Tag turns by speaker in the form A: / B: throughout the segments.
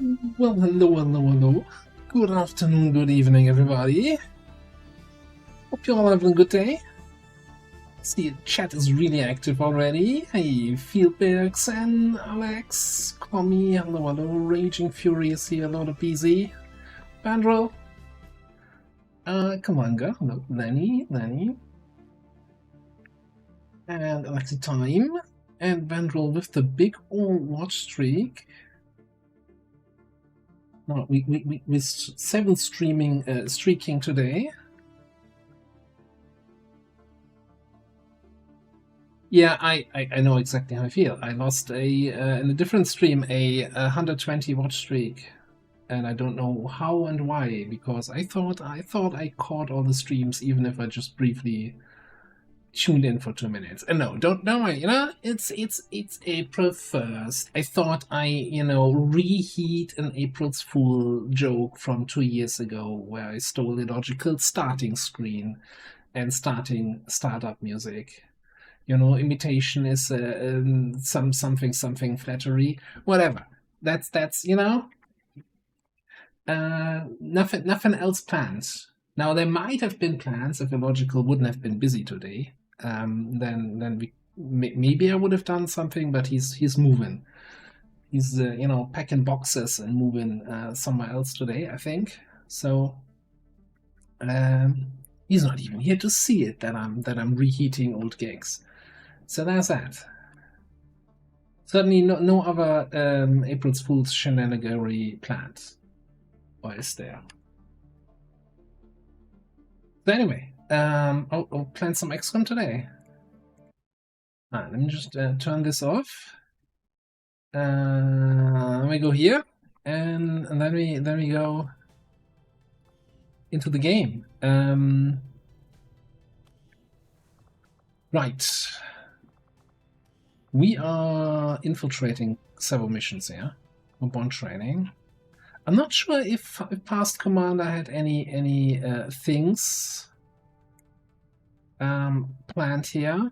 A: Well, hello, hello, hello. Good afternoon, good evening, everybody. Hope you're all having a good day. See, chat is really active already. Hey, Fieldbergs and Alex, Tommy, hello, hello, Raging Furious here, hello to BZ, Bandrel, Kamanga, hello, Lenny, and Alexa Time, and Bandrel with the big old watch streak. No, with 7 streaking today. Yeah, I know exactly how I feel. I lost in a different stream a 120 watch streak, and I don't know how and why, because I thought I caught all the streams even if I just briefly tuned in for 2 minutes. And no, don't worry, you know, it's April 1st. I thought I, you know, reheat an April's Fool joke from 2 years ago where I stole the logical starting screen and startup music. You know, imitation is something flattery, whatever. That's you know, nothing else planned. Now there might have been plans if Illogical wouldn't have been busy today. Then we maybe I would have done something, but he's moving. He's you know, packing boxes and moving somewhere else today, I think. So he's not even here to see it that I'm reheating old gigs. So there's that. Certainly no other April's Fool's shenaniganery planned. Or is there? So anyway, I'll plan some XCOM today. Let me just turn this off. Let me go here, and then we go into the game. Right. We are infiltrating several missions here. We're bond training. I'm not sure if past commander had any things planned here.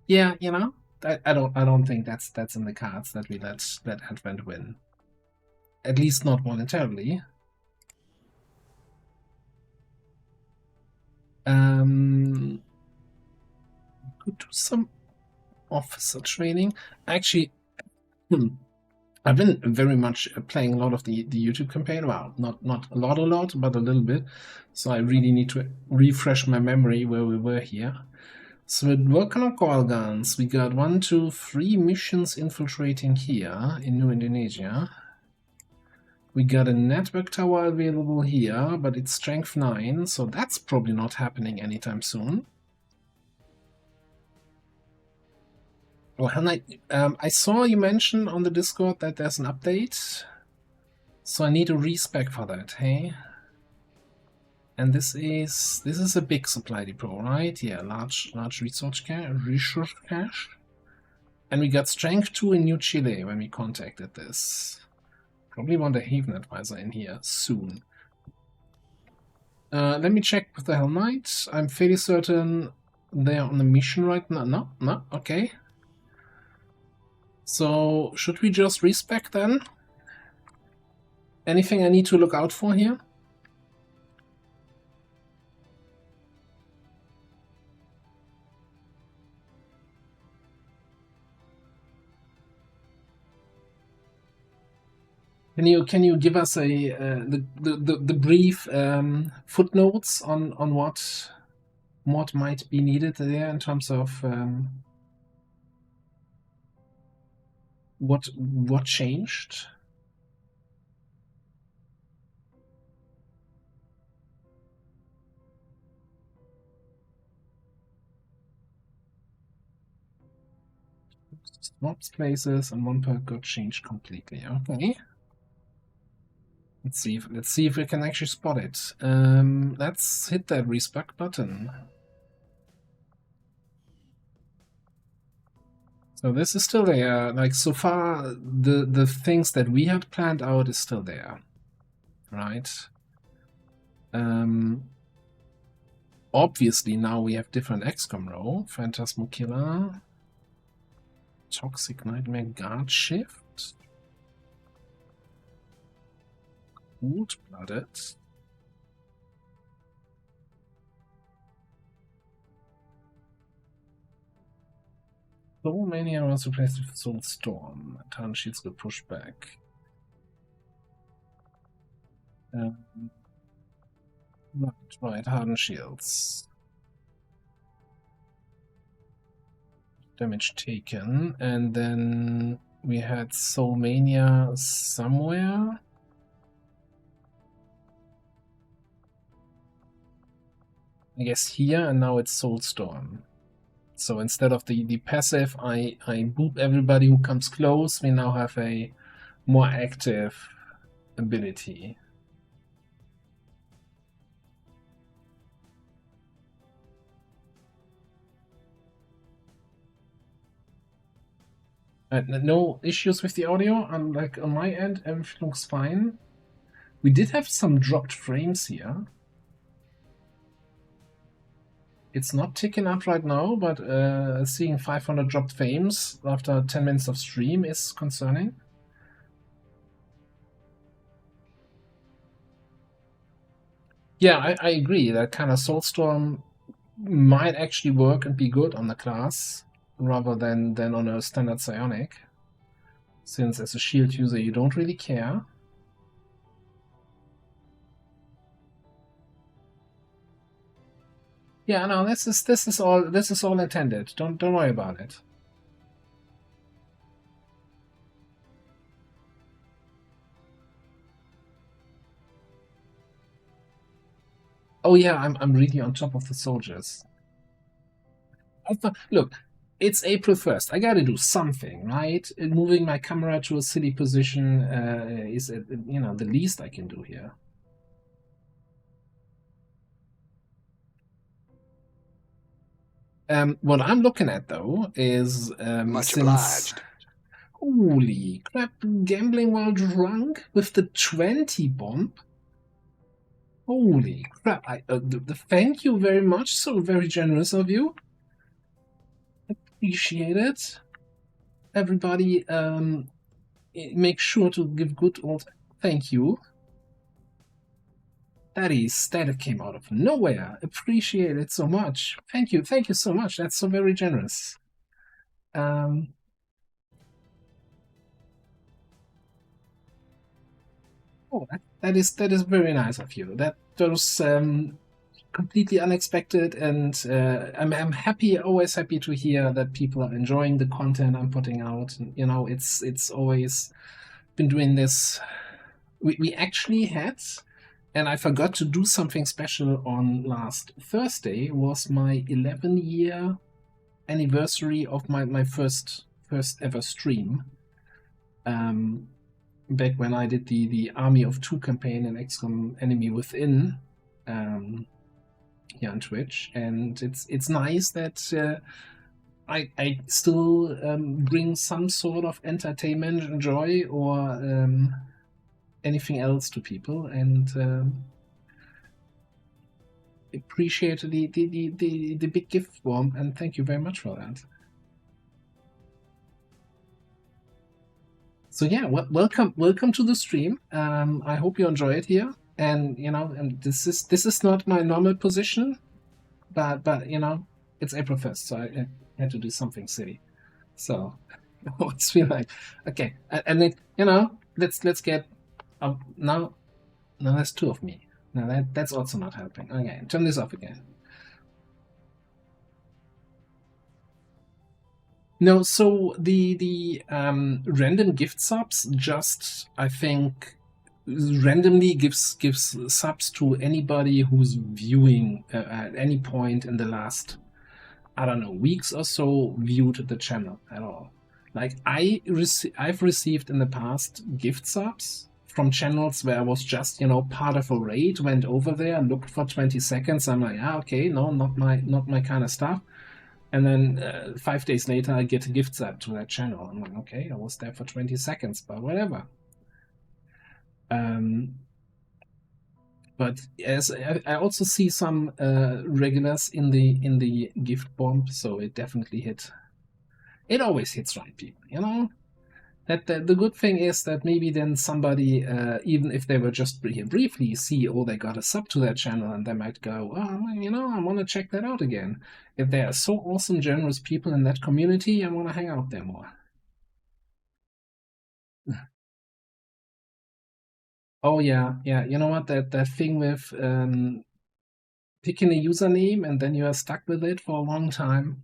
A: Yeah, you know, I don't think that's in the cards that we let Advent win. At least not voluntarily. Could do some officer training. Actually, I've been very much playing a lot of the YouTube campaign. Well, not a lot, but a little bit. So I really need to refresh my memory where we were here. So we're working on coil guns. We got 1, 2, 3 missions infiltrating here in New Indonesia. We got a network tower available here, but it's strength 9, so that's probably not happening anytime soon. Oh, I saw you mention on the Discord that there's an update, so I need a respec for that, hey? And this is a big supply depot, right? Yeah, large resource cache. And we got strength 2 in New Chile when we contacted this. Probably want a Haven advisor in here soon. Let me check with the Hell Knight. I'm fairly certain they're on the mission right now. No, okay. So, should we just respec then? Anything I need to look out for here? Can you give us a the brief footnotes on what might be needed there in terms of what changed? Swaps places and 1 perk got changed completely. Okay. Let's see if we can actually spot it. Let's hit that respec button. So this is still there. Like, so far, the things that we had planned out is still there, right? Obviously now we have different XCOM row. Phantasmal Killer, Toxic Nightmare Guard Shift. Cold-Blooded. Soul Mania was replaced with Soul Storm. Tarn Shields will push back. Right, Hardened Shields. Damage taken, and then we had Soul Mania somewhere. I guess here, and now it's Soulstorm. So instead of the passive, I boop everybody who comes close. We now have a more active ability. No issues with the audio. Like on my end, everything looks fine. We did have some dropped frames here. It's not ticking up right now, but seeing 500 dropped frames after 10 minutes of stream is concerning. Yeah, I agree. That kind of Soulstorm might actually work and be good on the class rather than on a standard psionic, since as a shield user you don't really care. Yeah, no, this is all intended. Don't worry about it. Oh yeah, I'm really on top of the soldiers. Look, it's April 1st. I gotta do something, right? Moving my camera to a silly position is, the least I can do here. What I'm looking at, though, is
B: Much obliged.
A: Holy crap, gambling while drunk with the 20 bomb? Holy crap, thank you very much, so very generous of you. Appreciate it. Everybody, make sure to give good old thank you. That came out of nowhere. Appreciate it so much. Thank you so much. That's so very generous. Oh, that is very nice of you. That was completely unexpected, and I'm happy, always happy to hear that people are enjoying the content I'm putting out. You know, it's always been doing this. We actually had, and I forgot to do something special on last Thursday, was my 11-year anniversary of my first ever stream. Back when I did the Army of Two campaign in XCOM Enemy Within, here on Twitch, and it's nice that I still bring some sort of entertainment and joy or anything else to people, and appreciate the big gift form, and thank you very much for that. So yeah, welcome to the stream. I hope you enjoy it here, and and this is not my normal position, but it's April 1st, so I had to do something silly. So it's feel like okay, and then let's get now there's two of me. Now that's also not helping. Okay, turn this off again. No, so the random gift subs just, I think, randomly gives subs to anybody who's viewing at any point in the last, I don't know, weeks or so viewed the channel at all. Like I've received in the past gift subs from channels where I was just part of a raid, went over there, looked for 20 seconds. I'm like, okay, no, not my kind of stuff. And then 5 days later, I get a gift sub to that channel. I'm like, okay, I was there for 20 seconds, but whatever. But as I also see some regulars in the gift bomb, so it definitely hit it always hits right people, you know? That the good thing is that maybe then somebody, even if they were just here briefly, see, oh, they got a sub to their channel, and they might go, oh, you know, I want to check that out again. If there are so awesome, generous people in that community, I want to hang out there more. Oh yeah, yeah. You know what? That thing with picking a username and then you are stuck with it for a long time.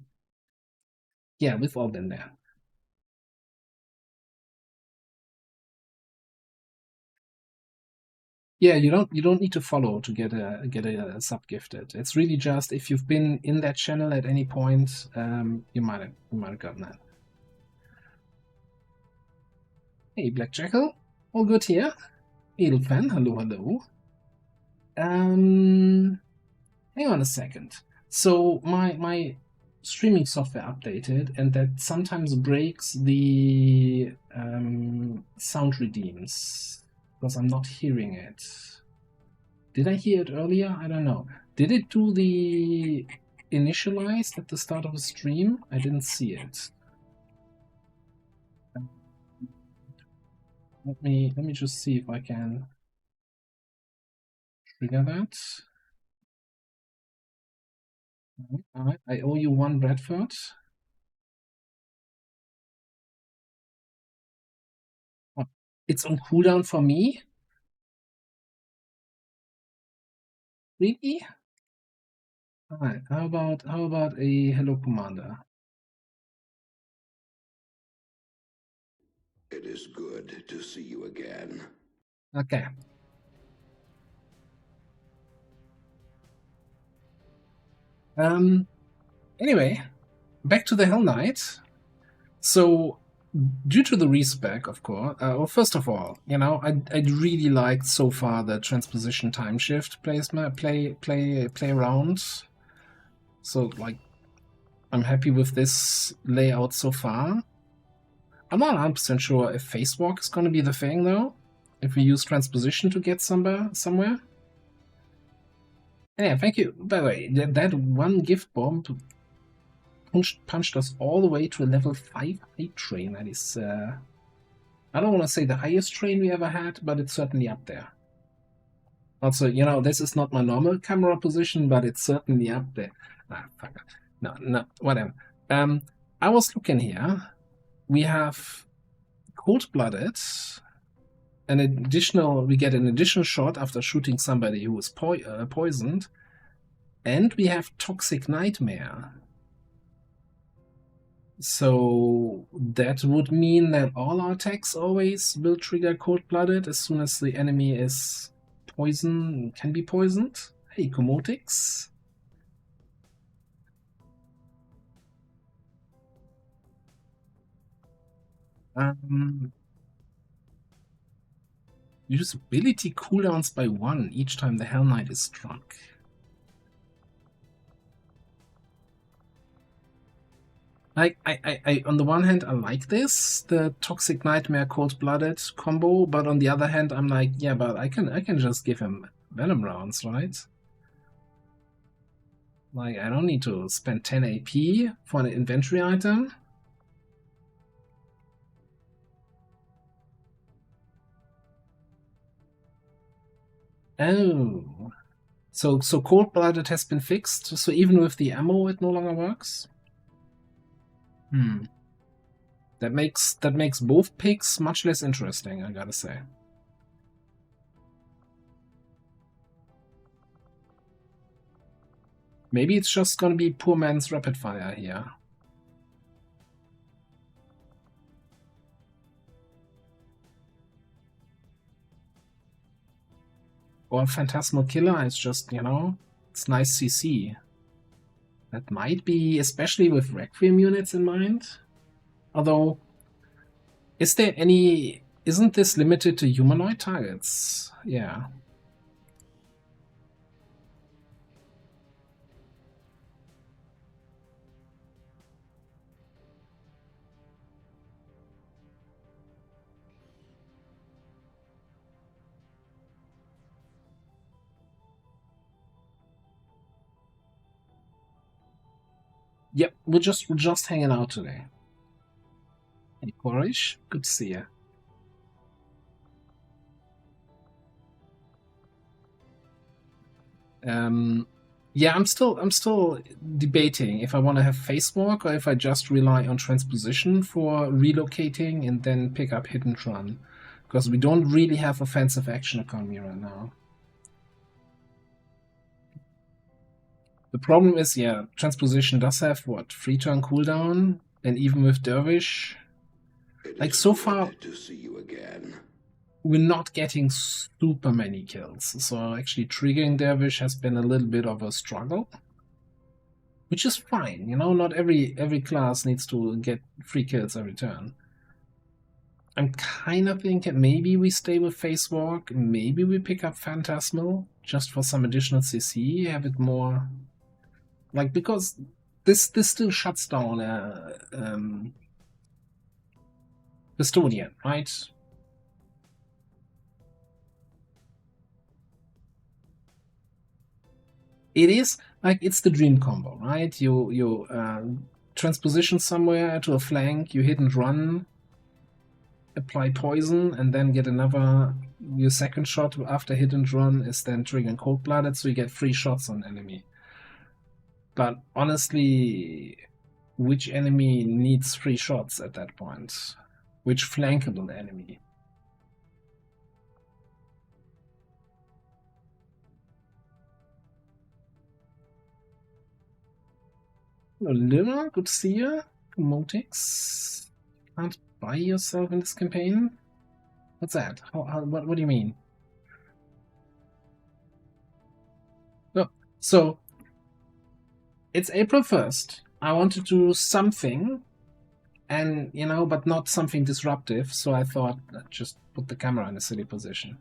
A: Yeah, we've all been there. Yeah, you don't need to follow to get a sub gifted. It's really just if you've been in that channel at any point, you might have gotten that. Hey, Black Jackal, all good here. Edelfan, hello, hello. Hang on a second. So my streaming software updated, and that sometimes breaks the sound redeems because I'm not hearing it. Did I hear it earlier? I don't know. Did it do the initialized at the start of the stream? I didn't see it. Let me just see if I can trigger that. All right, I owe you one Bradford. Oh, it's on cooldown for me? Really? Alright, how about a hello commander?
B: It is good to see you again.
A: Okay. Anyway, back to the Hell Knight. So, due to the respec, of course, well, first of all, you know, I'd really liked so far the transposition time shift play around. So, like, I'm happy with this layout so far. I'm not 100% sure if face walk is going to be the thing, though. If we use transposition to get somewhere. Yeah, thank you. By the way, that one gift bomb punched us all the way to a level 5 hate train. That is, I don't want to say the highest train we ever had, but it's certainly up there. Also, you know, this is not my normal camera position, but it's certainly up there. Ah, fuck it. No, whatever. I was looking here. We have cold-blooded. We get an additional shot after shooting somebody who was poisoned. And we have Toxic Nightmare. So that would mean that all our attacks always will trigger cold-blooded as soon as the enemy is can be poisoned. Hey, Komotix. Use ability cooldowns by 1 each time the Hell Knight is struck. Like, I on the one hand, I like this, the Toxic Nightmare Cold-Blooded combo, but on the other hand, I'm like, yeah, but I can just give him Venom rounds, right? Like, I don't need to spend 10 AP for an inventory item. Oh. So Cold-Blooded has been fixed, so even with the ammo, it no longer works? That makes both picks much less interesting, I gotta say. Maybe it's just gonna be poor man's rapid fire here. Or Phantasmal Killer is just, you know, it's nice CC. That might be, especially with Requiem units in mind. Although, isn't this limited to humanoid targets? Yeah. Yep, we're just hanging out today. Hey, Korish, good to see you. Yeah, I'm still debating if I want to have face walk or if I just rely on transposition for relocating and then pick up hit and run, because we don't really have offensive action economy right now. The problem is, yeah, transposition does have what, 3 turn cooldown, and even with Dervish, like so far,
B: to see you again.
A: we're not getting super many kills. So actually triggering Dervish has been a little bit of a struggle, which is fine. You know, not every class needs to get 3 kills every turn. I'm kind of thinking maybe we stay with Face Walk, maybe we pick up Phantasmal just for some additional CC, have it more like, because this still shuts down Custodian, right? It is like, it's the dream combo, right? You transposition somewhere to a flank, you hit and run, apply poison, and then get another. Your second shot after hit and run is then triggering cold-blooded, so you get 3 shots on enemy. But honestly, which enemy needs 3 shots at that point? Which flankable enemy? Hello, Lima, good to see you. Motix, can't buy yourself in this campaign? What's that? What do you mean? Oh, so it's April 1st. I want to do something, and you know, but not something disruptive. So I thought I'd just put the camera in a silly position,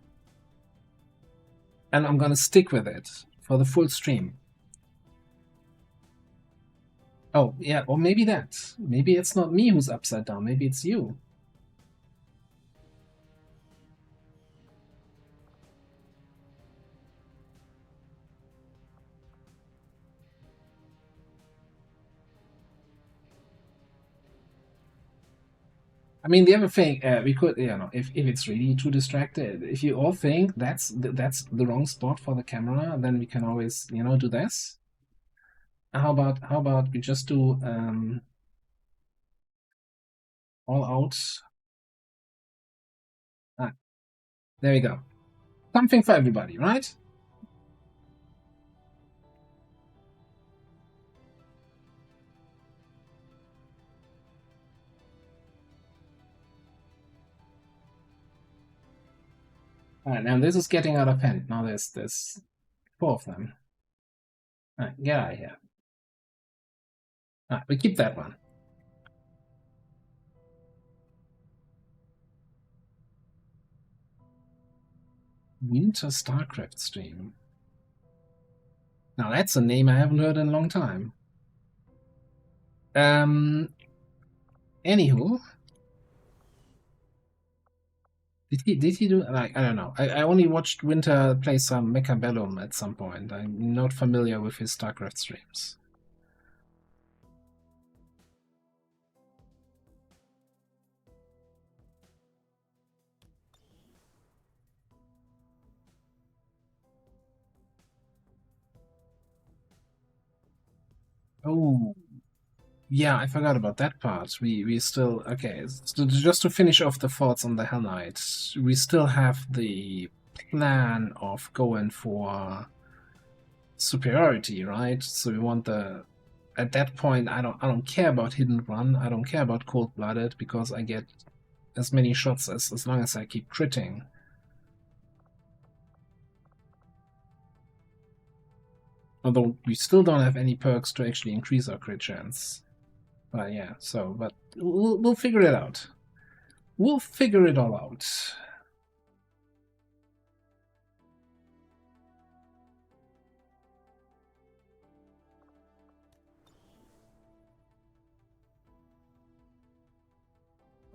A: and I'm gonna stick with it for the full stream. Oh yeah, or maybe that. Maybe it's not me who's upside down. Maybe it's you. I mean, the other thing, we could, you know, if it's really too distracted, if you all think that's the wrong spot for the camera, then we can always, you know, do this. How about we just do all out? Ah, there we go. Something for everybody, right? All right, now this is getting out of hand. Now there's 4 of them. All right, get out of here. All right, we keep that one. Winter StarCraft stream. Now that's a name I haven't heard in a long time. Anywho, did he do, like, I don't know. I only watched Winter play some Mechabellum at some point. I'm not familiar with his StarCraft streams. Oh, yeah, I forgot about that part. We still, okay, so just to finish off the thoughts on the Hell Knight, we still have the plan of going for superiority, right? So we want the, at that point, I don't care about hidden run, I don't care about cold-blooded, because I get as many shots as long as I keep critting. Although we still don't have any perks to actually increase our crit chance. But yeah, so, but we'll figure it out. We'll figure it all out.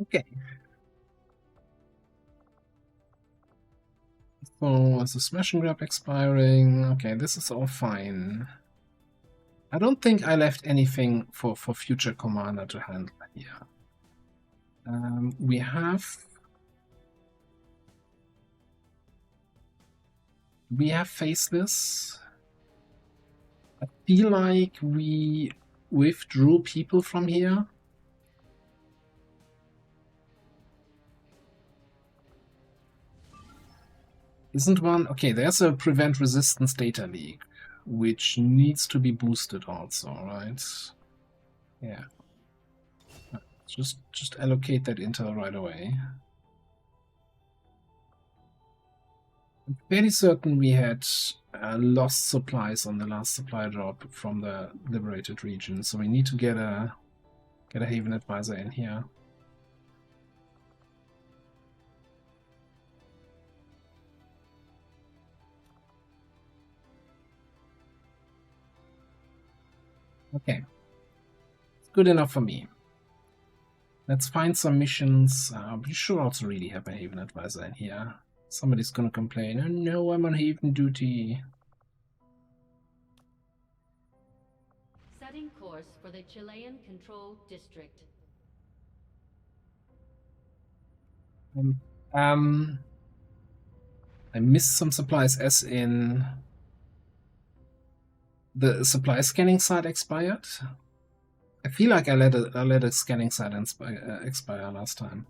A: Okay. So, is the smash and grab expiring? Okay, this is all fine. I don't think I left anything for future commander to handle here. We have Faceless. I feel like we withdrew people from here. Isn't one? Okay, there's a prevent resistance data leak, which needs to be boosted also, right? Yeah. Just allocate that intel right away. I'm fairly certain we had lost supplies on the last supply drop from the liberated region, so we need to get a Haven advisor in here. Okay, it's good enough for me. Let's find some missions. We should also really have a Haven advisor in here. Somebody's gonna complain, oh no, I'm on Haven duty.
C: Setting course for the Chilean Control District.
A: I missed some supplies, as in the supply scanning site expired. I feel like I let a scanning site expire last time.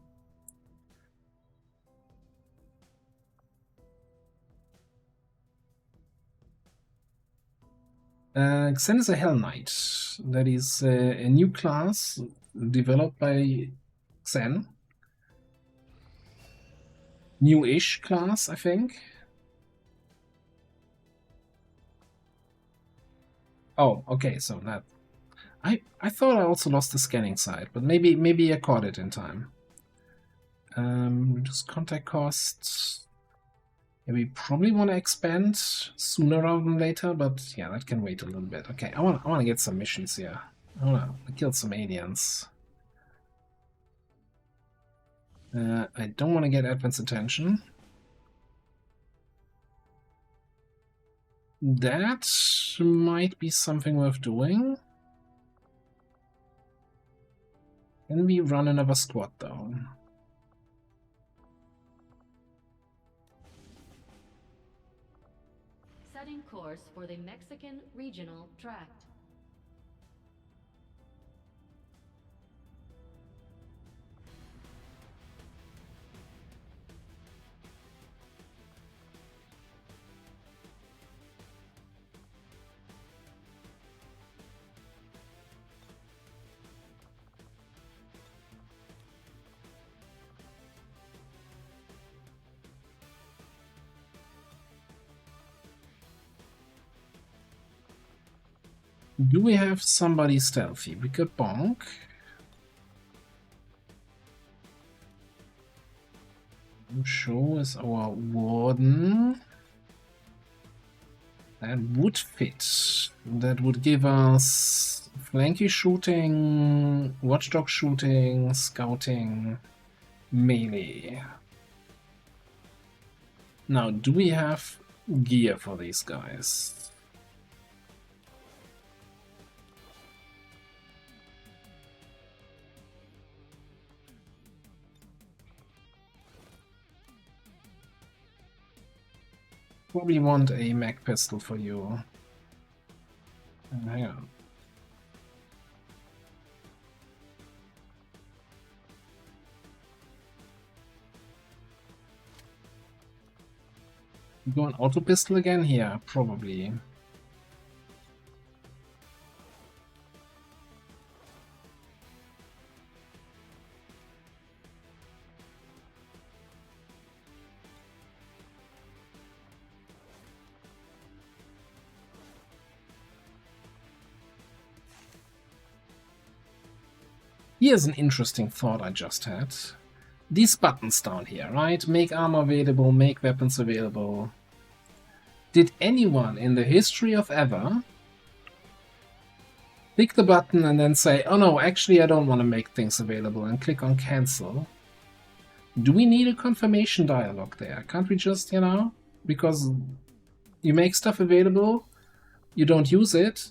A: Xen is a Hell Knight. That is a new class developed by Xen. New-ish class, I think. Oh, okay, so that... I thought I also lost the scanning site, but maybe I caught it in time. Reduce contact costs. Yeah, we probably want to expand sooner rather than later, but yeah, that can wait a little bit. Okay, I want to get some missions here. I want to kill some aliens. I don't want to get Advent's attention. That might be something worth doing. Can we run another squad though?
C: Setting course for the Mexican Regional Tract.
A: Do we have somebody stealthy? We could bonk. Show is our warden. That would fit. That would give us flanky shooting, watchdog shooting, scouting, melee. Now, do we have gear for these guys? Probably want a mag pistol for you. Hang on. You go an auto pistol again here? Probably. Here's an interesting thought I just had. These buttons down here, right? Make armor available, make weapons available. Did anyone in the history of ever click the button and then say, oh no, actually I don't want to make things available, and click on cancel? Do we need a confirmation dialog there? Can't we just, you know, because you make stuff available, you don't use it,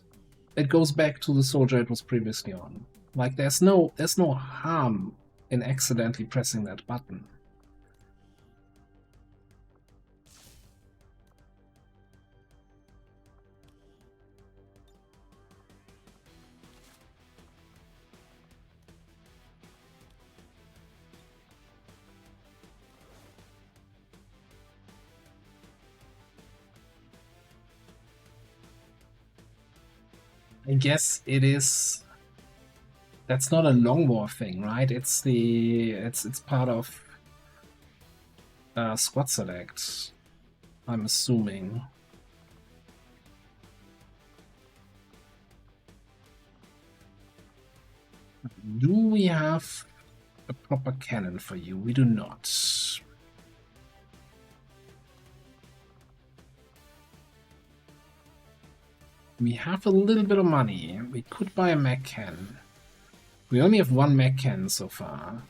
A: it goes back to the soldier it was previously on. Like there's no harm in accidentally pressing that button. I guess it is. That's not a long war thing, right? It's part of squad select, I'm assuming. Do we have a proper cannon for you? We do not. We have a little bit of money. We could buy a mech cannon. We only have one mech cannon so far.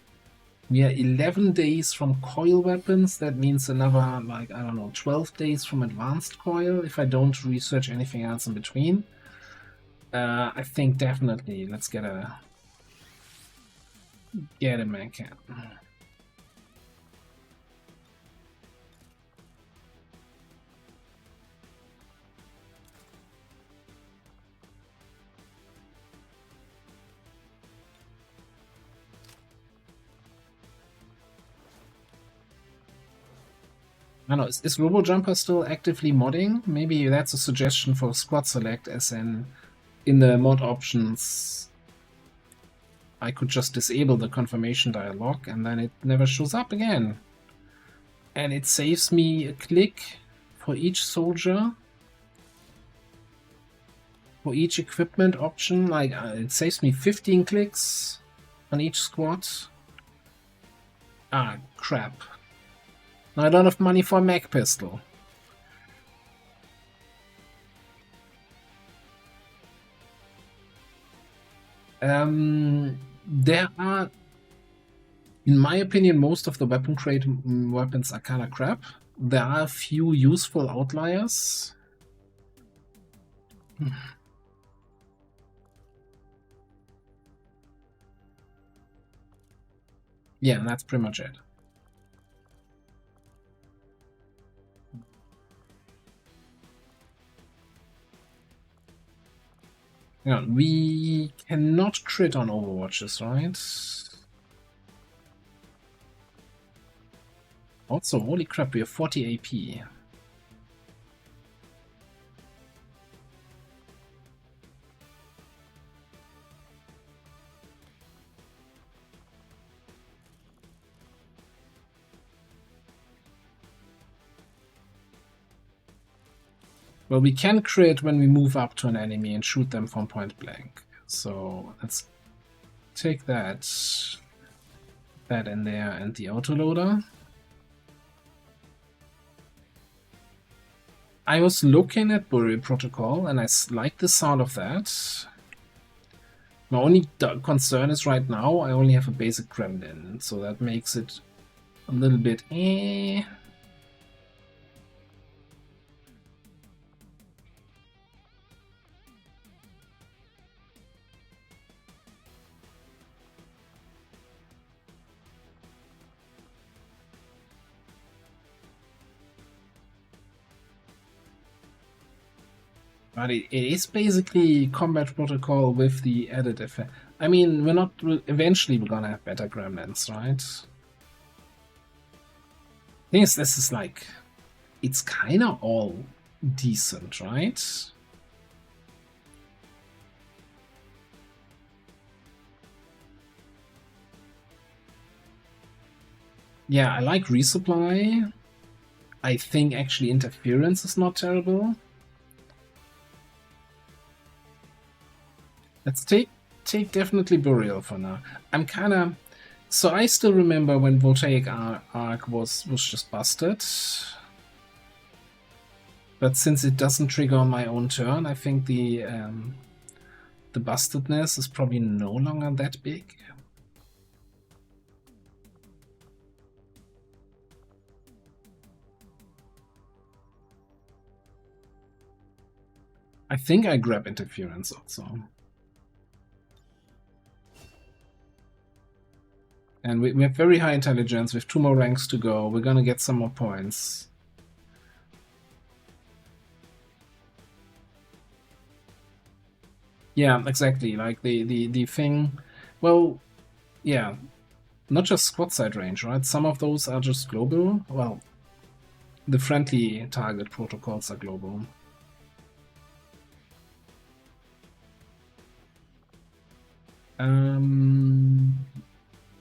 A: We are 11 days from coil weapons. That means another, like, I don't know, 12 days from advanced coil, if I don't research anything else in between. I think definitely let's get a mech cannon. I don't know, is RoboJumper still actively modding? Maybe that's a suggestion for squad select, as in the mod options I could just disable the confirmation dialog and then it never shows up again. And it saves me a click for each soldier, for each equipment option. Like it saves me 15 clicks on each squad. Ah, crap. Now I don't have money for a mech pistol. There are, in my opinion, most of the weapon crate weapons are kind of crap. There are a few useful outliers. Yeah, that's pretty much it. Yeah, we cannot crit on Overwatches, right? Also, holy crap, we have 40 AP. Well, we can crit when we move up to an enemy and shoot them from point blank. So let's take that in there and the autoloader. I was looking at Burial Protocol and I like the sound of that. My only concern is right now I only have a basic gremlin, so that makes it a little bit But it is basically combat protocol with the added effect. I mean, eventually we're gonna have better gremlins, right? Thing is, this is like, it's kind of all decent, right? Yeah, I like resupply. I think actually interference is not terrible. Let's take definitely Burial for now. I'm kind of... So I still remember when Voltaic Arc was just busted. But since it doesn't trigger on my own turn, I think the bustedness is probably no longer that big. I think I grab interference also. And we have very high intelligence. We have 2 more ranks to go. We're gonna get some more points. Yeah, exactly. Like the thing. Well, yeah. Not just squad side range, right? Some of those are just global. Well, the friendly target protocols are global.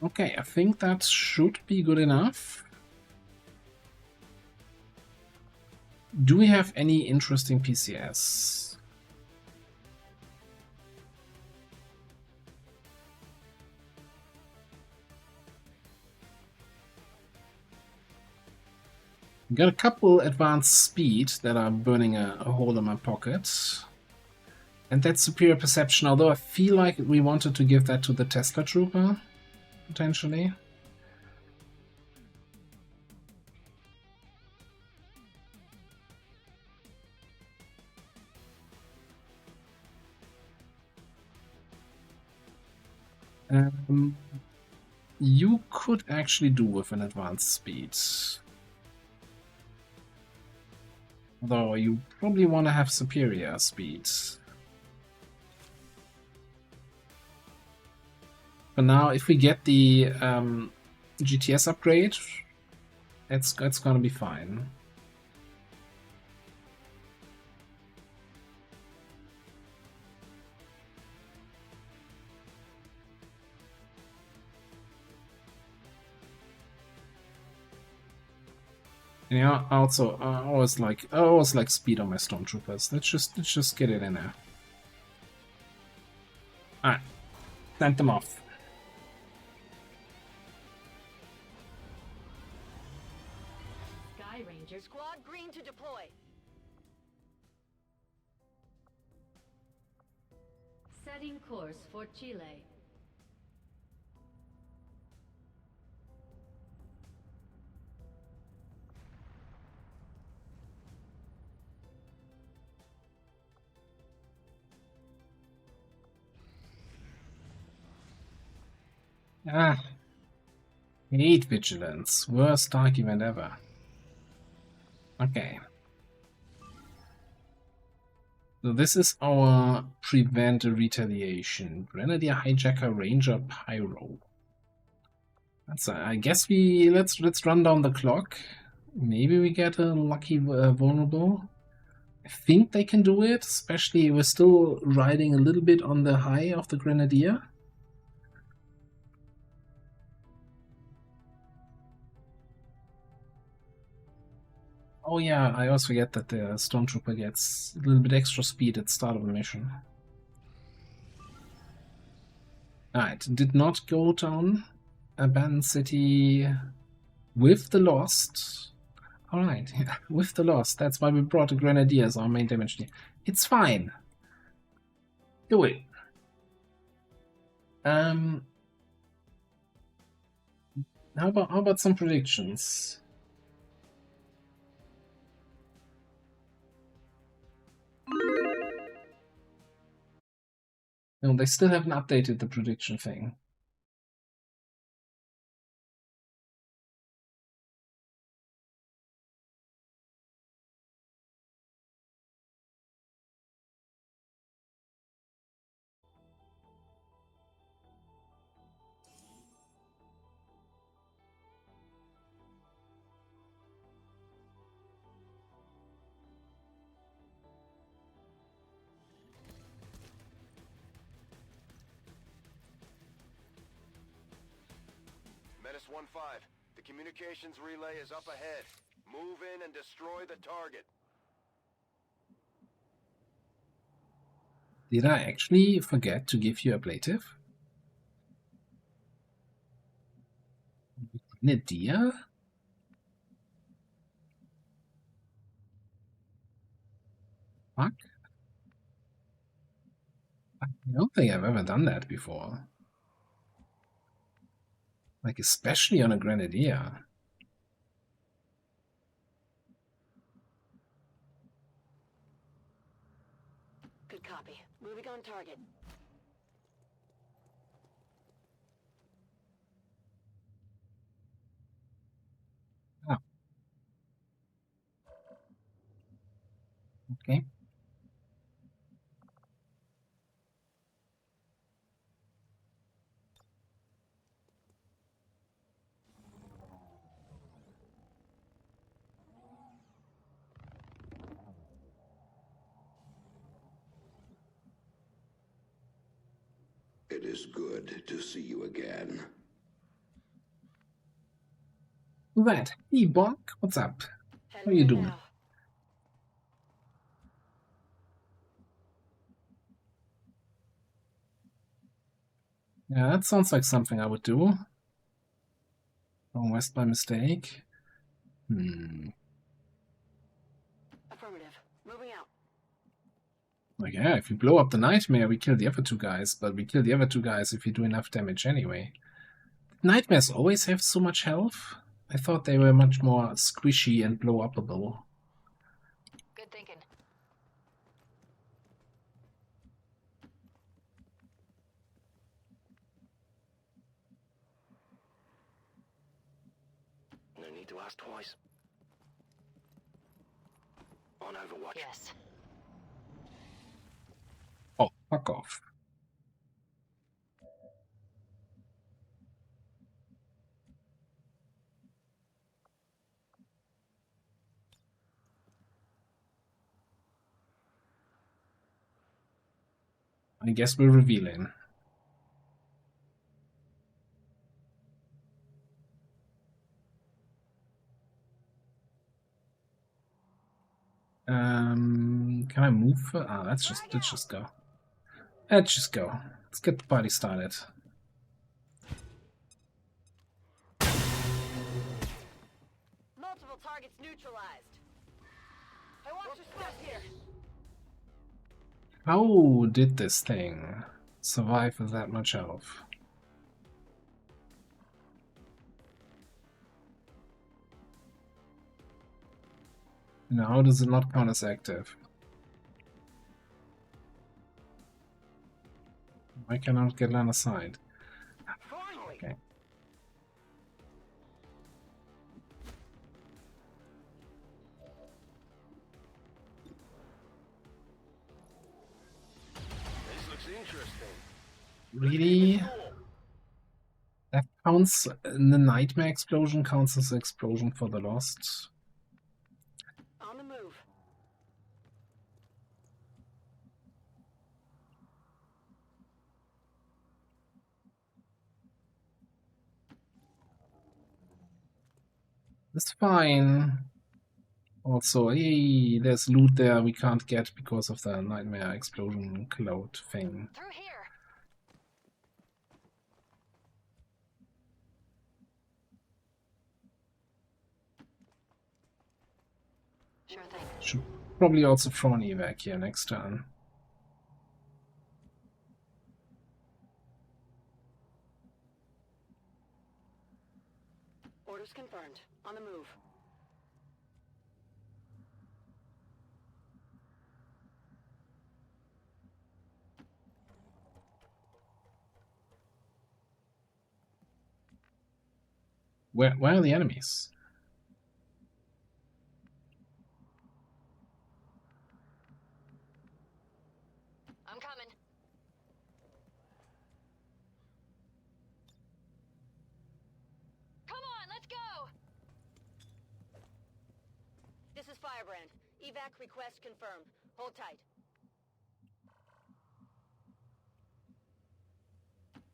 A: Okay, I think that should be good enough. Do we have any interesting PCS? Got a couple advanced speed that are burning a hole in my pocket. And that's superior perception, although I feel like we wanted to give that to the Tesla Trooper, potentially. You could actually do with an advanced speed. Although you probably want to have superior speed. But now, if we get the GTS upgrade, it's gonna be fine. Yeah, also I always like speed on my stormtroopers. Let's just get it in there. Alright. Send them off.
C: Sky Ranger
D: Squad green to deploy.
C: setting course for Chile.
A: Ah. Hate vigilance. Worst dark event ever. Okay. So this is our prevent a retaliation. Grenadier, Hijacker, Ranger, Pyro. That's I guess let's run down the clock. Maybe we get a lucky vulnerable. I think they can do it, especially we're still riding a little bit on the high of the Grenadier. Oh yeah, I also forget that the Stormtrooper gets a little bit extra speed at the start of the mission. Alright, did not go down. Abandoned city with the Lost. Alright, yeah, with the Lost. That's why we brought a Grenadier as our main damage team. It's fine. Do it. How about some predictions? No, they still haven't updated the prediction thing.
E: Menace 1-5, the communications relay is up ahead. Move in and destroy the target.
A: Did I actually forget to give you ablative? Grenadier? Fuck. I don't think I've ever done that before. Like, especially on a Grenadier.
D: Good copy. Moving on target.
A: Okay.
B: It is good to see you again.
A: That. Hey, Bonk, what's up? How
D: Heading
A: you
D: in
A: doing?
D: now.
A: Yeah, that sounds like something I would do. Going west by mistake.
D: Affirmative. Moving out.
A: Like, yeah, if we blow up the Nightmare, we kill the other two guys, but we kill the other two guys if we do enough damage anyway. Nightmares always have so much health? I thought they were much more squishy and blow-upable.
D: Good thinking.
E: No need to ask twice. On Overwatch.
D: Yes.
A: Oh, fuck off. I guess we're revealing. Can I move? Let's just go. Let's just go. Let's get the party started.
D: Multiple targets neutralized. Hey, watch your step here.
A: How did this thing survive with that much health? Now, how does it not count as active? Why cannot get line of sight?
E: Finally!
A: Okay.
E: This looks interesting.
A: Really? That counts, the Nightmare explosion counts as explosion for the Lost.
D: On the move.
A: It's fine. Also, hey, there's loot there we can't get because of the Nightmare explosion cloud thing.
D: Through here. Sure thing.
A: Should probably also throw an evac here next turn.
D: Orders confirmed. On the move.
A: Where are the enemies?
D: I'm coming. Come on, let's go! This is Firebrand. Evac request confirmed. Hold tight.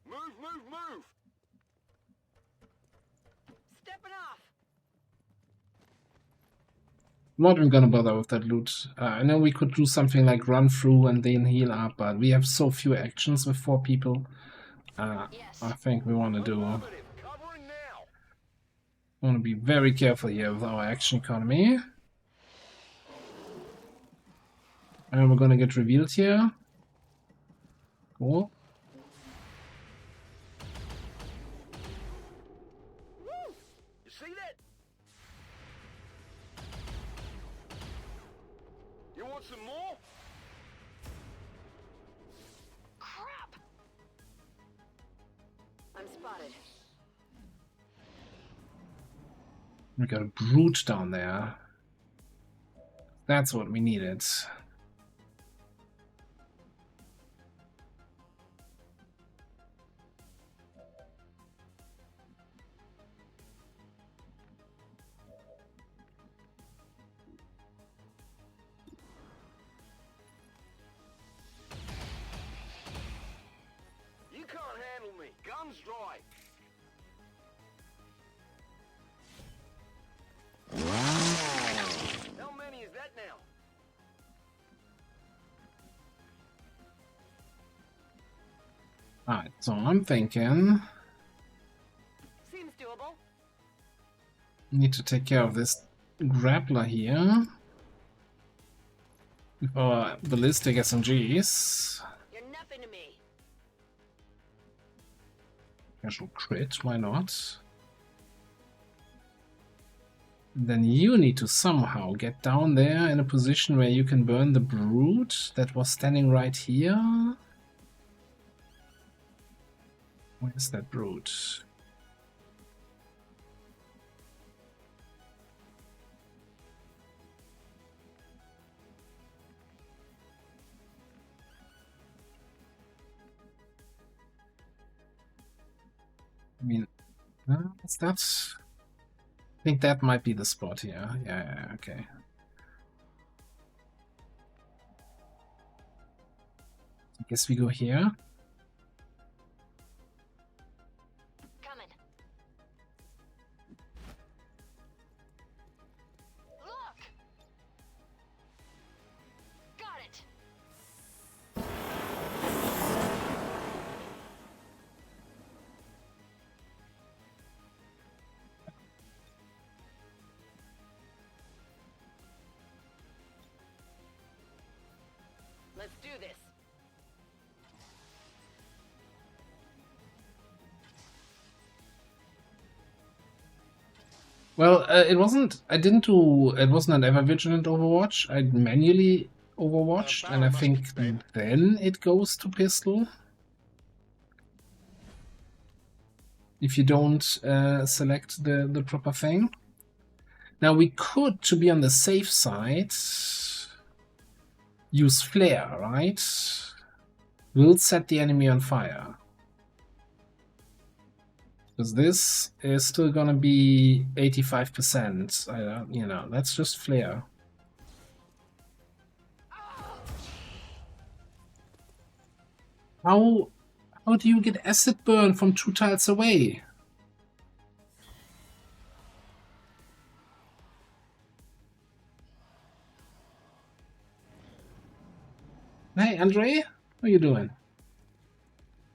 E: Move, move, move!
D: Stepping off!
A: I'm not even gonna bother with that loot. I know we could do something like run through and then heal up, but we have so few actions with 4 people.
D: Yes.
A: I think we want to do.
E: Affirmative. Covering now.
A: Want to be very careful here with our action economy. And we're gonna get revealed here. Cool.
E: Woo! You see that? You want some more?
D: Crap! I'm spotted.
A: We got a brute down there. That's what we needed. Alright, so I'm thinking
D: Seems doable.
A: need to take care of this grappler here with our ballistic SMGs.
D: You're nothing to me.
A: Casual crit, why not? Then you need to somehow get down there in a position where you can burn the brute that was standing right here. Where's that brute? I mean, is that? I think that might be the spot here. Yeah, okay. I guess we go here.
D: Coming. Look! Got it! Let's do this.
A: Well, it wasn't. I didn't do. It wasn't an ever vigilant Overwatch. I manually Overwatched, and I think then it goes to pistol. If you don't select the proper thing. Now we could, to be on the safe side, use flare, right? We'll set the enemy on fire. Because this is still gonna be 85%. You know, let's just flare. How do you get acid burn from 2 tiles away? Hey, Andre, what are you doing?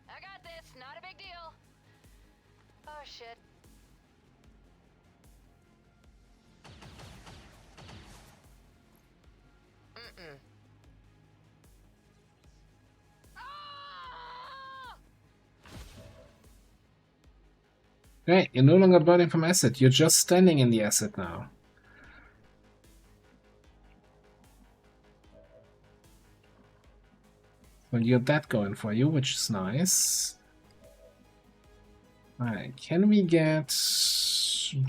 D: I got this. Not a big deal. Oh, shit. Mm-mm. Ah!
A: Great, you're no longer burning from acid. You're just standing in the acid now. Well, you got that going for you, which is nice. Alright, can we get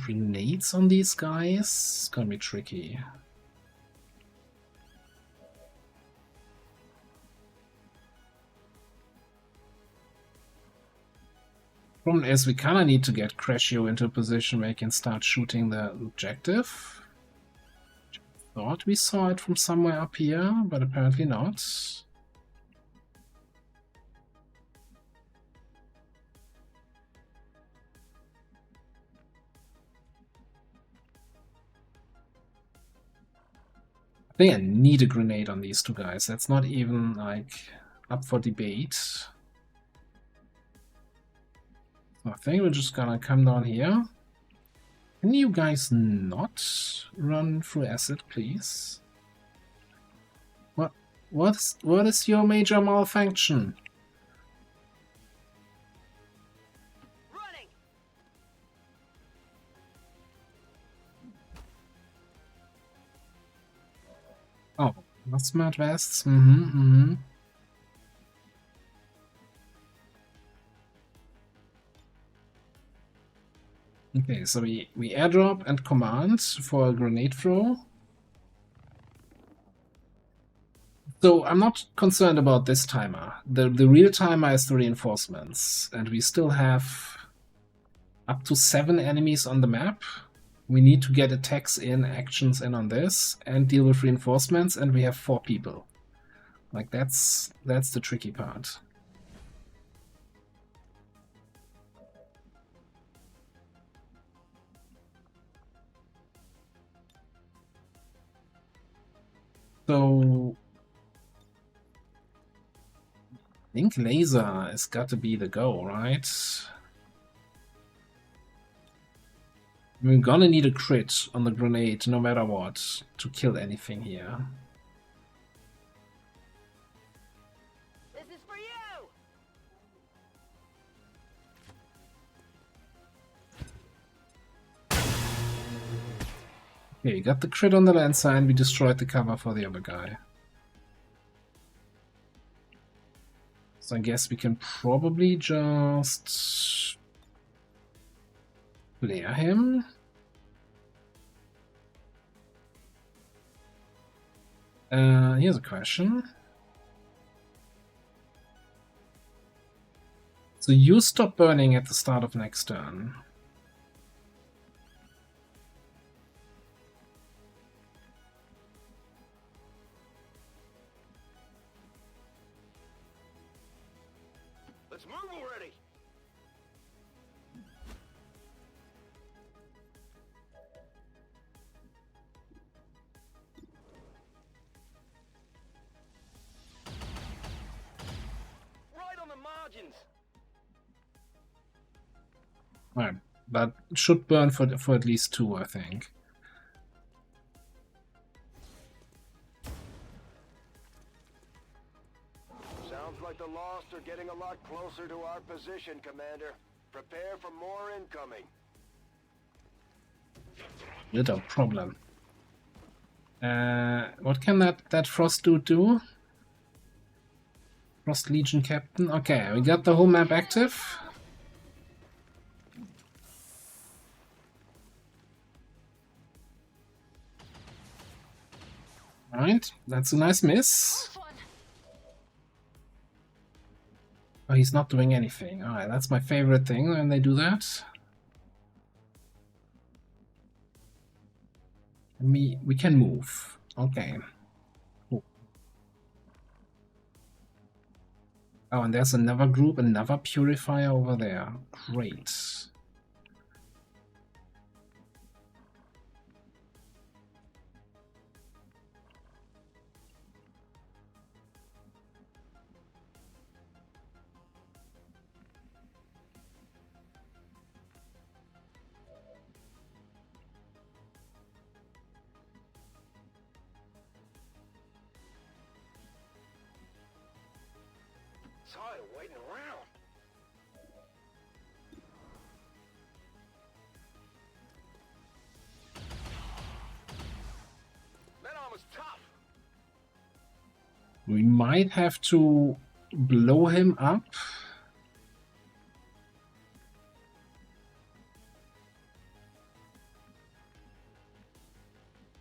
A: grenades on these guys? It's gonna be tricky. Problem is, we kinda need to get Crashio into a position where he can start shooting the objective. Thought we saw it from somewhere up here, but apparently not. I think I need a grenade on these 2 guys. That's not even, like, up for debate. So I think we're just gonna come down here. Can you guys not run through acid, please? What is your major malfunction?
D: Running!
A: Oh, not smart vests. Mm-hmm. Okay, so we airdrop and command for a grenade throw. So I'm not concerned about this timer. The real timer is the reinforcements, and we still have up to 7 enemies on the map. We need to get attacks in, actions in on this, and deal with reinforcements, and we have 4 people. Like, that's the tricky part. So think laser has got to be the go, right? We're gonna need a crit on the grenade no matter what to kill anything here.
D: This is for you!
A: Okay, we got the crit on the Lancer and we destroyed the cover for the other guy. So I guess we can probably just flare him. Here's a question. So you stop burning at the start of next turn.
E: Let's move already! Right on the margins!
A: Alright, but it should burn for at least 2, I think.
E: Sounds like the Lost are getting a lot closer to our position, Commander. Prepare for more incoming.
A: Little problem. What can that Frost dude do? Frost Legion Captain. Okay, we got the whole map active. Alright, that's a nice miss.
D: Close one.
A: Oh, he's not doing anything. Alright, that's my favorite thing when they do that. We can move. Okay. Cool. Oh, and there's another group, another purifier over there. Great.
E: Tired of waiting around. That armor's tough.
A: We might have to blow him up.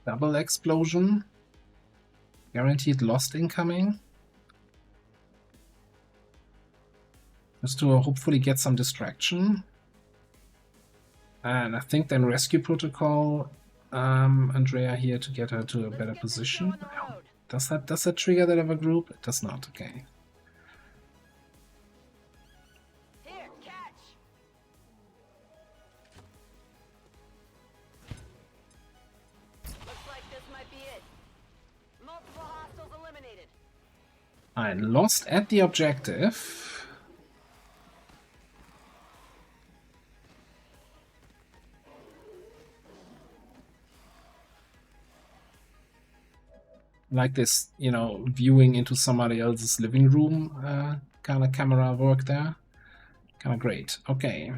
A: Double explosion. Guaranteed lost incoming. Just to hopefully get some distraction. And I think then rescue protocol Andrea here to get her to a
D: Let's
A: better
D: get this show
A: position.
D: on the road.
A: Does that trigger that other group? It does not, okay.
D: Here, catch! Looks like this might be it. Multiple hostiles eliminated.
A: I lost at the objective. Like this, you know, viewing into somebody else's living room kind of camera work there. Kind of great. Okay.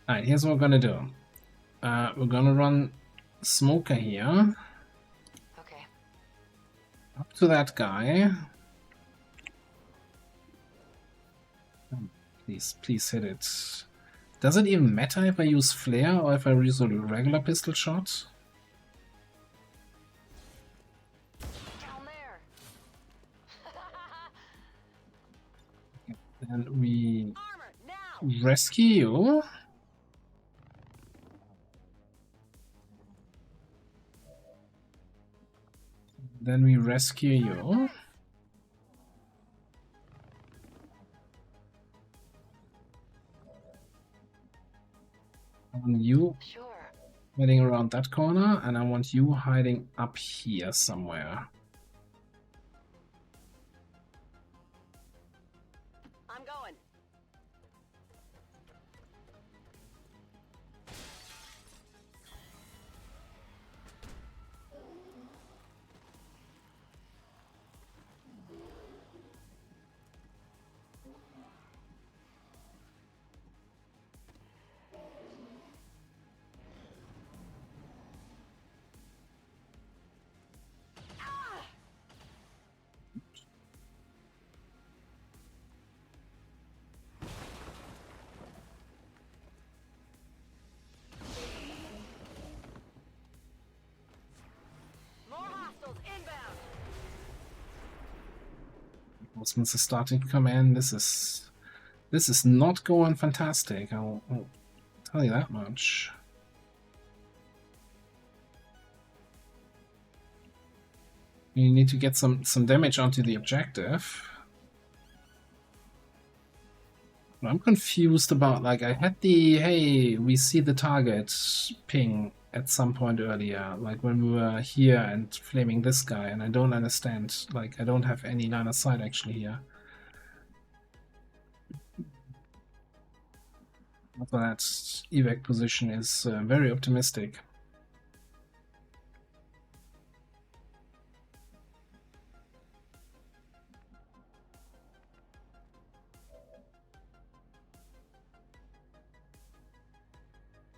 A: Alright, here's what we're gonna do. We're gonna run Smoker here.
D: Okay.
A: Up to that guy. Please hit it. Does it even matter if I use flare or if I use a regular pistol shot?
D: Down there.
A: And we
D: Armor, now!
A: rescue you. Then we rescue you. hiding around that corner, and I want you hiding up here somewhere.
D: I'm going. More hostiles inbound.
A: Reinforcements are starting to come in. This is not going fantastic. I'll tell you that much. You need to get some damage onto the objective. I'm confused about, like, I had the hey, we see the target ping at some point earlier, like when we were here and flaming this guy, and I don't understand, like, I don't have any line of sight actually here. So that evac position is very optimistic.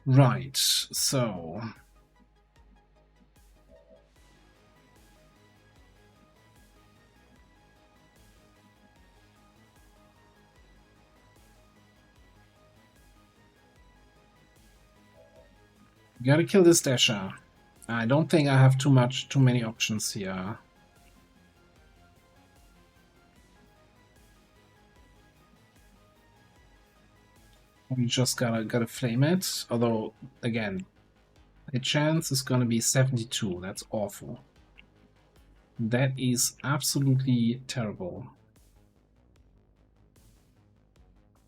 A: Right, so gotta kill this Dasher. I don't think I have too many options here. We just gotta flame it. Although, again, the chance is gonna be 72. That's awful. That is absolutely terrible.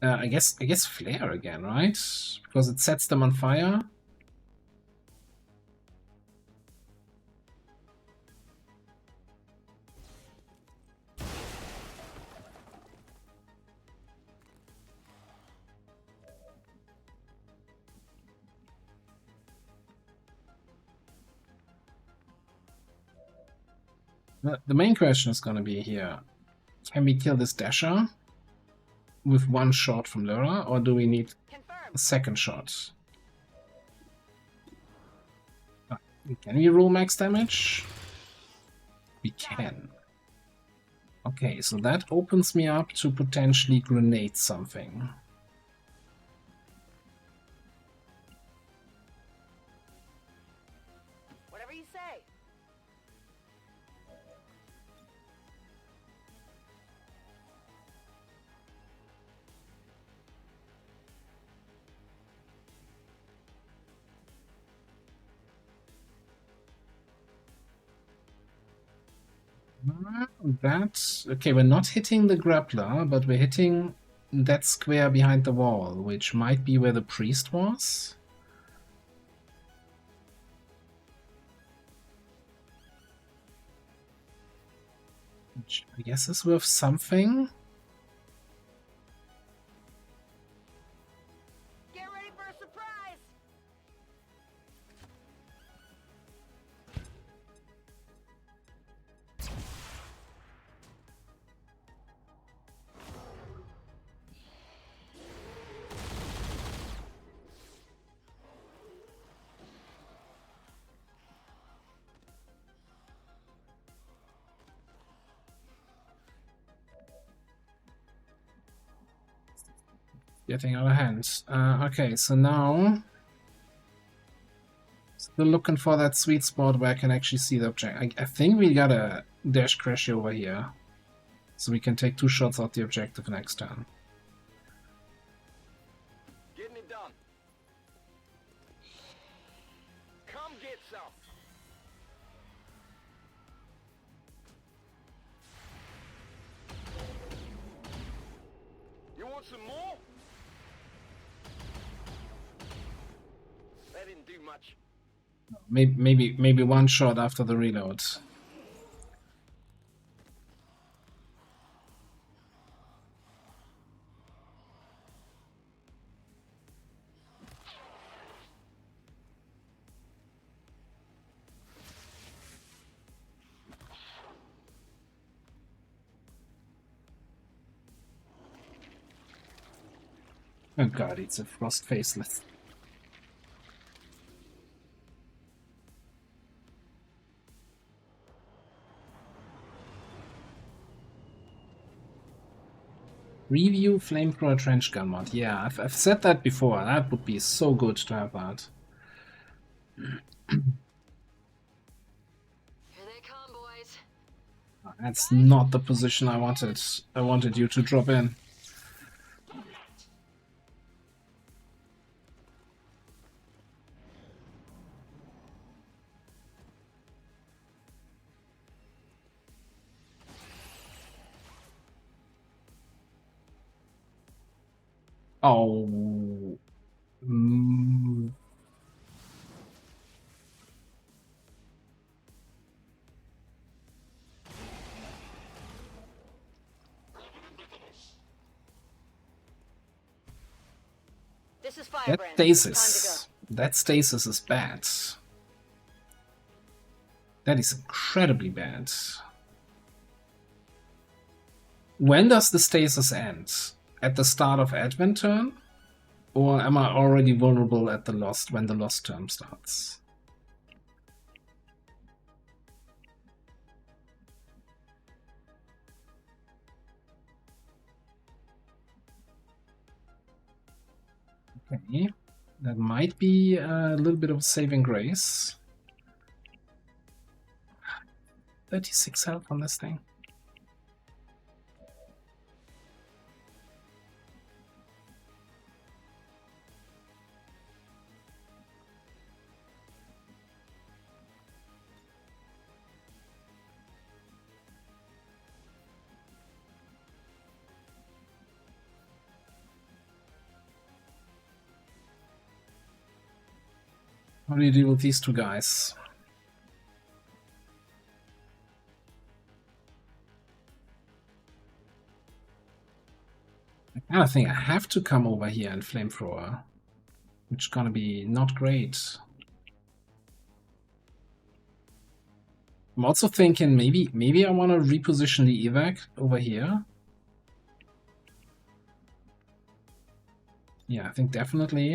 A: I guess flare again, right? Because it sets them on fire. The main question is going to be here, can we kill this Dasher with one shot from Lyra, or do we need
D: Confirmed.
A: a second shot? Can we roll max damage? We can. Okay, so that opens me up to potentially grenade something.
D: Whatever you say.
A: That, okay, we're not hitting the grappler, but we're hitting that square behind the wall, which might be where the priest was. Which I guess is worth something.
D: Get ready for a surprise.
A: Getting out of hand. Okay, so now still looking for that sweet spot where I can actually see the object. I think we gotta dash crash over here, so we can take 2 shots at the objective next turn.
E: Getting it done. Come get some. You want some more? That didn't do much.
A: Maybe one shot after the reload. Oh god, it's a frost faceless. Review Flamethrower Trench Gun mod. Yeah, I've said that before. That would be so good to have that.
D: Here they come, boys.
A: That's not the position I wanted. I wanted you to drop in. Oh. Mm.
D: This is
A: That
D: Firebrand. Time to go.
A: stasis. That stasis is bad. That is incredibly bad. When does the stasis end? At the start of Advent turn? Or am I already vulnerable at the Lost when the Lost term starts? Okay, that might be a little bit of saving grace. 36 health on this thing. How do you deal with these two guys? I kind of think I have to come over here and Flamethrower, which is gonna be not great. I'm also thinking maybe I want to reposition the evac over here. Yeah, I think definitely.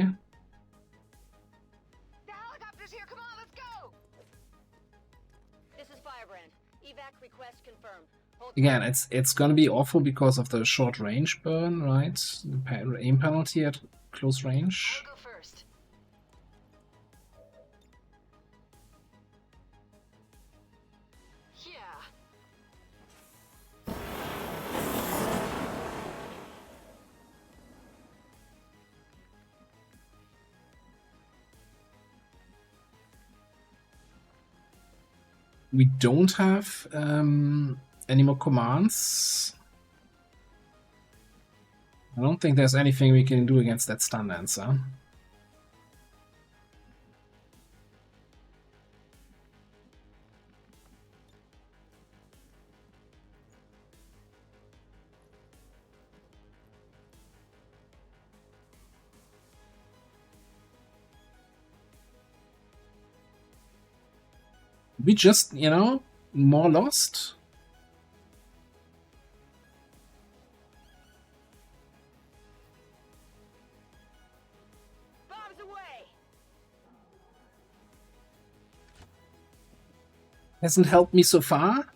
D: The helicopter's here. Come on, let's go. This is Firebrand. Evac request confirmed. Hold
A: Again, it's gonna be awful because of the short range burn, right? The aim penalty at close range.
D: I'll go first. Yeah.
A: We don't have any more commands. I don't think there's anything we can do against that stun dancer. We just, you know, more lost.
D: Bombs away.
A: Hasn't helped me so far.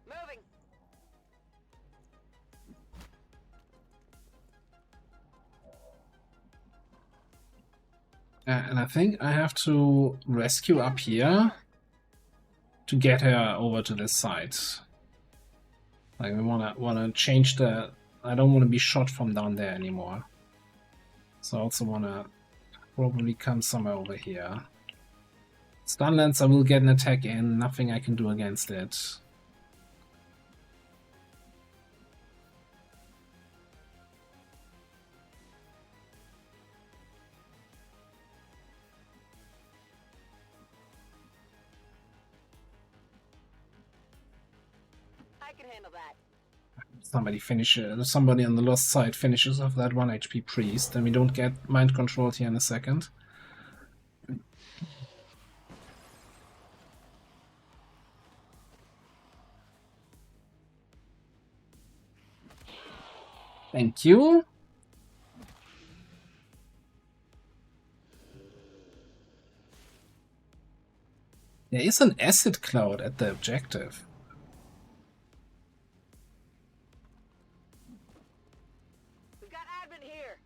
D: Moving.
A: And I think I have to rescue up here to get her over to this side. Like, we wanna change the. I don't want to be shot from down there anymore. So I also wanna probably come somewhere over here. Stunlancer will get an attack in, nothing I can do against it.
D: I can handle that.
A: Somebody on the lost side finishes off that 1 HP priest, and we don't get mind controlled here in a second. Thank you. There is an acid cloud at the objective.
D: We've got admin here.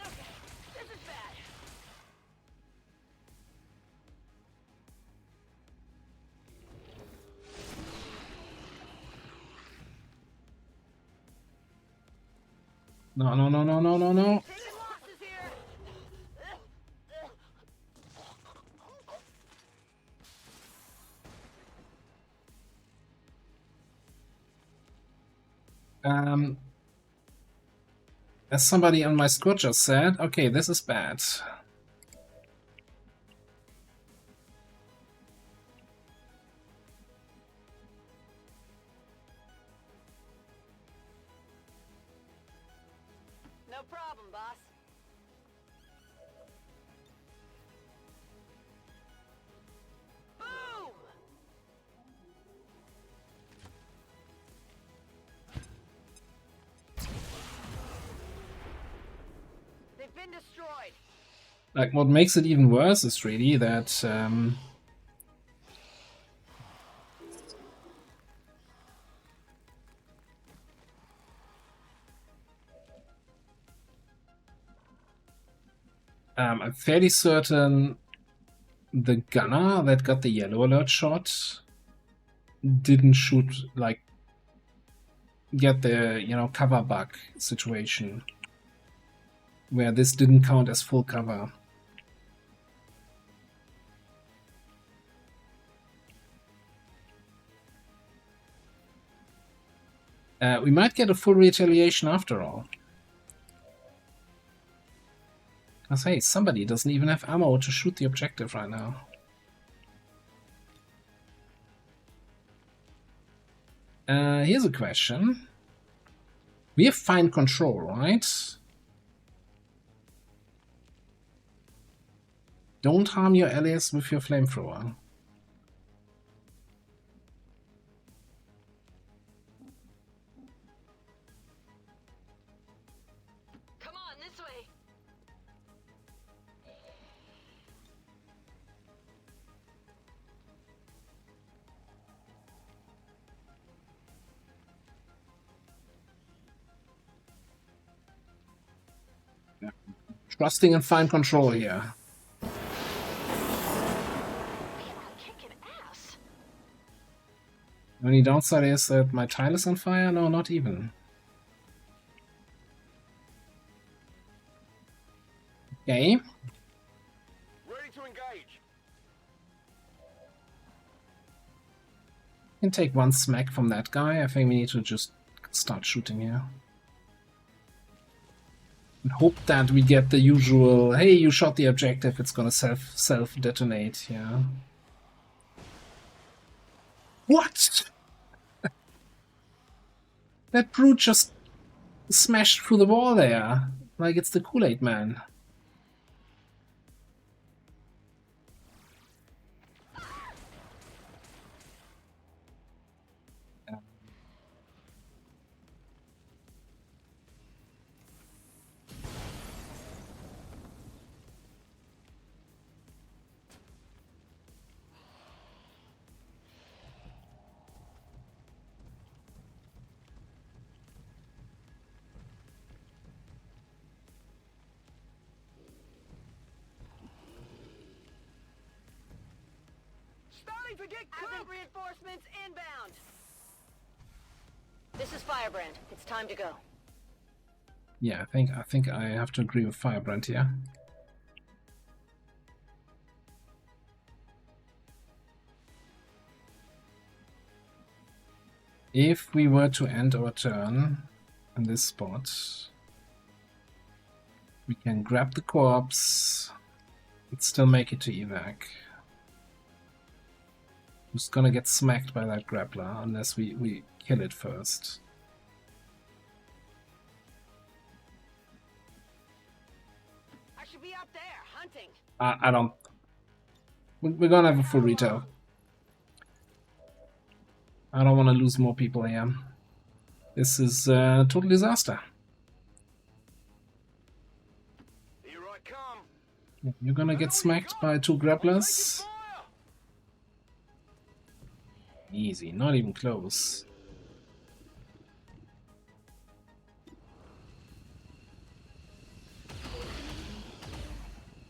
D: Okay, this is bad.
A: No, no, no, no, no, no, no.
D: Taking losses here.
A: As somebody on my squad just said, okay, this is bad.
D: No problem, boss. Boom! They've been destroyed.
A: Like, what makes it even worse is really that I'm fairly certain the gunner that got the yellow alert shot didn't shoot, like, get the, you know, cover bug situation where this didn't count as full cover. We might get a full retaliation after all. Because hey, somebody doesn't even have ammo to shoot the objective right now. Here's a question. We have fine control, right? Don't harm your allies with your flamethrower.
D: Come on, this way.
A: Trusting and fine control here.
D: Man, I'm kicking ass.
A: The only downside is that my tile is on fire? No, not even. Okay.
E: Ready to engage.
A: Can take one smack from that guy. I think we need to just start shooting here. And hope that we get the usual, hey, you shot the objective, it's gonna self-detonate, yeah. What? That brute just smashed through the wall there. Like it's the Kool-Aid Man.
D: Starting to get cooked. Reinforcements inbound. This is Firebrand. It's time to go.
A: Yeah, I think I have to agree with Firebrand here. If we were to end our turn in this spot, we can grab the corpse and still make it to evac. Who's gonna get smacked by that grappler unless we kill it first.
D: I should be out there hunting.
A: I don't... We're gonna have a full retail. I don't want to lose more people here. This is a total disaster.
E: Here I come.
A: You're gonna get smacked by 2 grapplers. Easy, not even close.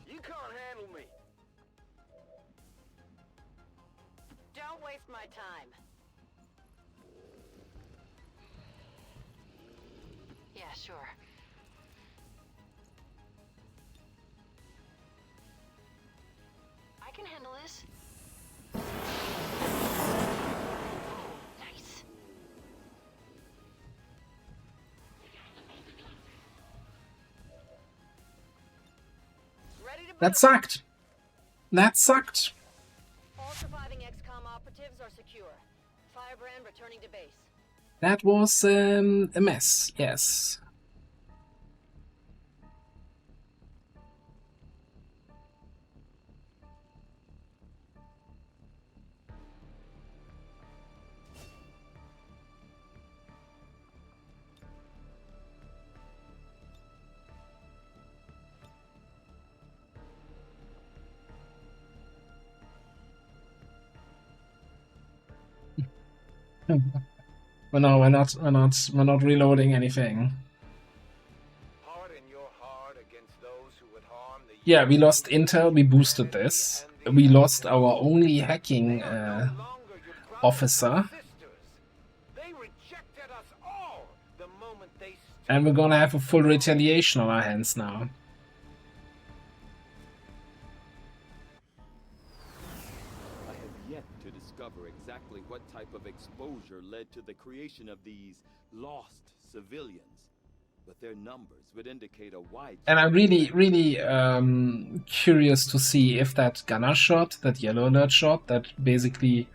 E: You can't handle me.
D: Don't waste my time. Yeah, sure. I can handle this. Nice. Ready to
A: That sucked. That sucked.
D: All surviving XCOM operatives are secure. Firebrand returning to base.
A: That was a mess, yes. But no, we're not reloading anything.
E: Harden your heart against those who would harm the
A: Yeah, we lost intel, we boosted this. We lost our only hacking officer.
E: They rejected us all the moment they
A: And we're gonna have a full retaliation on our hands now.
F: I have yet to discover exactly what type of exposure led to the creation of these lost civilians, but their numbers would indicate a wide...
A: And I'm really curious to see if that gunner shot, that yellow alert shot, that basically...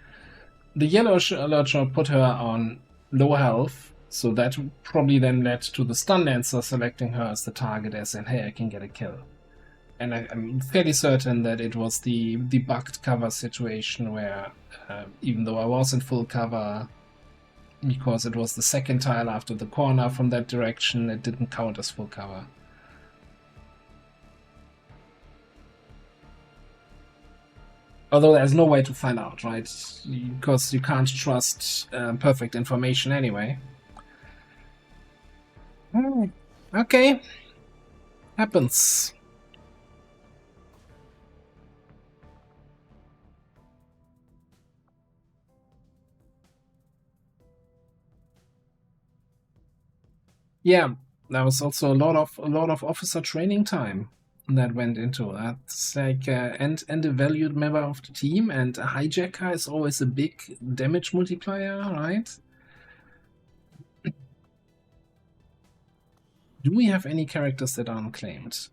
A: The yellow alert shot put her on low health, so that probably then led to the stun lancer selecting her as the target, as in, hey, I can get a kill. And I'm fairly certain that it was the bugged cover situation where, even though I was in full cover, because it was the second tile after the corner from that direction, it didn't count as full cover. Although there's no way to find out, right? Because you can't trust perfect information anyway. Okay. Happens. Yeah, there was also a lot of officer training time that went into that. It's like and a valued member of the team, and a hijacker is always a big damage multiplier, right? Do we have any characters that aren't claimed?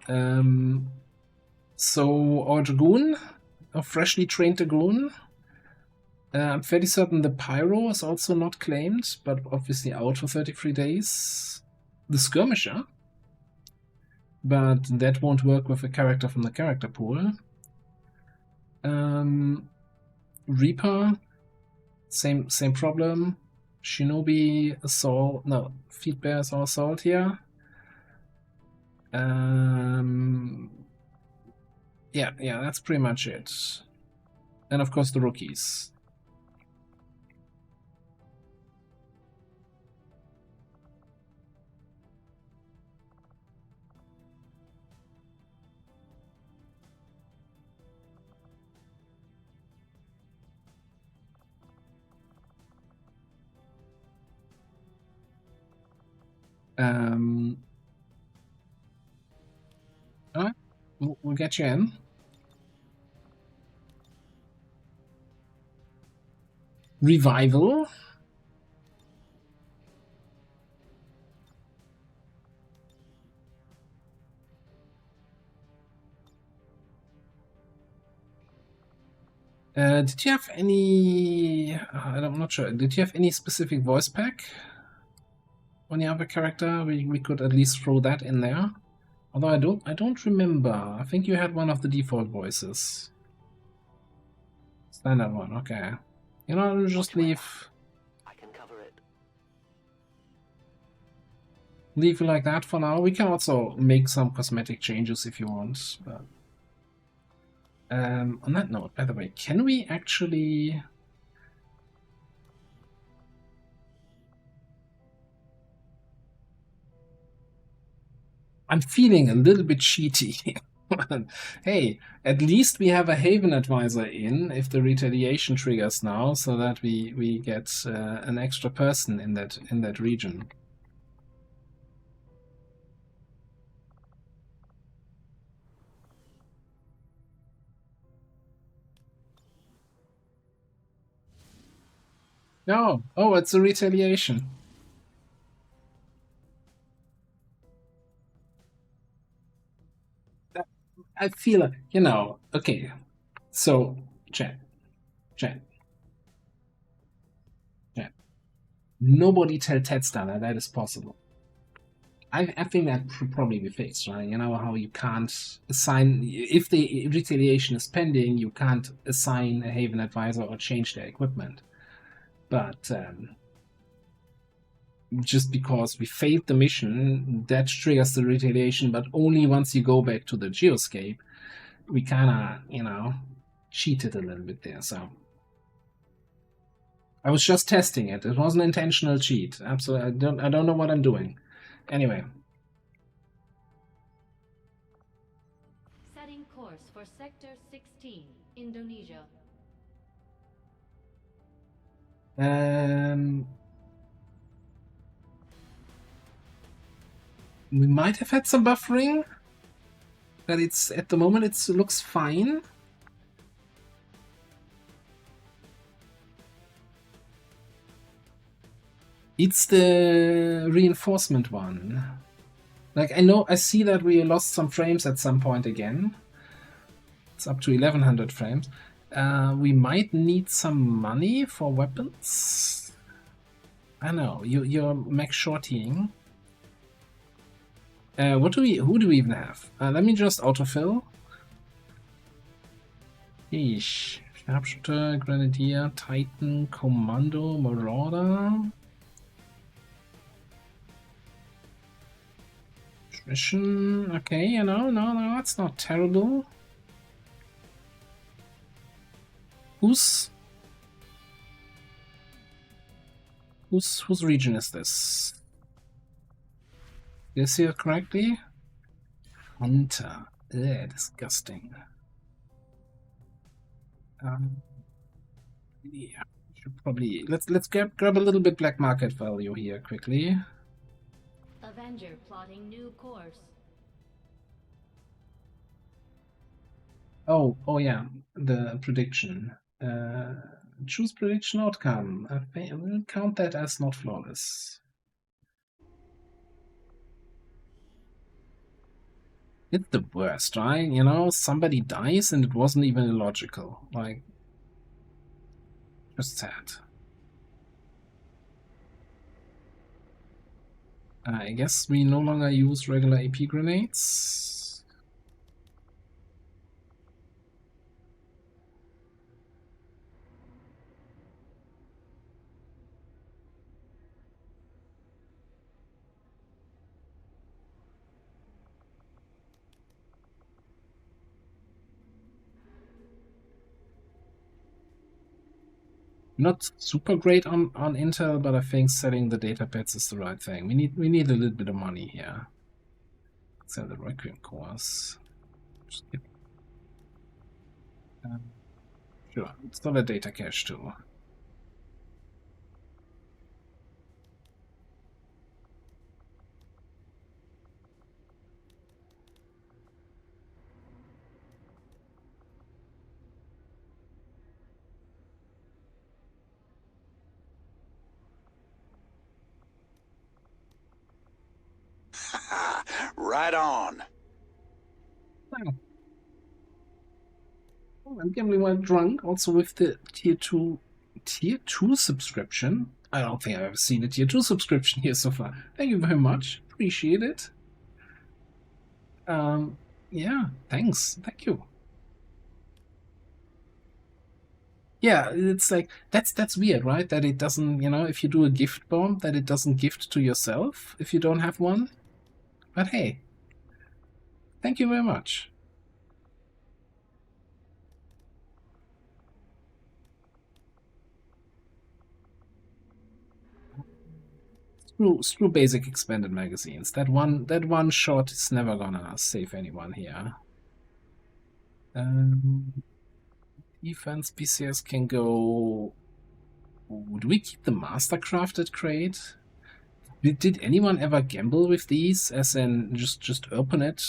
A: So our Dragoon, a freshly trained Dragoon. I'm fairly certain the Pyro is also not claimed, but obviously out for 33 days. The Skirmisher, but that won't work with a character from the character pool. Reaper, same problem. Shinobi, Assault, no, Feed Bears or Assault here. Yeah, that's pretty much it. And of course the rookies. Alright, we'll get you in. Revival. Did you have any? I'm not sure. Did you have any specific voice pack on your other character? We could at least throw that in there. Although I don't remember. I think you had one of the default voices. Standard one. Okay. You know, I'll just leave.
G: I can cover it.
A: Leave it like that for now. We can also make some cosmetic changes if you want. But on that note, by the way, can we actually? I'm feeling a little bit cheaty. Hey, at least we have a Haven advisor in if the retaliation triggers now, so that we get an extra person in that region. No, oh, it's a retaliation. I feel it, you know, okay, so, chat. Nobody tell Ted Stunner that is possible. I think that should probably be fixed, right? You know how you can't assign, if the retaliation is pending, you can't assign a Haven advisor or change their equipment. But just because we failed the mission, that triggers the retaliation, but only once you go back to the Geoscape. We kinda, you know, cheated a little bit there, so. I was just testing it. It was an intentional cheat. Absolutely, I don't know what I'm doing. Anyway.
C: Setting course for Sector 16, Indonesia.
A: We might have had some buffering, but it's at the moment it looks fine. It's the reinforcement one. Like, I see that we lost some frames at some point again. It's up to 1100 frames. We might need some money for weapons. I know, you're max shortying. Who do we even have? Let me just autofill. Yeesh. Sharpshooter, Grenadier, Titan, Commando, Marauder. Mission, okay, you know, no, that's not terrible. Whose region is this? Did I see it correctly? Hunter. Ugh, disgusting. Yeah, should probably let's grab a little bit black market value here quickly.
C: Avenger plotting new course.
A: Oh yeah, the prediction. Choose prediction outcome. We'll count that as not flawless. It's the worst, right? You know, somebody dies and it wasn't even illogical. Like, just sad. I guess we no longer use regular AP grenades. Not super great on Intel, but I think setting the data pads is the right thing. We need a little bit of money here. Sell the Requiem cores. Sure, it's not a data cache too.
B: Right on.
A: Oh, I'm gambling while drunk, also with the tier 2 subscription. I don't think I've ever seen a tier 2 subscription here so far. Thank you very much. Appreciate it. Yeah, thanks. Thank you. Yeah, it's like that's weird, right? That it doesn't, if you do a gift bomb, that it doesn't gift to yourself if you don't have one. But hey, thank you very much. Screw basic expanded magazines. That one shot is never gonna save anyone here. Defense PCS can go. Do we keep the mastercrafted crate? Did anyone ever gamble with these? As in, just open it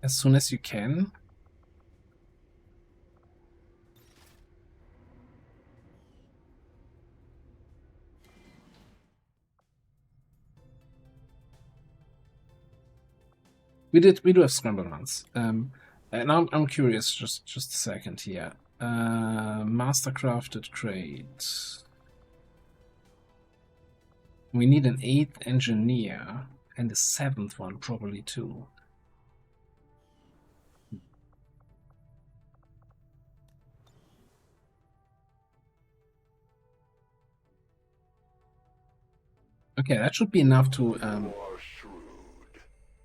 A: as soon as you can? We do have scramble runs. And I'm curious, just a second here. Mastercrafted crate. We need an 8th engineer and a 7th one probably too. Okay, that should be enough to
B: You are shrewd,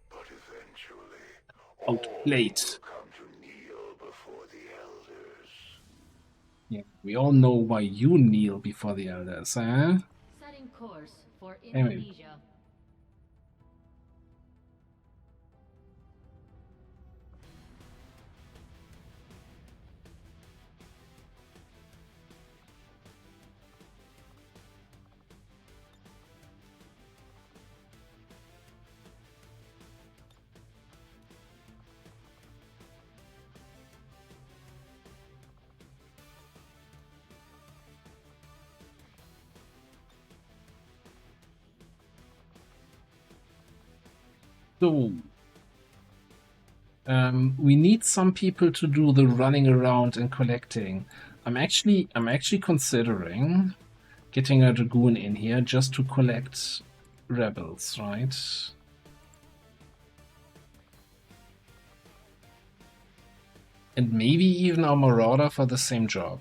B: but eventually
A: outplate.
B: come to kneel before the elders.
A: Yeah, we all know why you kneel before the elders, huh?
C: Setting course for
A: Anyway.
C: Indonesia.
A: So, we need some people to do the running around and collecting. I'm actually considering getting a dragoon in here just to collect rebels, right? And maybe even a marauder for the same job.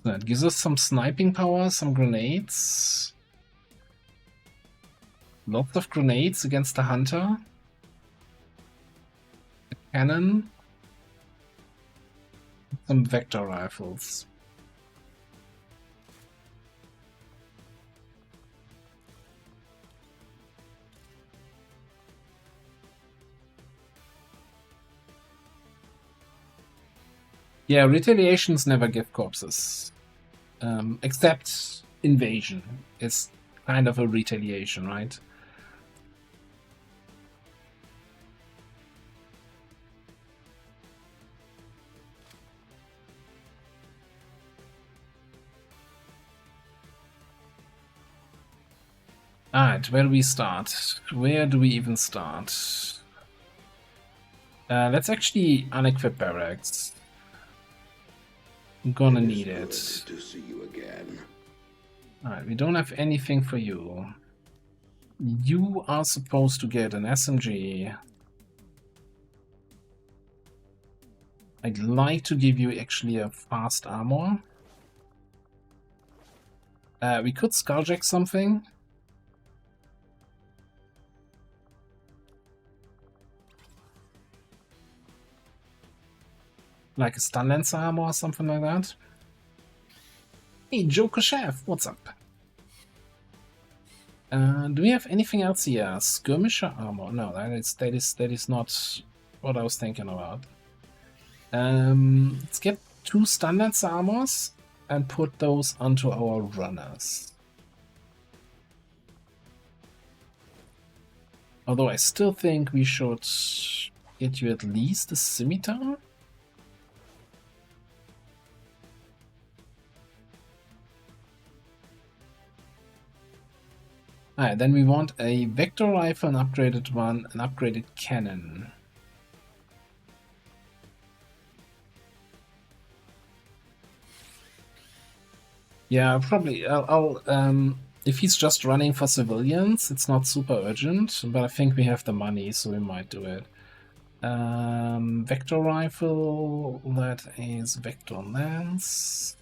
A: That gives us some sniping power, some grenades. Lots of grenades against the hunter. A cannon. Some vector rifles. Yeah, retaliations never give corpses. Except invasion is kind of a retaliation, right? Alright, where do we start? Where do we even start? Let's actually unequip barracks. I'm gonna need it.
B: Good to see you again.
A: Alright, we don't have anything for you. You are supposed to get an SMG. I'd like to give you actually a fast armor. We could skulljack something. Like a stun lancer armor or something like that. Hey, Joker Chef, what's up? Do we have anything else here? Skirmisher armor? No, that is not what I was thinking about. Let's get 2 stun lancer armors and put those onto our runners. Although I still think we should get you at least a scimitar. Alright, then we want a vector rifle, an upgraded one, an upgraded cannon. Yeah, probably. If he's just running for civilians, it's not super urgent, but I think we have the money, so we might do it. Vector rifle, that is vector lance.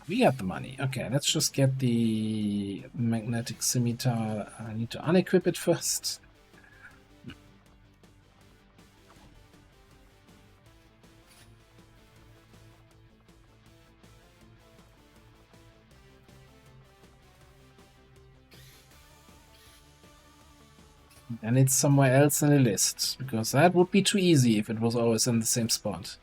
A: We got the money. Okay, let's just get the magnetic scimitar. I need to unequip it first. And it's somewhere else in the list, because that would be too easy if it was always in the same spot.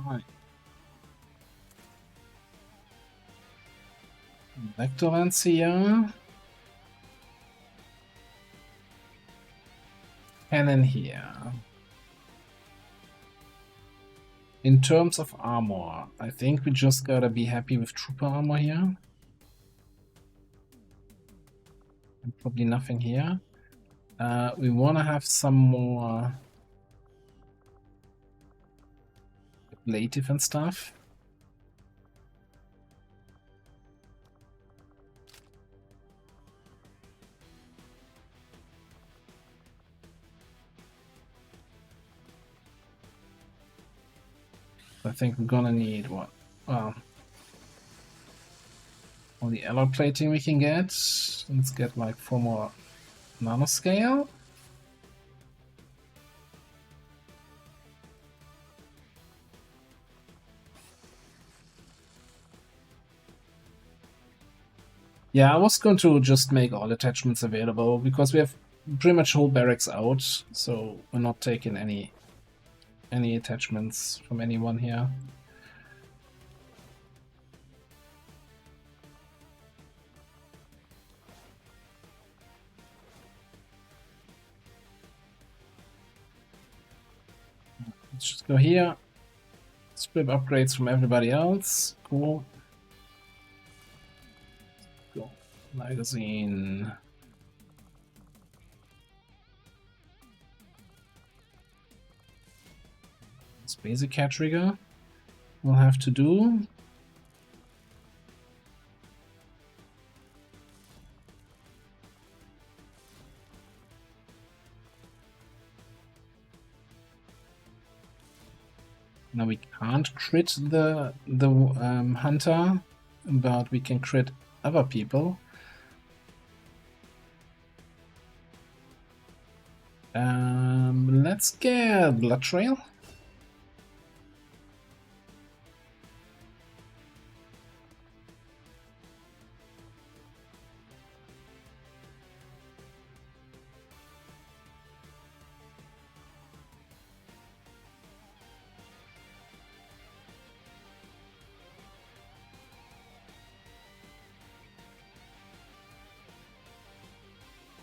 A: Right. Vector lance here. Cannon here. In terms of armor, I think we just gotta be happy with trooper armor here. And probably nothing here. We wanna have some more ablative and stuff. I think we're gonna need what? Well, all the alloy plating we can get. Let's get like 4 more nanoscale. Yeah, I was going to just make all attachments available because we have pretty much whole barracks out, so we're not taking any attachments from anyone here. Let's just go here. Strip upgrades from everybody else. Cool. Go. Magazine. This basic cat trigger we'll have to do. Now we can't crit the hunter, but we can crit other people. Let's get Blood Trail.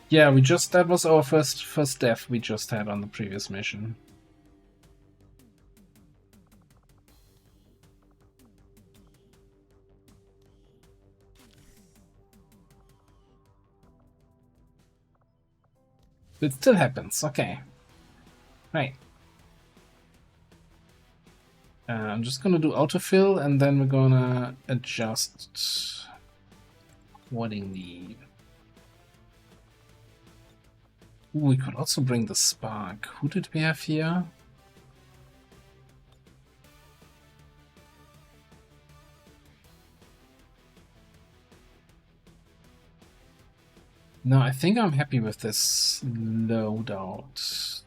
A: Yeah, that was our first death we just had on the previous mission. It still happens, okay. Right. I'm just gonna do autofill and then we're gonna adjust accordingly. Ooh, we could also bring the spark. Who did we have here? No, I think I'm happy with this loadout.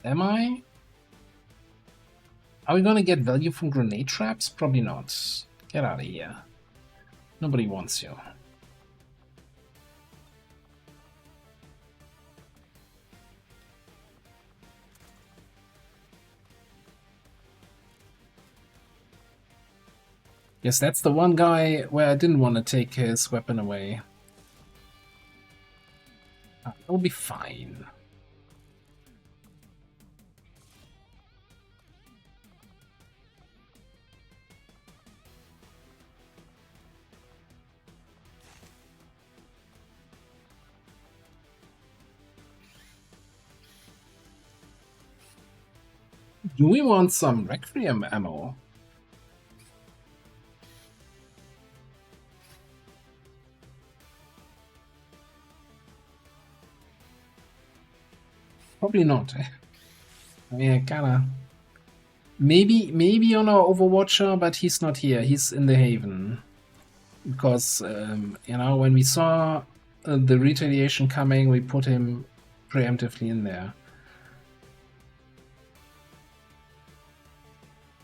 A: Am I? Are we gonna get value from grenade traps? Probably not. Get out of here. Nobody wants you. Yes, that's the one guy where I didn't want to take his weapon away. I'll be fine. Do we want some Requiem ammo? Probably not. I mean, I kinda... Maybe on our Overwatcher, but he's not here. He's in the Haven. Because, you know, when we saw the retaliation coming, we put him preemptively in there.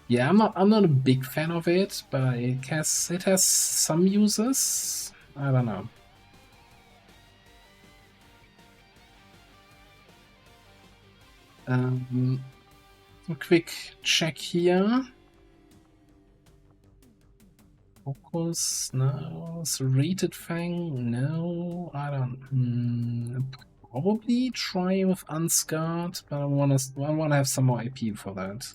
A: Yeah, I'm not a big fan of it, but it has some uses. I don't know. A quick check here. Focus, no. Serrated Fang, no. I don't. Probably try with Unscarred, but I wanna have some more IP for that.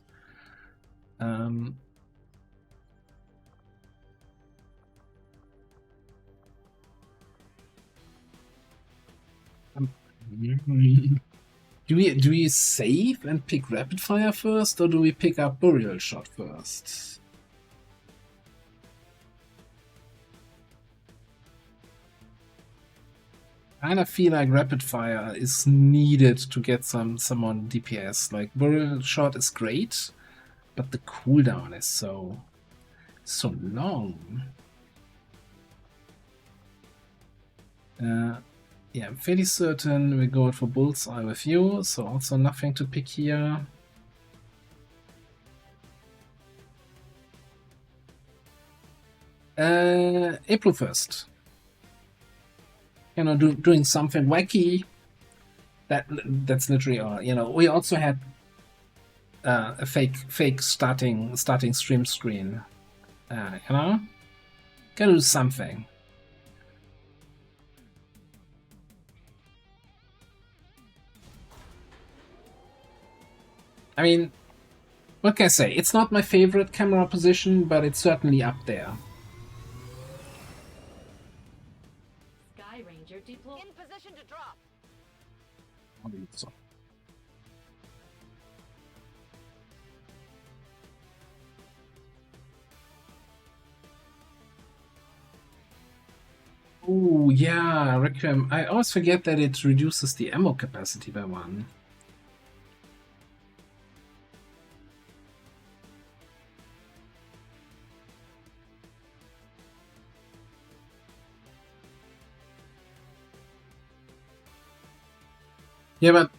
A: Do we save and pick Rapid Fire first, or do we pick up Burial Shot first? I kind of feel like Rapid Fire is needed to get some on DPS. Like Burial Shot is great, but the cooldown is so long. Yeah, I'm fairly certain we go for Bullseye with you, so also nothing to pick here. April 1st. You know, doing something wacky. That's literally all. You know, we also had a fake starting stream screen. You know, gotta do something. I mean, what can I say? It's not my favorite camera position, but it's certainly up there.
C: Sky Ranger deploy.
D: In position to drop.
A: I believe so. Oh yeah, Requiem. I always forget that it reduces the ammo capacity by 1. Yeah, but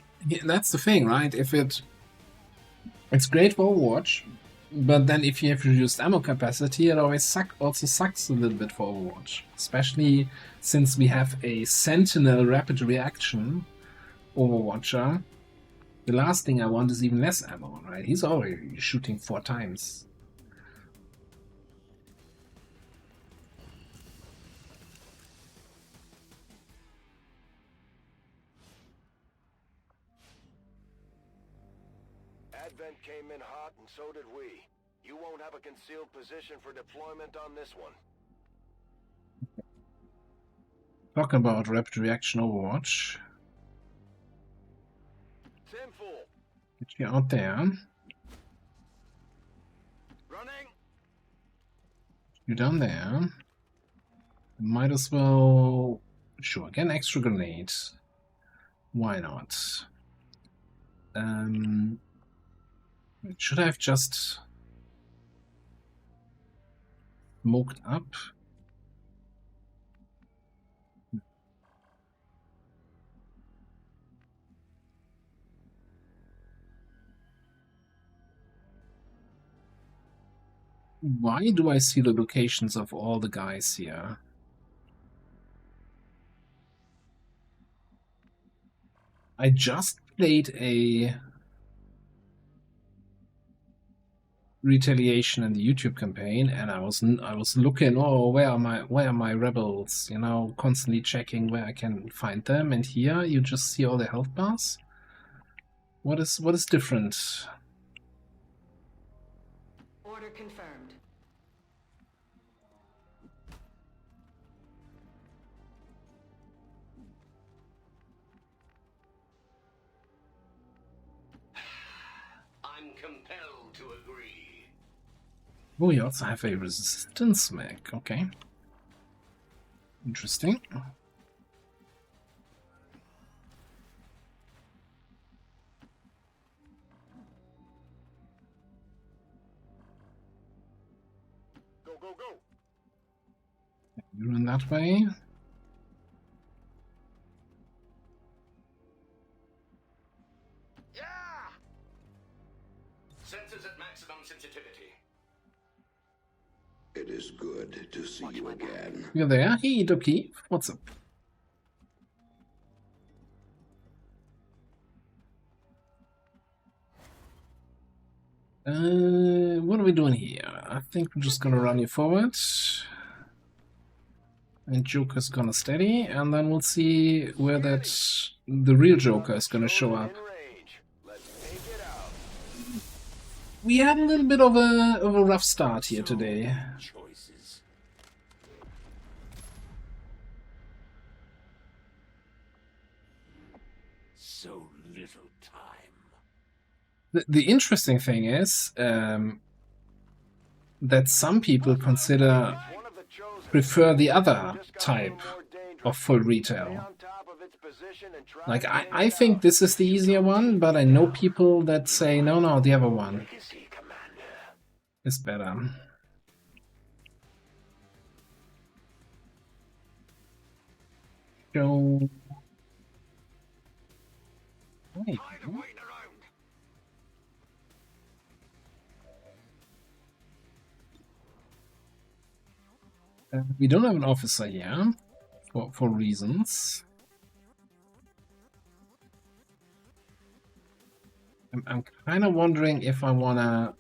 A: that's the thing, right? It's great for Overwatch, but then if you have reduced ammo capacity, it always also sucks a little bit for Overwatch. Especially since we have a Sentinel rapid reaction Overwatcher. The last thing I want is even less ammo, right? He's already shooting 4 times.
E: Advent came in hot, and so did we. You won't have a concealed position for deployment on this one.
A: Talk about rapid reaction Overwatch.
E: Sinful.
A: Get you out there.
E: Running.
A: You down there. Might as well... Sure, get an extra grenade. Why not? Should I have just smoked up? Why do I see the locations of all the guys here? I just played a retaliation in the YouTube campaign, and I was looking, oh, where are my rebels? You know, constantly checking where I can find them. And here you just see all the health bars. What is different?
D: Order confirmed.
G: I'm compelled to agree.
A: Oh, you also have a resistance mech. Okay, interesting.
E: Go, go, go!
A: You run that way.
G: Yeah! Sensors at maximum sensitivity.
B: It is good to see you again.
A: You're there. Hey, Doki. What's up? What are we doing here? I think we're just gonna run you forward. And Joker's gonna steady, and then we'll see where the real Joker is gonna show up.
E: In range. Let's take it out.
A: We had a little bit of a rough start here today.
G: Choices. So little time.
A: The interesting thing is that some people consider
E: One of the chosen.
A: prefer the other
E: Just got a
A: type
E: little more dangerous.
A: of full
E: Stay
A: retail.
E: on top of its position and try
A: Like
E: to
A: I
E: clean it
A: think
E: out.
A: this is the easier one, but I know people that say no, the other one
G: Legacy, Commander.
A: is better. So wait,
G: Tired of waiting around.
A: we don't have an officer here for reasons. I'm kind of wondering if I wanna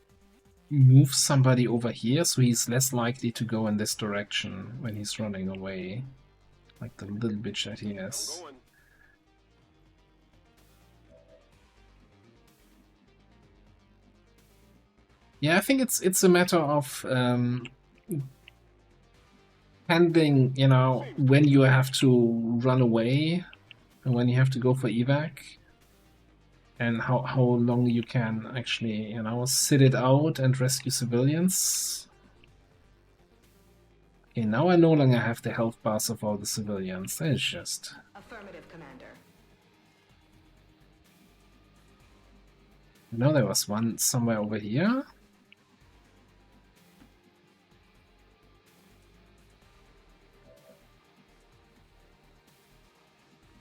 A: move somebody over here so he's less likely to go in this direction when he's running away, like the little bitch that he is.
E: I'm going.
A: Yeah, I think it's a matter of handling, you know, when you have to run away and when you have to go for evac, and how long you can actually, you know, sit it out and rescue civilians. Okay, now I no longer have the health bars of all the civilians. That is just...
D: Affirmative, Commander.
A: I know there was one somewhere over here.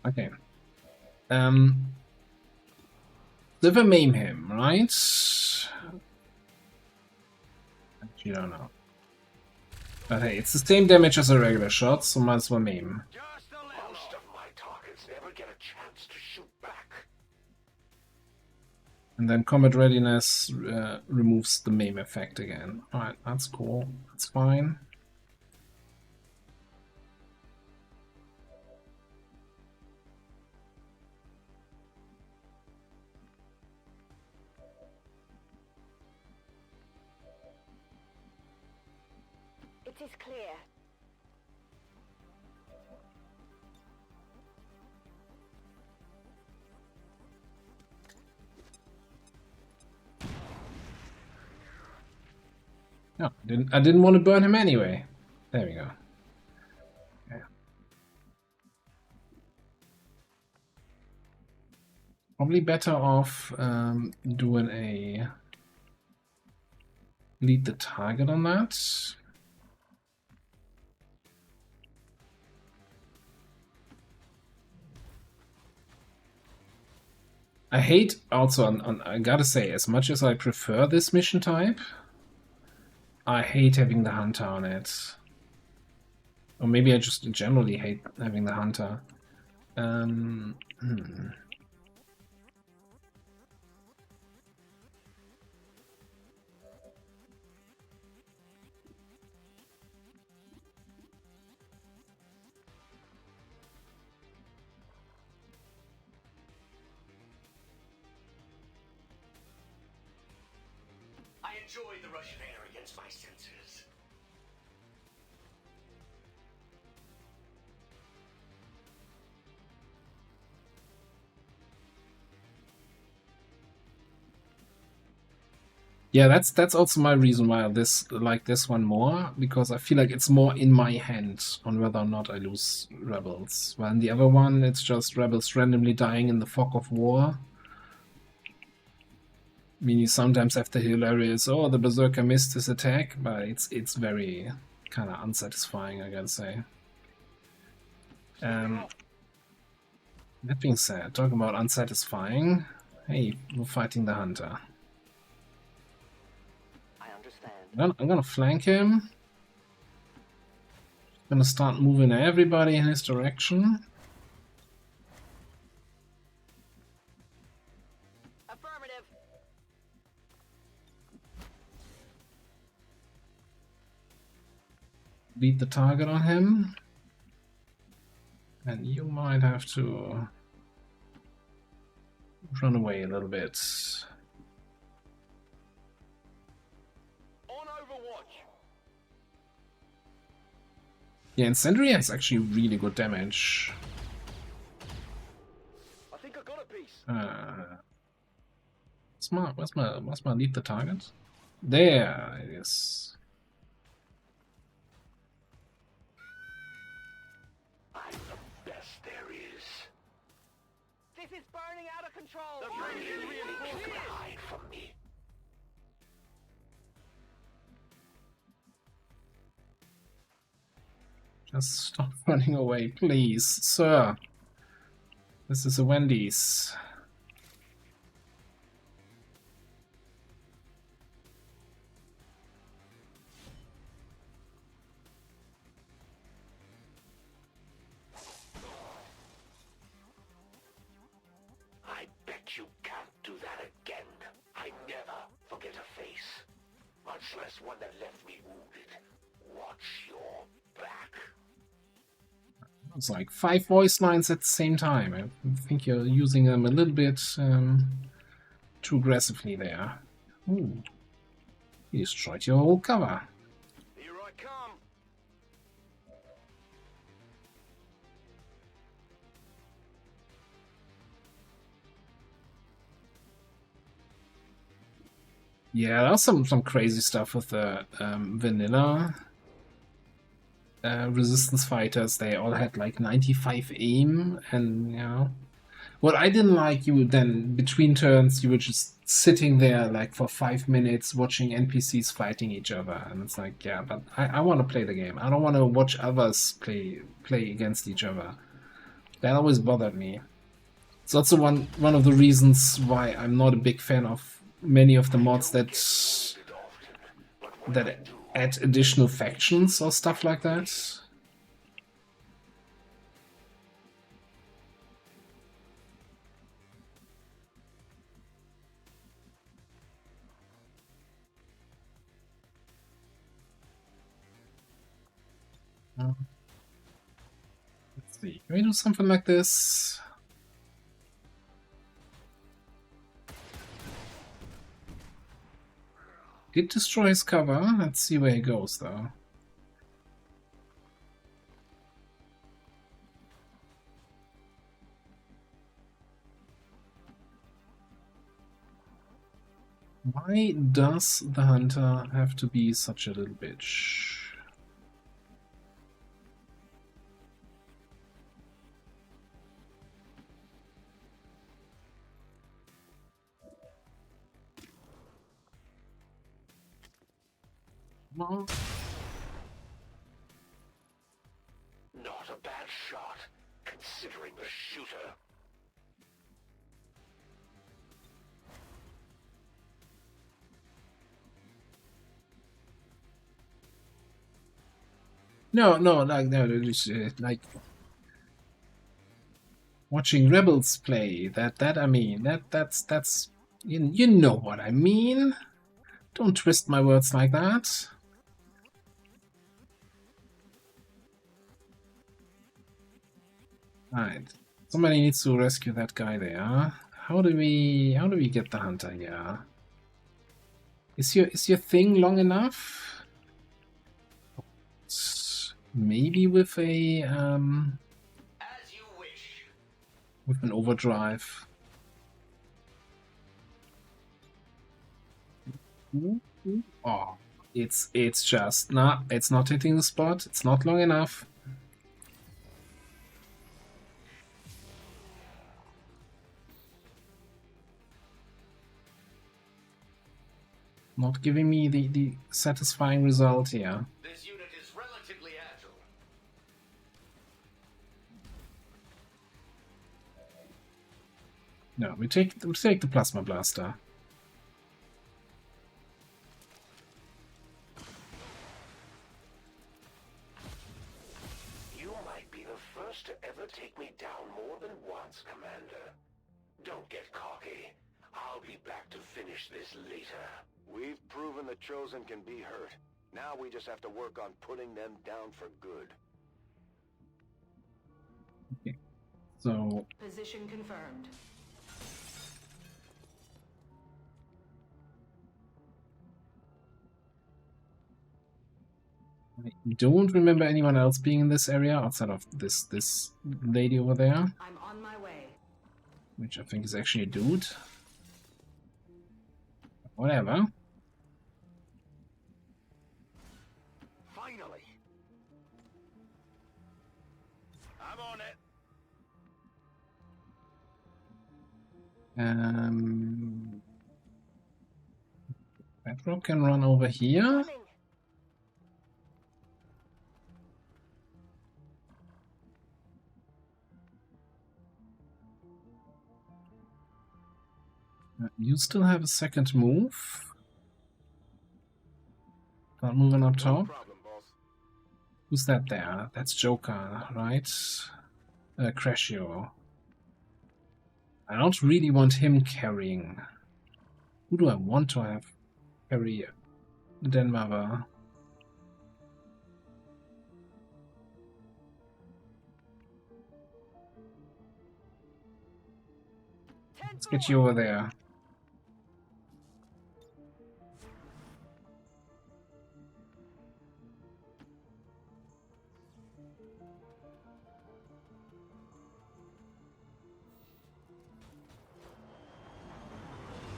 A: Okay. Never maim him, right? Actually, I don't know. But hey, it's the same damage as a regular shot, so might as well maim.
E: Just a little.
G: Most of my targets never get a chance to shoot back.
A: And then combat readiness removes the maim effect again. Alright, that's cool. That's fine.
D: It is clear.
A: No, I didn't want to burn him anyway. There we go. Yeah. Probably better off doing a lead the target on that. I hate also I gotta say, as much as I prefer this mission type, I hate having the hunter on it. Or maybe I just generally hate having the hunter.
G: enjoy the rush of air against my senses.
A: Yeah, that's also my reason why I like this one more, because I feel like it's more in my hand on whether or not I lose rebels. While in the other one, it's just rebels randomly dying in the fog of war. I mean, you sometimes have the hilarious, oh, the berserker missed his attack, but it's very kind of unsatisfying, I gotta say. That being said, talking about unsatisfying, hey, we're fighting the hunter. I'm gonna flank him. Gonna start moving everybody in his direction.
D: Affirmative.
A: Beat the target on him. And you might have to run away a little bit.
E: On Overwatch.
A: Yeah, Incendiary has actually really good damage.
E: I think I got a piece.
A: Where's my lead the target? There it is.
G: I'm the best there is.
D: This is burning out of control.
E: The bridge is reinforced.
G: You can hide from me.
A: Just stop running away, please, sir. This is a Wendy's.
G: I bet you can't do that again. I never forget a face. Much less one that left me wounded. Watch your back.
A: It's like 5 voice lines at the same time. I think you're using them a little bit too aggressively there. Ooh. You destroyed your whole cover.
E: Here I come.
A: Yeah, there's some crazy stuff with the vanilla resistance fighters. They all had like 95 aim, and you know what I didn't like, you then between turns you were just sitting there like for 5 minutes watching NPCs fighting each other, and it's like, yeah, but I want to play the game. I don't want to watch others play against each other. That always bothered me. It's also one of the reasons why I'm not a big fan of many of the mods that add additional factions or stuff like that. Let's see, can we do something like this? Did destroy his cover. Let's see where he goes, though. Why does the hunter have to be such a little bitch? Well,
G: Not a bad shot, considering the shooter.
A: no, like watching rebels play. I mean, that's you know what I mean. Don't twist my words like that. Right. Somebody needs to rescue that guy there. How do we get the hunter here? Is your thing long enough? Maybe with a
G: As you wish.
A: with an overdrive. Oh, it's just not. It's not hitting the spot. It's not long enough. Not giving me the satisfying result here.
G: This unit is relatively agile.
A: No, we take the plasma blaster.
G: You might be the first to ever take me down more than once, Commander. Don't get cocky. I'll be back to finish this later.
E: We've proven the Chosen can be hurt. Now we just have to work on putting them down for good.
A: Okay. So
D: Position confirmed.
A: I don't remember anyone else being in this area outside of this lady over there,
D: I'm on my way.
A: which I think is actually a dude. Whatever.
E: Finally! I'm on it!
A: Bedrock can run over here.
D: Coming.
A: You still have a second move. Not moving up
E: No
A: top.
E: problem, boss.
A: Who's that there? That's Joker, right? Crashio. I don't really want him carrying. Who do I want to have carry Den Mother? Let's get you over there.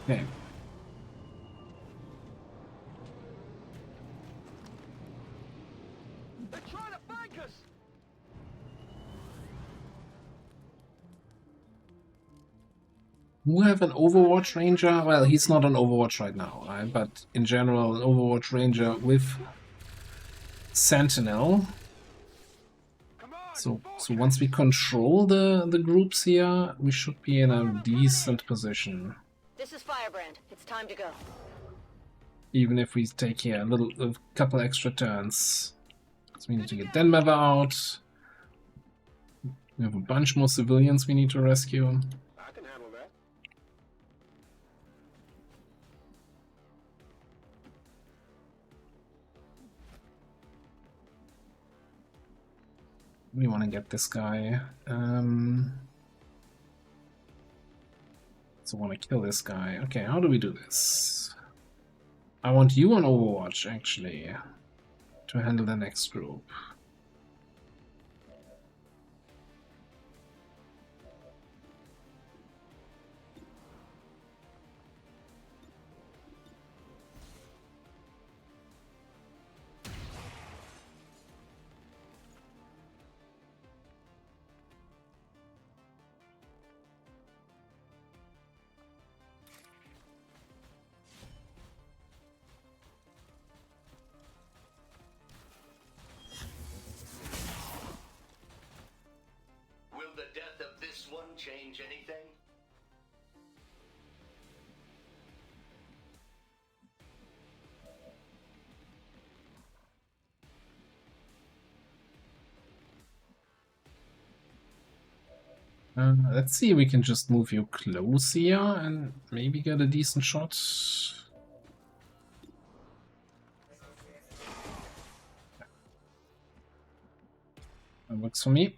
A: Okay.
E: They're trying to flank us!
A: Who have an Overwatch Ranger? Well, he's not on Overwatch right now, right? But in general, an Overwatch Ranger with Sentinel.
E: Come on!
A: So once we control the groups here, we should be in a decent position.
D: This is Firebrand. It's time to go.
A: Even if we take here a couple extra turns. So we need to get Den Mother out. We have a bunch more civilians we need to rescue.
E: I can handle that.
A: We want to get this guy. So want to kill this guy. Okay, how do we do this? I want you on Overwatch, actually, to handle the next group.
G: Will the death of this one change anything?
A: Let's see if we can just move you close here and maybe get a decent shot. That works for me.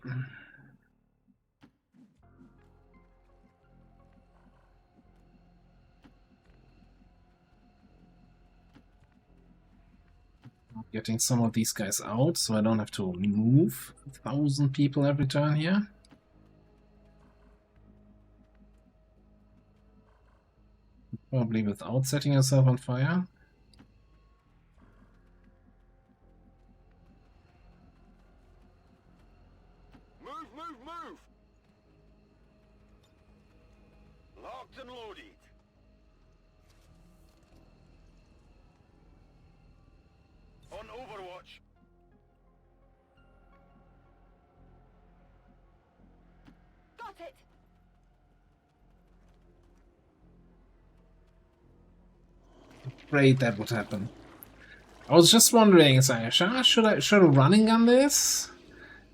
A: getting some of these guys out so I don't have to move 1,000 people every turn here. Probably without setting yourself on fire.
E: Move, move, move! Locked and loaded. On Overwatch.
D: Got it!
A: Afraid that would happen. I was just wondering, Sayasha, should I running gun this?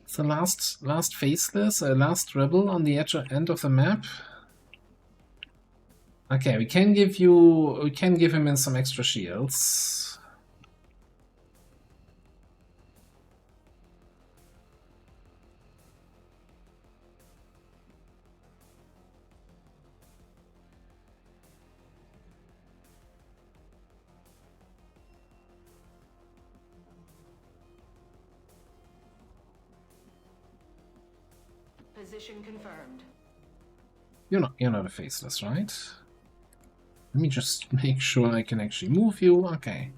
A: It's the last faceless, last rebel on the end of the map. Okay, we can give him in some extra shields.
D: Position confirmed.
A: You're not a faceless, right? Let me just make sure I can actually move you. Okay.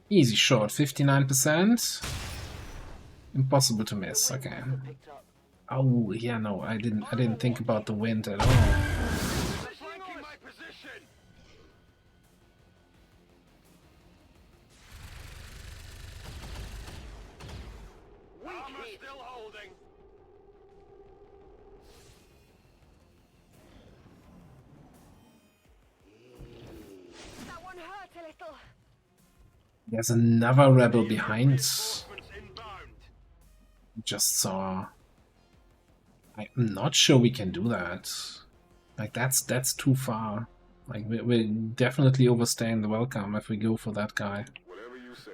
A: Easy shot, 59%. Impossible to miss. Okay. Oh yeah, no, I didn't think about the wind at all.
E: Flanking my position! Armor still holding.
D: That one hurt a little.
A: There's another rebel behind.
E: Reinforcements inbound.
A: Just saw. I'm not sure we can do that. Like that's too far. Like we're definitely overstaying the welcome if we go for that guy.
E: Whatever you say.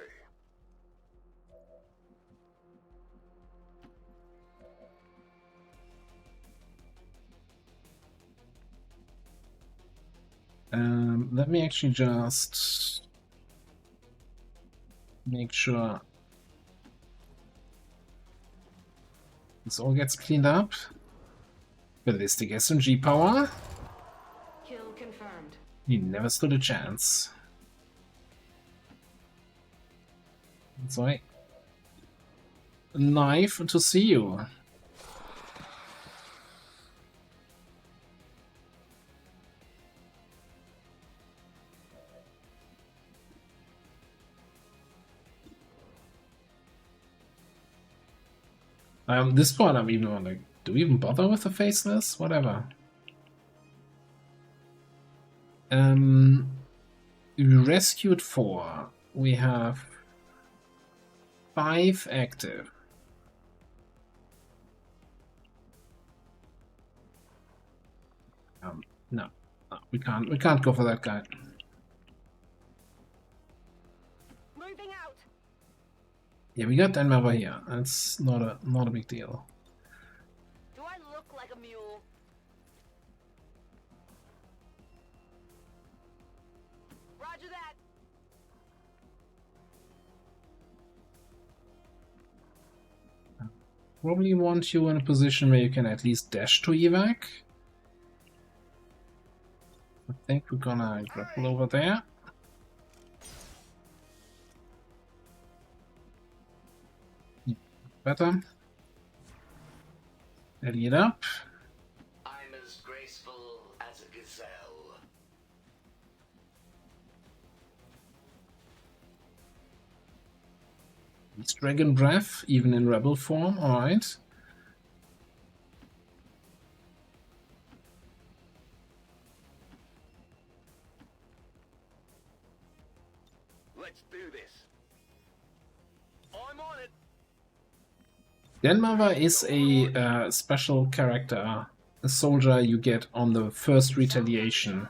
A: Let me actually just make sure this all gets cleaned up. Ballistic SMG power.
D: Kill confirmed.
A: He never stood a chance. That's right. A knife to see you. This point I'm even like, do we even bother with the faceless? Whatever. We rescued 4. We have 5 active. No, we can't go for that guy.
D: Moving out.
A: Yeah, we got Denmark here. That's not a big deal.
D: Do I look like a mule? Roger that.
A: Probably want you in a position where you can at least dash to evac. I think we're gonna grapple over there. Better. Ready it up.
G: I'm as graceful as a gazelle.
A: It's Dragon Breath, even in rebel form, alright.
E: Let's do this. I'm on it.
A: Denmark is a special character, a soldier you get on the first retaliation.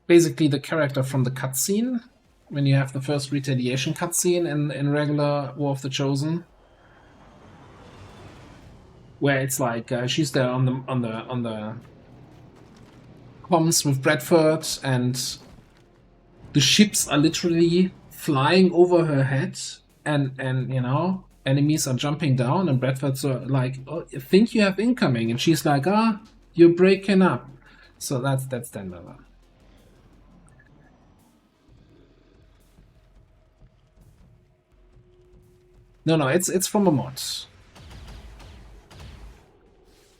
A: Basically the character from the cutscene, when you have the first retaliation cutscene in regular War of the Chosen. where it's like she's there on the comms with Bradford, and the ships are literally flying over her head, and you know, enemies are jumping down, and Bradford's like, "Oh, I think you have incoming," and she's like, "Ah, you're breaking up." So that's Denver. No, it's from a mod.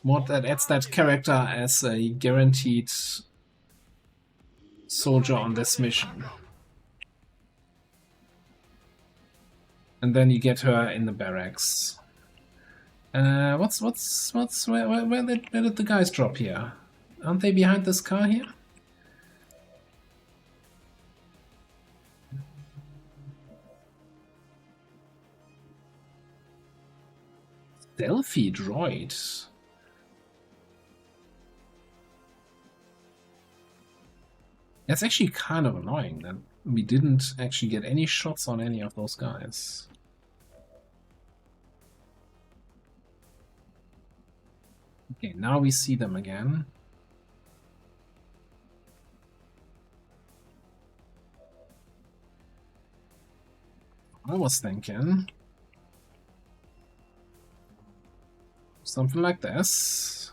A: Mod that adds that character as a guaranteed soldier on this mission. And then you get her in the barracks. Where did the guys drop here? Aren't they behind this car here? Stealthy droid. That's actually kind of annoying that we didn't actually get any shots on any of those guys. Okay, now we see them again. I was thinking something like this.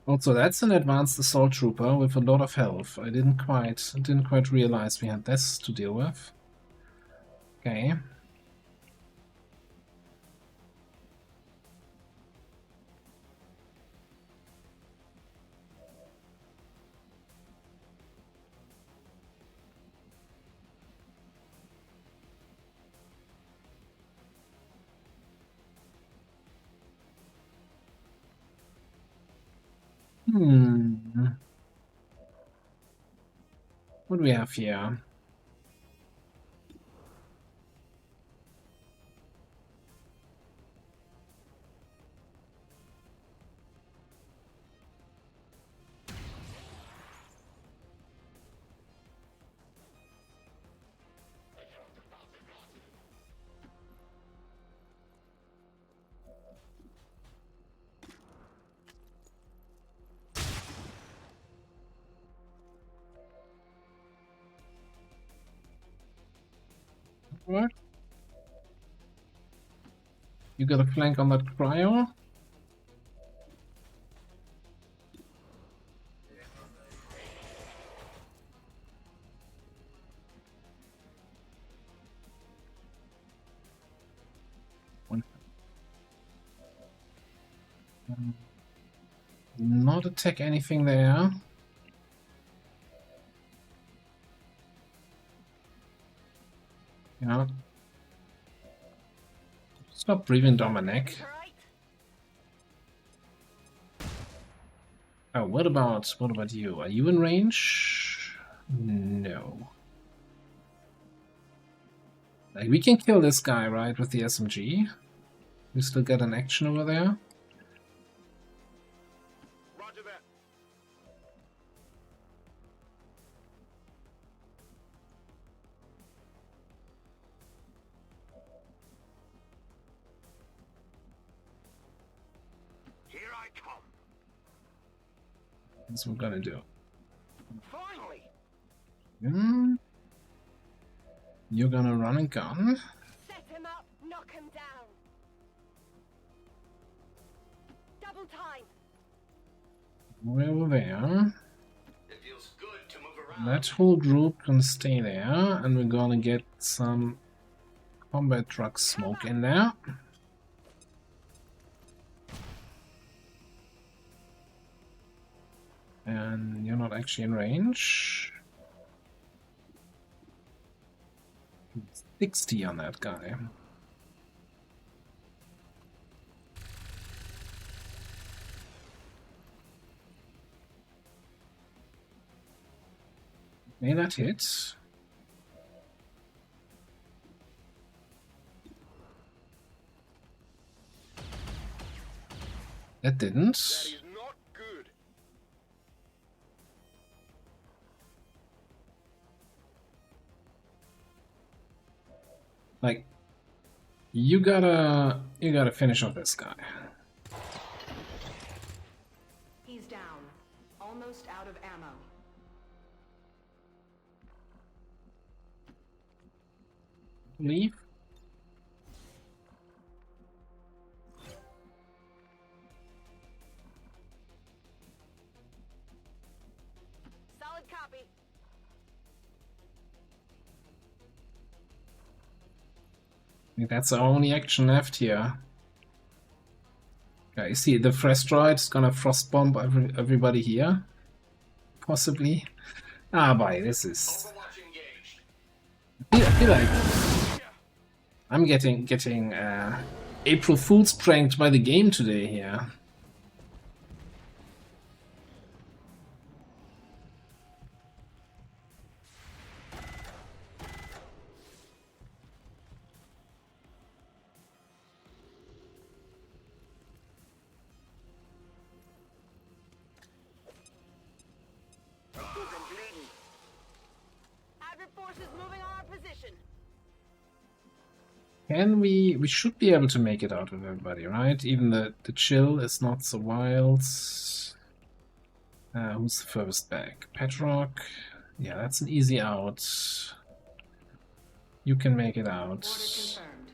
A: Also, that's an advanced assault trooper with a lot of health. I didn't quite realize we had this to deal with. Okay. What do we have here? What? You got a flank on that cryo? Not attack anything there. Yeah. Stop breathing down my neck. Oh, what about you? Are you in range? No. Like, we can kill this guy, right, with the SMG? We still get an action over there.
E: Roger that. Here I come.
A: That's what we're gonna do.
E: Finally.
A: You're gonna run and gun.
D: Set him up, knock him down. Double time.
A: Way over there.
G: It feels good to move around.
A: That whole group can stay there, and we're gonna get some combat truck smoke in there. And you're not actually in range. 60 on that guy. Okay, that hits. That didn't.
E: That is not good.
A: Like, you gotta finish off this guy.
D: He's down. Almost out of ammo.
A: Leave.
D: Solid copy.
A: I think that's the only action left here. Yeah, you see the Frestroid is gonna frost bomb everybody here. Possibly. Ah, boy, this is. I feel like I'm getting April Fool's pranked by the game today here.
D: Advert forces moving on our position.
A: Can we should be able to make it out with everybody, right? Even the chill is not so wild. Who's the furthest back? Petrock. Yeah, that's an easy out. You can make it out.
D: Order confirmed.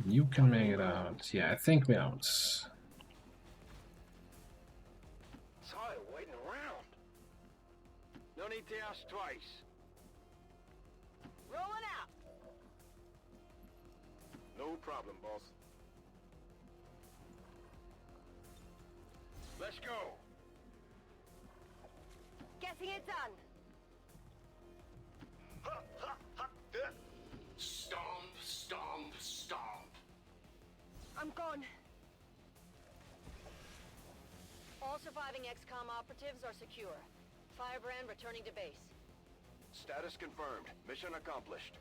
A: You can make it out. Yeah, I think we're out.
E: Saw it waiting around. No need to ask twice.
D: Rolling out.
E: No problem, boss. Let's go.
D: Guessing it done.
G: Stomp, stomp, stomp.
D: I'm gone. All surviving XCOM operatives are secure. Firebrand returning to base.
E: Status confirmed. Mission accomplished.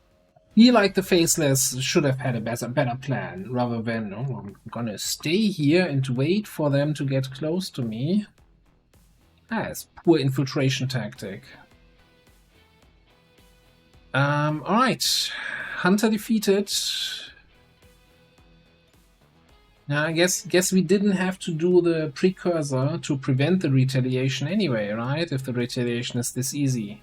A: He, like the Faceless, should have had a better plan, rather than, oh, I'm gonna stay here and wait for them to get close to me. Ah, it's poor infiltration tactic. Alright. Hunter defeated. Now, I guess we didn't have to do the precursor to prevent the retaliation anyway, right? If the retaliation is this easy.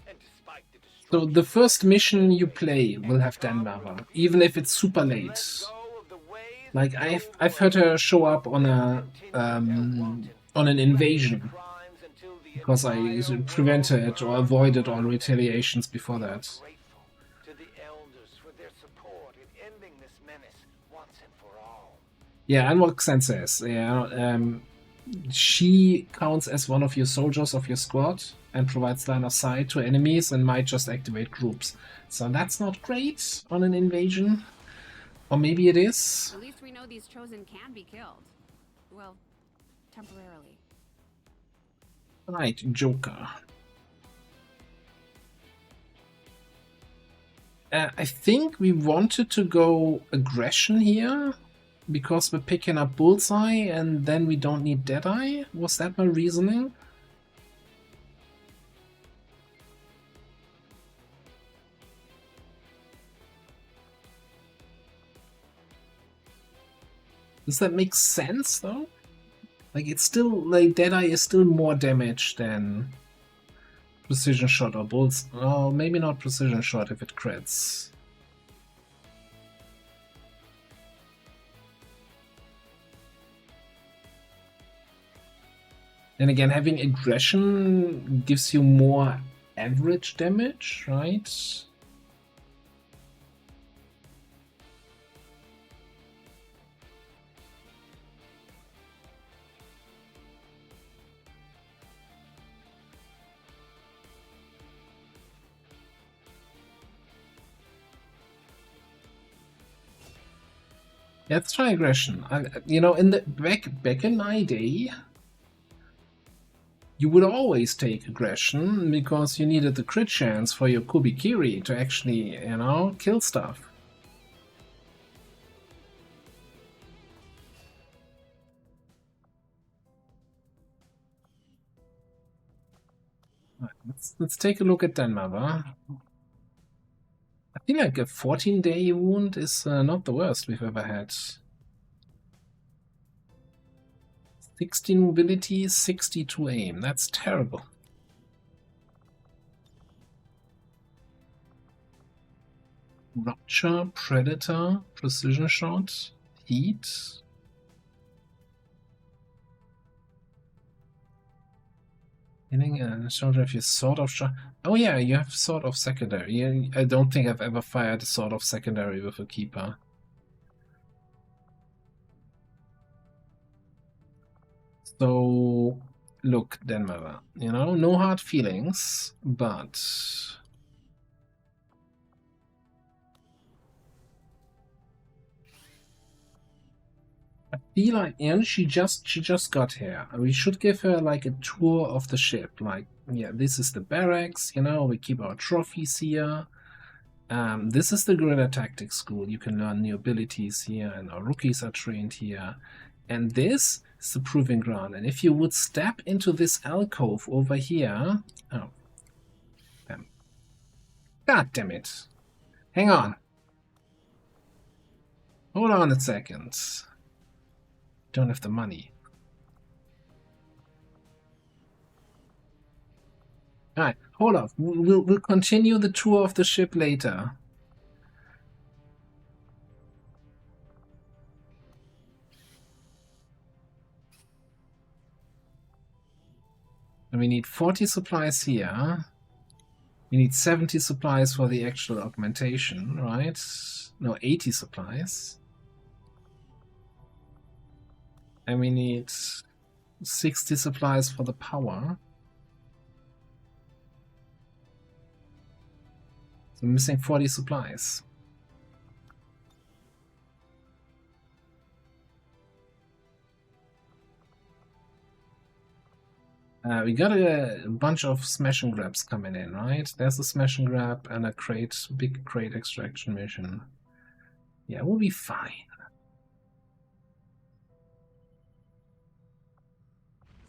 E: And despite the
A: So the first mission you play will have Danmava, even if it's super late. Like I've heard her show up on a on an invasion because I prevented or avoided all retaliations before that.
E: To the elders for their support in ending this menace once and for all.
A: Yeah, and what Xen says, yeah, she counts as one of your soldiers of your squad and provides line of sight to enemies and might just activate groups. So that's not great on an invasion. Or maybe it is.
H: At least we know these chosen can be killed. Well, temporarily.
A: Right, Joker. I think we wanted to go aggression here because we're picking up Bullseye and then we don't need Deadeye. Was that my reasoning? Does that make sense though? Like it's still like Deadeye is still more damage than precision shot or Bulls. Oh, maybe not precision shot if it crits. Then again, having aggression gives you more average damage, right? Let's try aggression. You know, in the back in my day, you would always take aggression because you needed the crit chance for your Kubikiri to actually, you know, kill stuff. Let's take a look at Denmark. I feel like a 14-day wound is not the worst we've ever had. 16 mobility, 62 aim. That's terrible. Rupture, Predator, Precision Shot, Heat. Hitting and shoulder if you sort of shot. Oh yeah, you have sort of secondary. Yeah, I don't think I've ever fired a sort of secondary with a keeper. So look, Denmark, you know, no hard feelings, but I feel like, you know, she just got here. We should give her like a tour of the ship. Like, yeah, this is the barracks, you know, we keep our trophies here. This is the guerrilla tactics school. You can learn new abilities here, and our rookies are trained here. And this is the proving ground. And if you would step into this alcove over here, oh, god damn it! Hang on. Hold on a second. Don't have the money. Alright, hold off. We'll continue the tour of the ship later. And we need 40 supplies here. We need 70 supplies for the actual augmentation, right? No, 80 supplies. And we need 60 supplies for the power. So missing 40 supplies. We got a bunch of smash and grabs coming in, right? There's a smash and grab and a big crate extraction mission. Yeah, we'll be fine.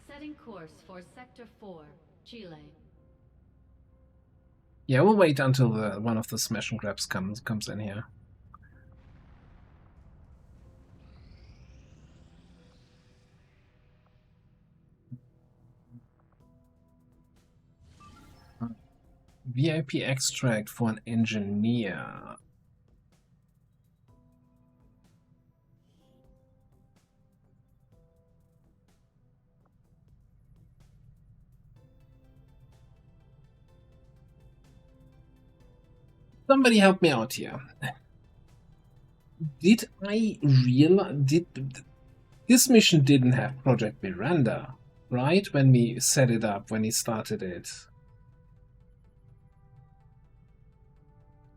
C: Setting course for Sector 4, Chile.
A: Yeah, we'll wait until one of the smash and grabs comes in here. VIP extract for an engineer. Somebody help me out here. Did I realize... This mission didn't have Project Miranda, right? When we set it up, when he started it.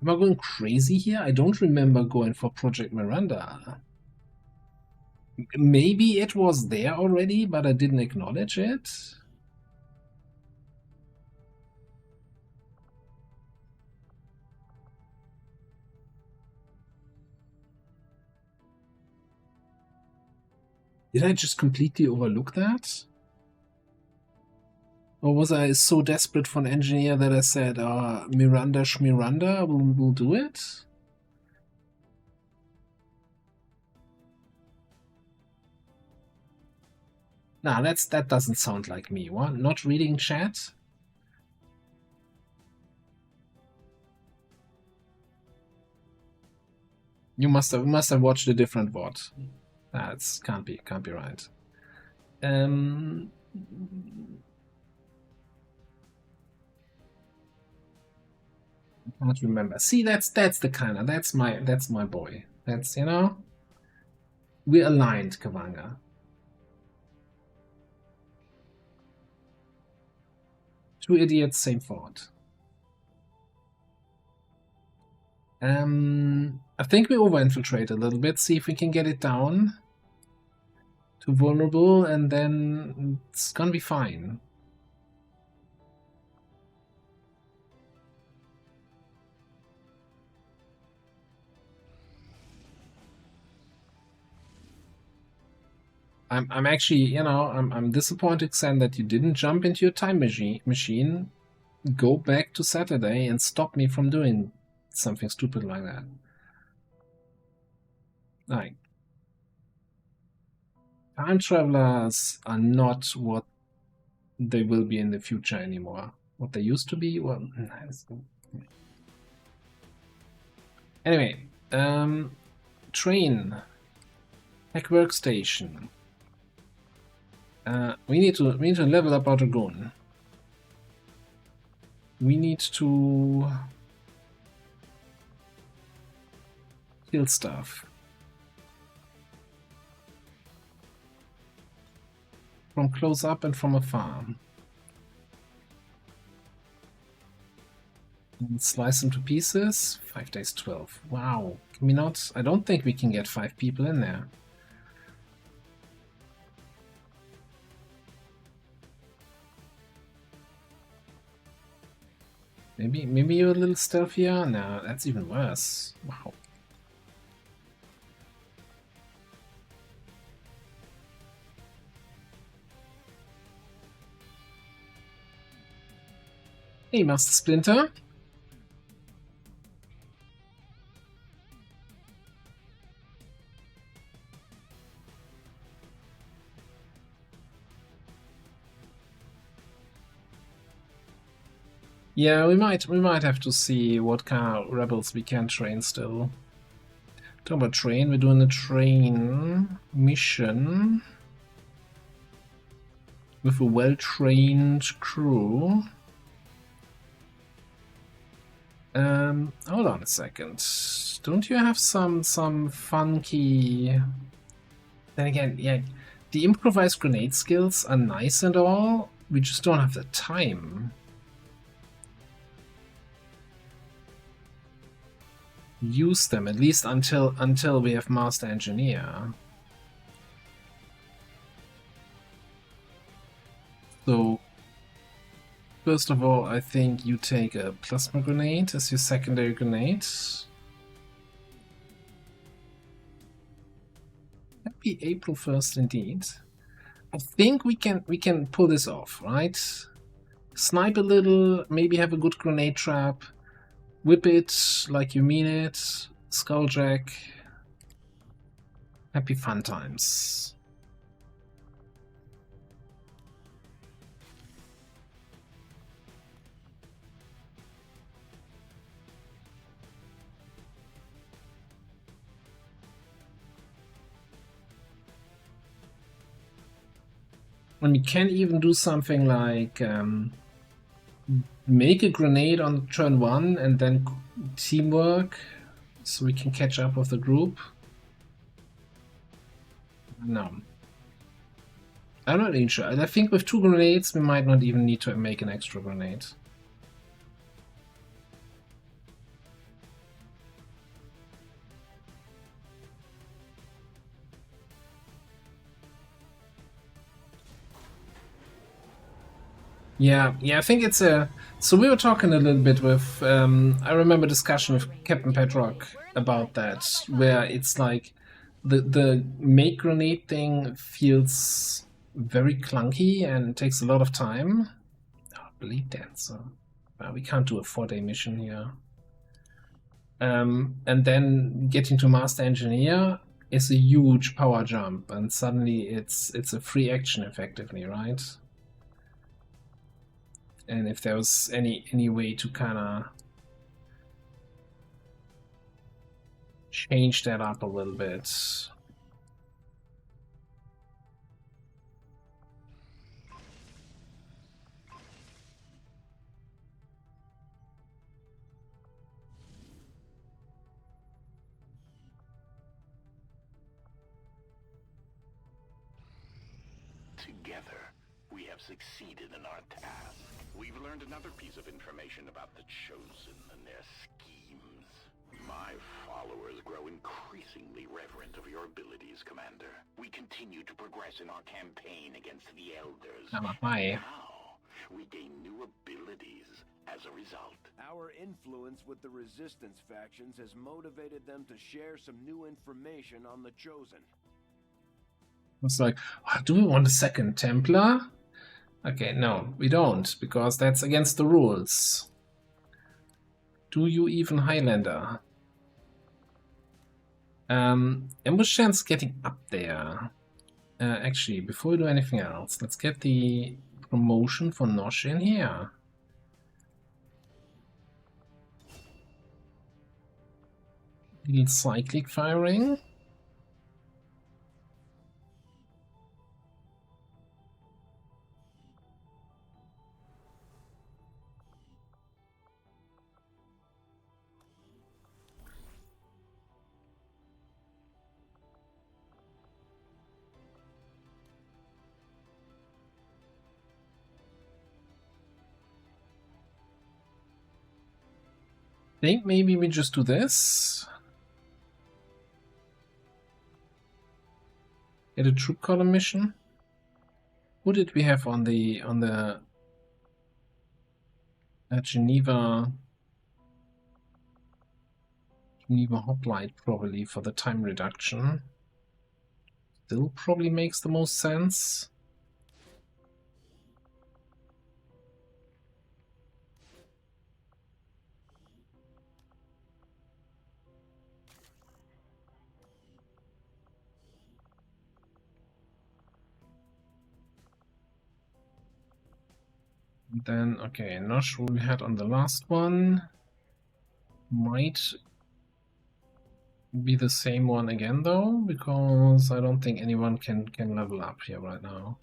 A: Am I going crazy here? I don't remember going for Project Miranda. Maybe it was there already, but I didn't acknowledge it. Did I just completely overlook that? Or was I so desperate for an engineer that I said, Miranda Schmiranda, we'll do it? Nah, that doesn't sound like me. What? Not reading chat? You must have watched a different VOD. That can't be right. I can't remember. See, that's the kind of that's my boy. That's, you know, we're aligned, Kavanga. Two idiots, same thought. I think we over-infiltrate a little bit, see if we can get it down to vulnerable, and then it's gonna be fine. I'm actually, you know, I'm disappointed, Xen, that you didn't jump into your time machine go back to Saturday and stop me from doing something stupid like that. Like, time travelers are not what they will be in the future anymore. What they used to be, well, anyway, train, tech workstation. We need to level up our dragoon. We need to kill stuff. From close up and from afar. And slice them to pieces. 5 days 12. Wow. Can we not? I don't think we can get 5 people in there. Maybe you're a little stealthier? No, that's even worse. Wow. Hey, Master Splinter. Yeah, we might have to see what kind of rebels we can train still. Talk about train, we're doing a train mission with a well-trained crew. Hold on a second. Don't you have some funky? Then again, yeah, the improvised grenade skills are nice and all. We just don't have the time. Use them at least until we have Master Engineer. So first of all, I think you take a plasma grenade as your secondary grenade. Happy April 1st indeed. I think we can pull this off, right? Snipe a little, maybe have a good grenade trap. Whip it like you mean it. Skulljack. Happy fun times. And we can even do something like make a grenade on turn 1 and then teamwork so we can catch up with the group. No. I'm not even sure. I think with 2 grenades we might not even need to make an extra grenade. Yeah, I think it's a... So we were talking a little bit with... I remember a discussion with Captain Petrock about that, where it's like the make grenade thing feels very clunky and takes a lot of time. Oh, bleed dancer. Well, we can't do a 4-day mission here. And then getting to Master Engineer is a huge power jump, and suddenly it's a free action effectively, right? And if there was any way to kind of change that up a little bit.
G: Together, we have succeeded in our task. We've learned another piece of information about the Chosen and their schemes. My followers grow increasingly reverent of your abilities, Commander. We continue to progress in our campaign against the Elders.
A: Now,
G: we gain new abilities as a result.
E: Our influence with the Resistance factions has motivated them to share some new information on the Chosen.
A: It's like, oh, do we want a second Templar? Okay, no, we don't, because that's against the rules. Do you even Highlander? Ambush chance getting up there. Actually, before we do anything else, let's get the promotion for Nosh in here. Little cyclic firing. Think maybe we just do this. Get a troop column mission. Who did we have on the Geneva hoplite probably for the time reduction? Still probably makes the most sense. Then, okay, Nosh we had on the last one. Might be the same one again though, because I don't think anyone can level up here right now.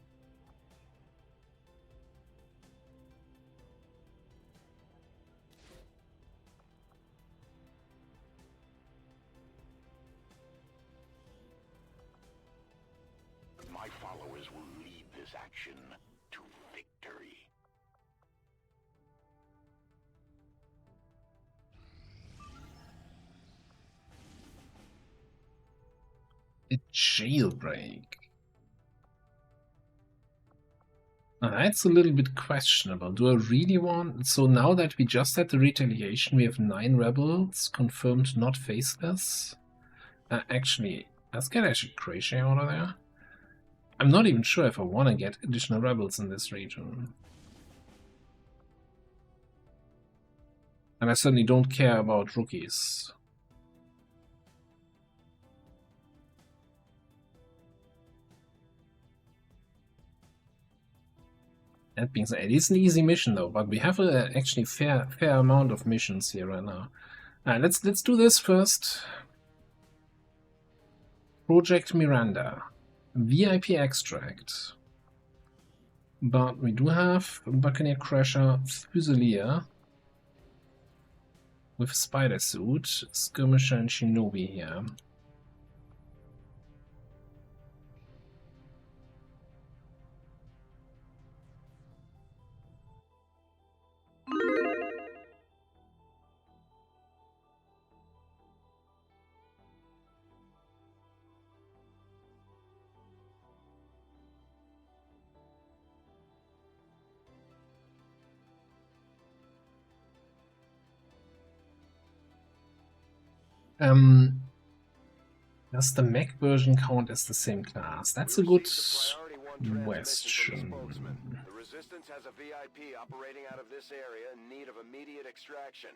G: My followers will lead this action to victory.
A: A jailbreak. That's a little bit questionable. Do I really want... So now that we just had the retaliation, we have 9 rebels confirmed not faceless. Actually, let's get Croatia out of there. I'm not even sure if I want to get additional rebels in this region. And I certainly don't care about rookies. That being said, it is an easy mission though, but we have a actually fair amount of missions here right now. Alright, let's do this first. Project Miranda. VIP extract. But we do have Buccaneer Crusher Fusilier with Spider Suit, Skirmisher and Shinobi here. Does the mech version count as the same class? That's a good question.
E: The Resistance has a VIP operating out of this area in need of immediate extraction.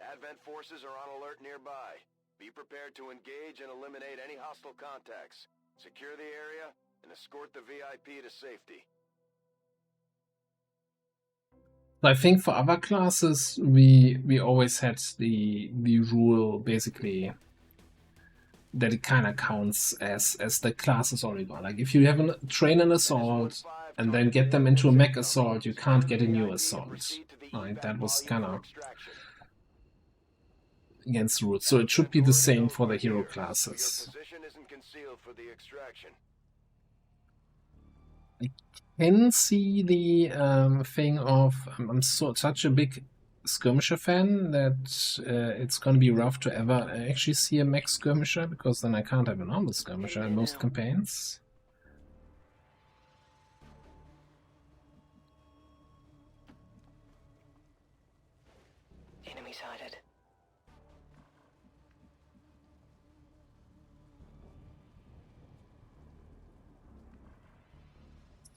E: Advent forces are on alert nearby. Be prepared to engage and eliminate any hostile contacts. Secure the area and escort the VIP to safety.
A: I think for other classes we always had the rule basically that it kind of counts as the classes Oregon. Like if you have train an assault and then get them into a mech assault, you can't get a new assault. Right? That was kind of against the rules. So it should be the same for the hero classes. I can see the thing of I'm such a big skirmisher fan that it's going to be rough to ever actually see a mech skirmisher, because then I can't have a normal skirmisher in most campaigns.
D: Enemy sighted.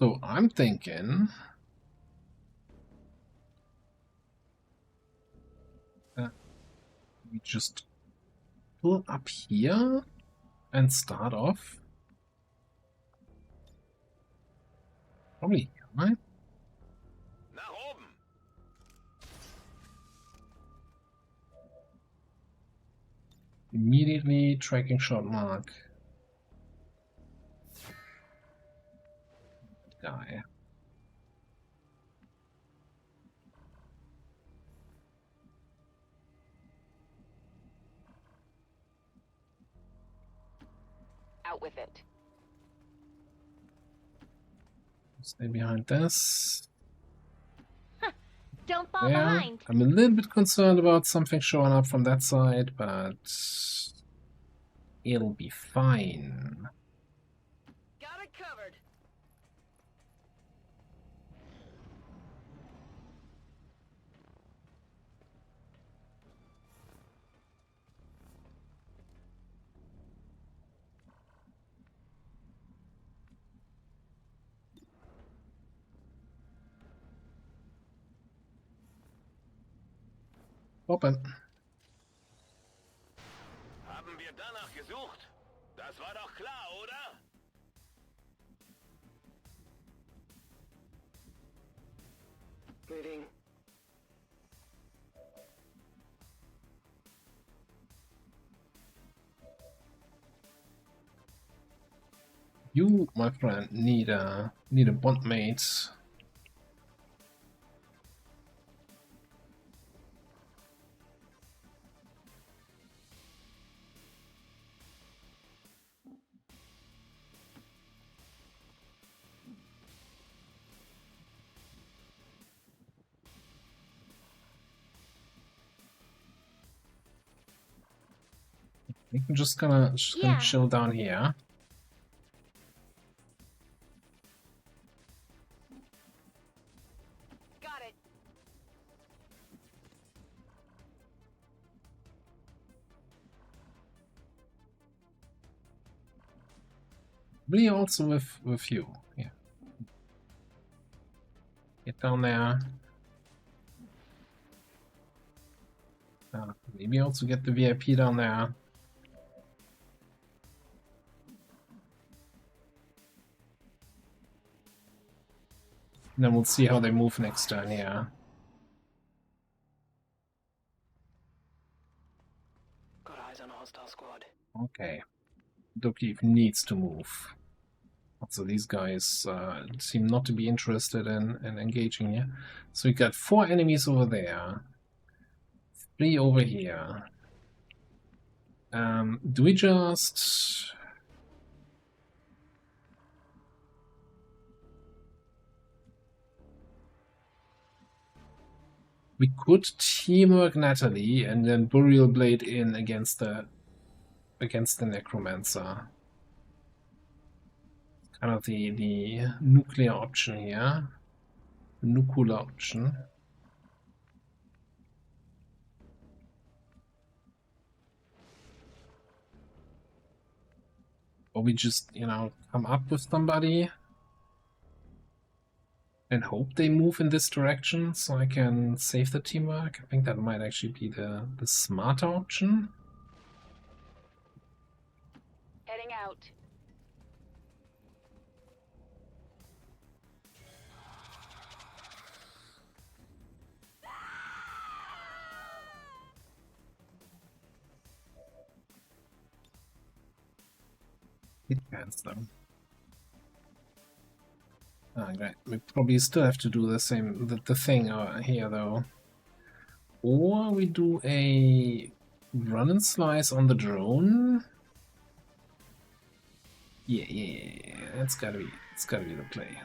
A: So I'm thinking just pull up here and start off. Probably, right?
E: Nach oben!
A: Immediately tracking shot mark. Guy.
D: Out with it.
A: Stay behind this.
D: Don't fall
A: There.
D: behind.
A: I'm a little bit concerned about something showing up from that side, but it'll be fine.
D: Got it covered.
A: Open.
E: Haben wir danach gesucht? Das war doch klar, oder?
D: Moving.
A: You, my friend, need a bondmate. We can just gonna chill down here.
D: Got it.
A: Really also with you. Yeah. Get down there. Maybe also get the VIP down there. And then we'll see how they move next turn, yeah.
D: Got eyes on a hostile squad.
A: Okay. Dokif needs to move. Also, these guys seem not to be interested in engaging here. So we got 4 enemies over there. 3 over here. Do we just... We could teamwork Natalie and then Burial Blade in against the Necromancer. Kind of the nuclear option here. Nuclear option. Or we just, you know, come up with somebody and hope they move in this direction so I can save the teamwork. I think that might actually be the smarter option.
D: Heading out.
A: It depends though. Great. We probably still have to do the same the thing here though. Or we do a run and slice on the drone. Yeah. That's gotta be the play.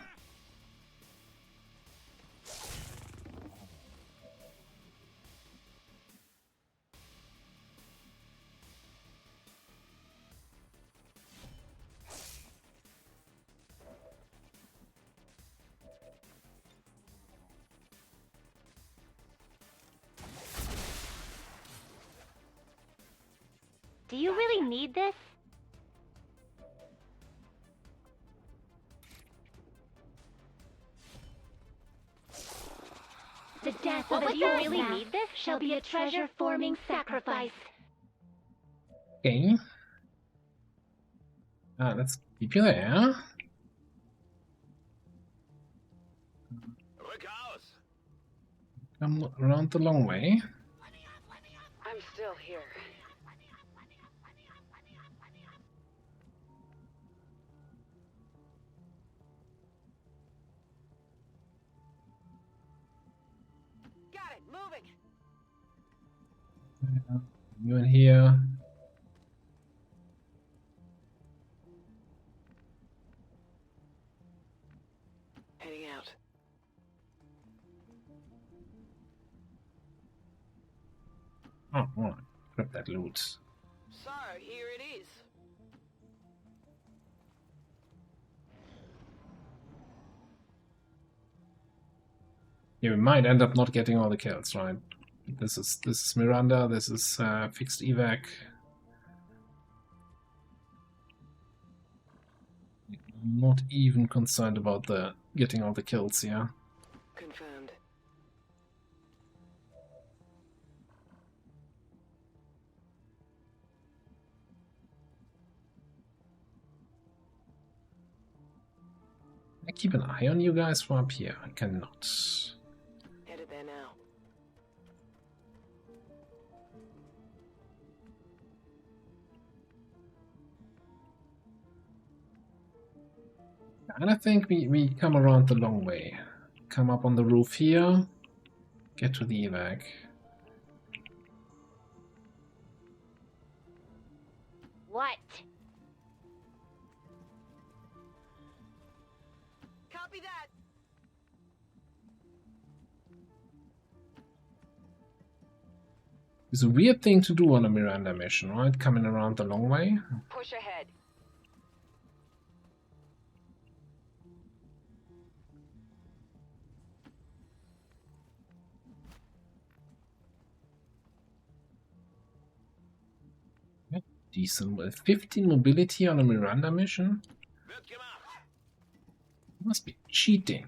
I: Do you really need this? The death of you really need this shall be a treasure-forming sacrifice.
A: Okay. Let's keep you there.
E: Rückaus!
A: Come around the long way.
D: I'm still here. Got it, moving.
A: You in here.
D: Heading out.
A: Oh, alright. Grab that loot.
D: So, here it is.
A: Yeah, we might end up not getting all the kills, right? This is Miranda. This is fixed evac. Not even concerned about the getting all the kills here.
D: Confirmed.
A: I keep an eye on you guys from up here. I cannot.
D: Headed there now.
A: And I think we come around the long way. Come up on the roof here. Get to the evac.
I: What?
D: Copy that.
A: It's a weird thing to do on a Miranda mission, right? Coming around the long way.
D: Push ahead.
A: Decent. 15 mobility on a Miranda mission?
E: Wird gemacht!
A: Must be cheating.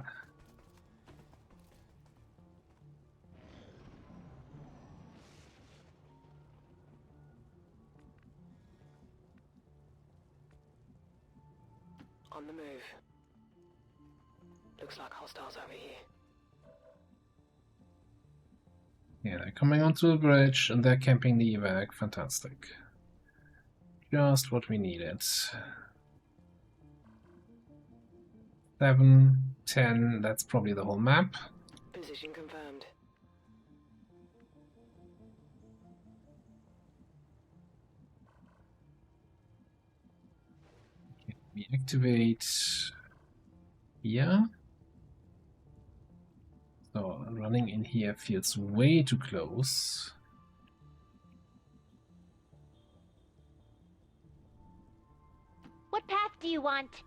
D: On the move. Looks like hostiles over here.
A: Yeah, they're coming onto the bridge and they're camping the evac. Fantastic. Just what we needed. 7, 10, that's probably the whole map.
D: Position confirmed.
A: We activate here. So running in here feels way too close.
I: What path do you want?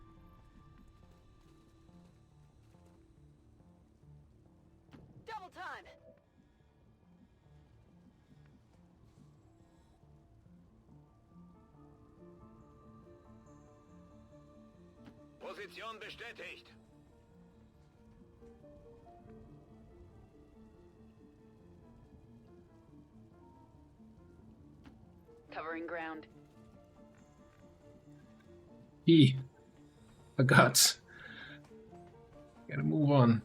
D: Double time.
E: Position bestätigt.
D: Covering ground.
A: Forgot. Gotta move on.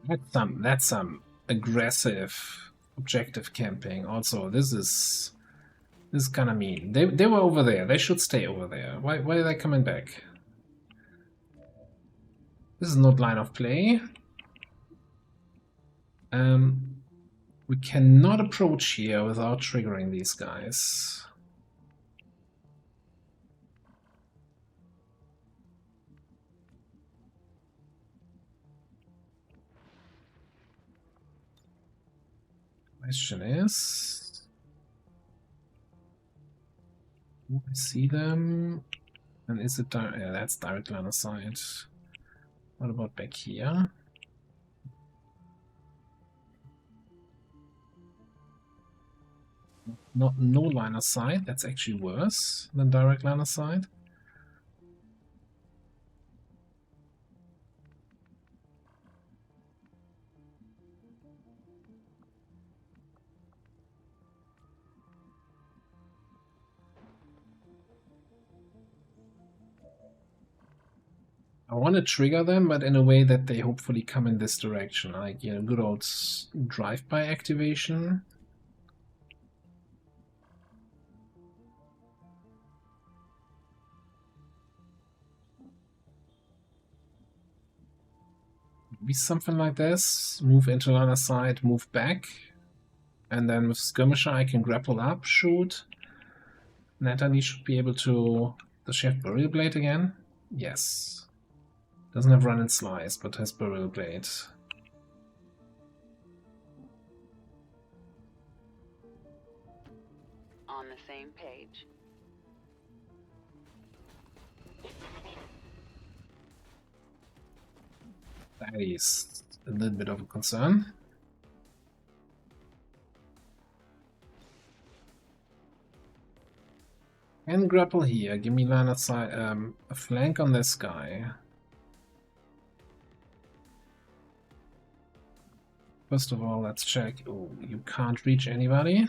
A: That's some aggressive objective camping. Also, this is kind of mean. They were over there. They should stay over there. Why are they coming back? This is not line of play. We cannot approach here without triggering these guys. Question is, do I see them? And is it direct? Yeah, that's direct line of sight. What about back here? No line of sight. That's actually worse than direct line of sight. I want to trigger them, but in a way that they hopefully come in this direction, like, you know, good old drive-by activation. Maybe something like this. Move into another side, move back. And then with Skirmisher I can grapple up, shoot. Natalie should be able to... Does she have Burial Blade again? Yes. Doesn't have Run and Slice, but has Burial Blade.
D: On the same page.
A: That is a little bit of a concern. And grapple here. Give me line of sight, a flank on this guy. First of all, let's check. Oh, you can't reach anybody.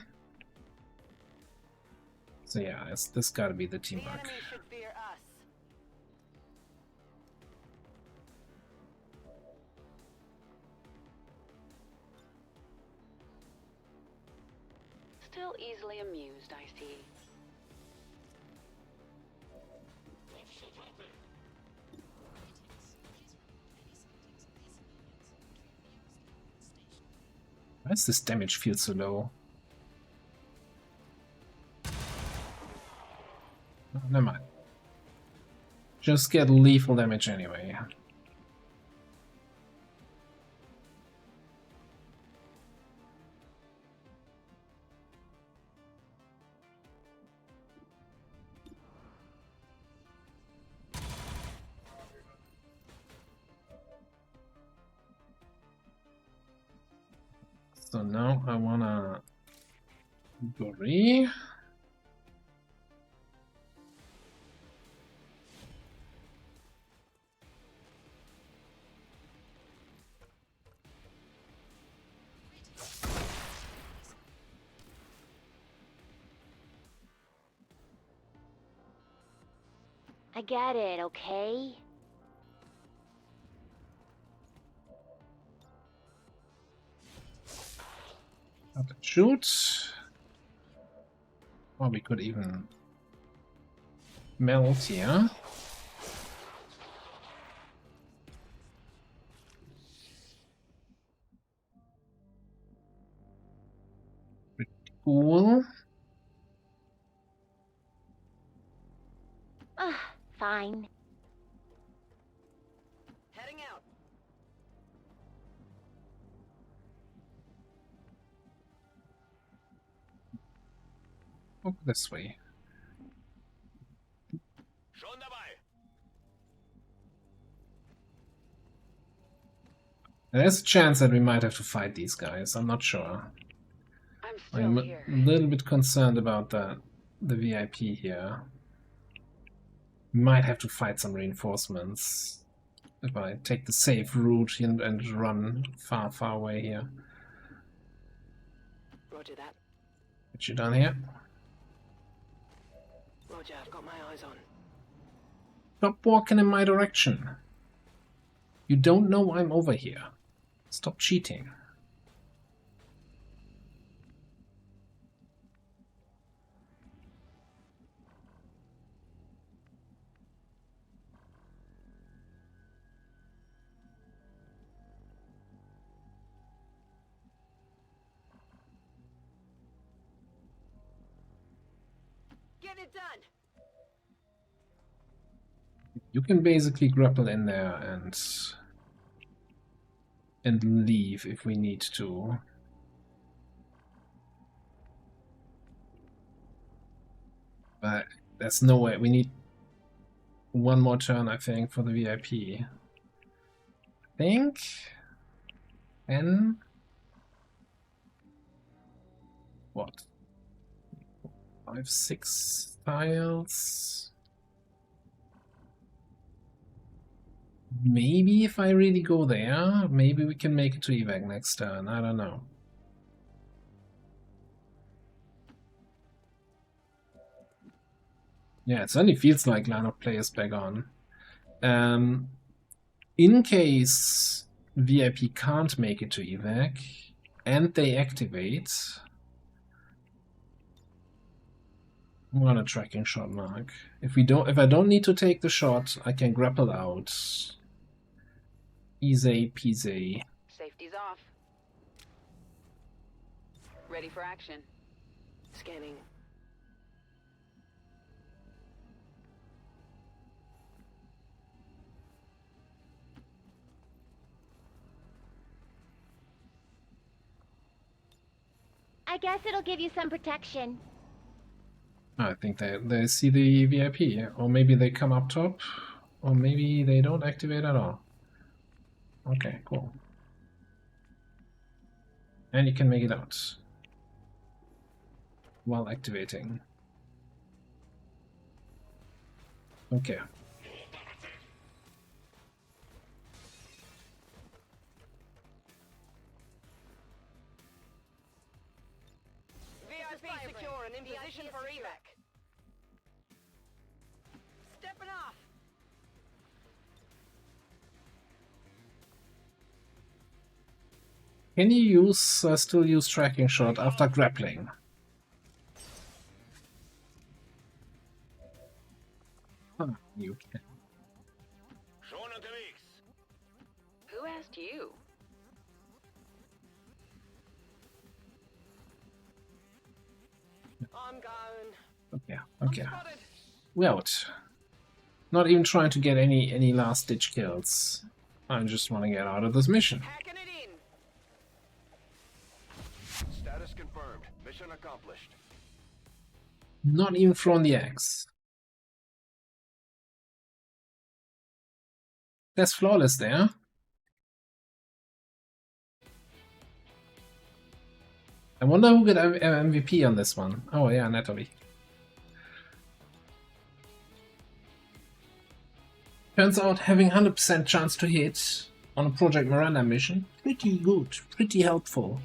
A: So yeah, this gotta be the
D: The
A: teamwork.
D: enemy should fear us. Still easily amused, I see.
A: Why does this damage feel so low? Oh, never mind. Just get lethal damage anyway. So now I wanna Gori.
I: I got it, okay?
A: Up and shoot. Or we could even melt here. Pretty cool.
I: Fine.
D: Heading out.
A: Oh, this way.
E: Schon dabei.
A: There's a chance that we might have to fight these guys. I'm not sure.
D: I'm still
A: I'm
D: here.
A: a little bit concerned about the VIP here. We might have to fight some reinforcements if I take the safe route and run far, far away here.
D: Roger that.
A: What you done here?
D: Roger, I've got my eyes on.
A: Stop walking in my direction. You don't know I'm over here. Stop cheating.
D: Get it done.
A: You can basically grapple in there and leave if we need to. But there's no way. We need one more turn, I think, for the VIP. I think. And what? 5, 6 tiles. Maybe if I really go there, maybe we can make it to evac next turn. I don't know. Yeah, it certainly feels like line of players back on. in case VIP can't make it to evac and they activate, I'm gonna tracking shot mark. If I don't need to take the shot, I can grapple out. Easy peasy.
J: Safety's off. Ready for action. Scanning.
I: I guess it'll give you some protection.
A: I think they see the VIP, or maybe they come up top, or maybe they don't activate at all. Okay, cool. And you can make it out while activating. Okay.
D: VIP secure and in position for evac. Stepping off.
A: Can you still use tracking shot after grappling? You can.
J: Who asked you?
D: I'm going.
A: Okay, okay. We're out. Not even trying to get any last ditch kills. I just want to get out of this mission.
D: Hacking it in.
E: Status confirmed. Mission accomplished.
A: Not even thrown the axe. That's flawless there. I wonder who got MVP on this one. Oh yeah, Natalie. Turns out having 100% chance to hit on a Project Miranda mission, pretty good, pretty helpful.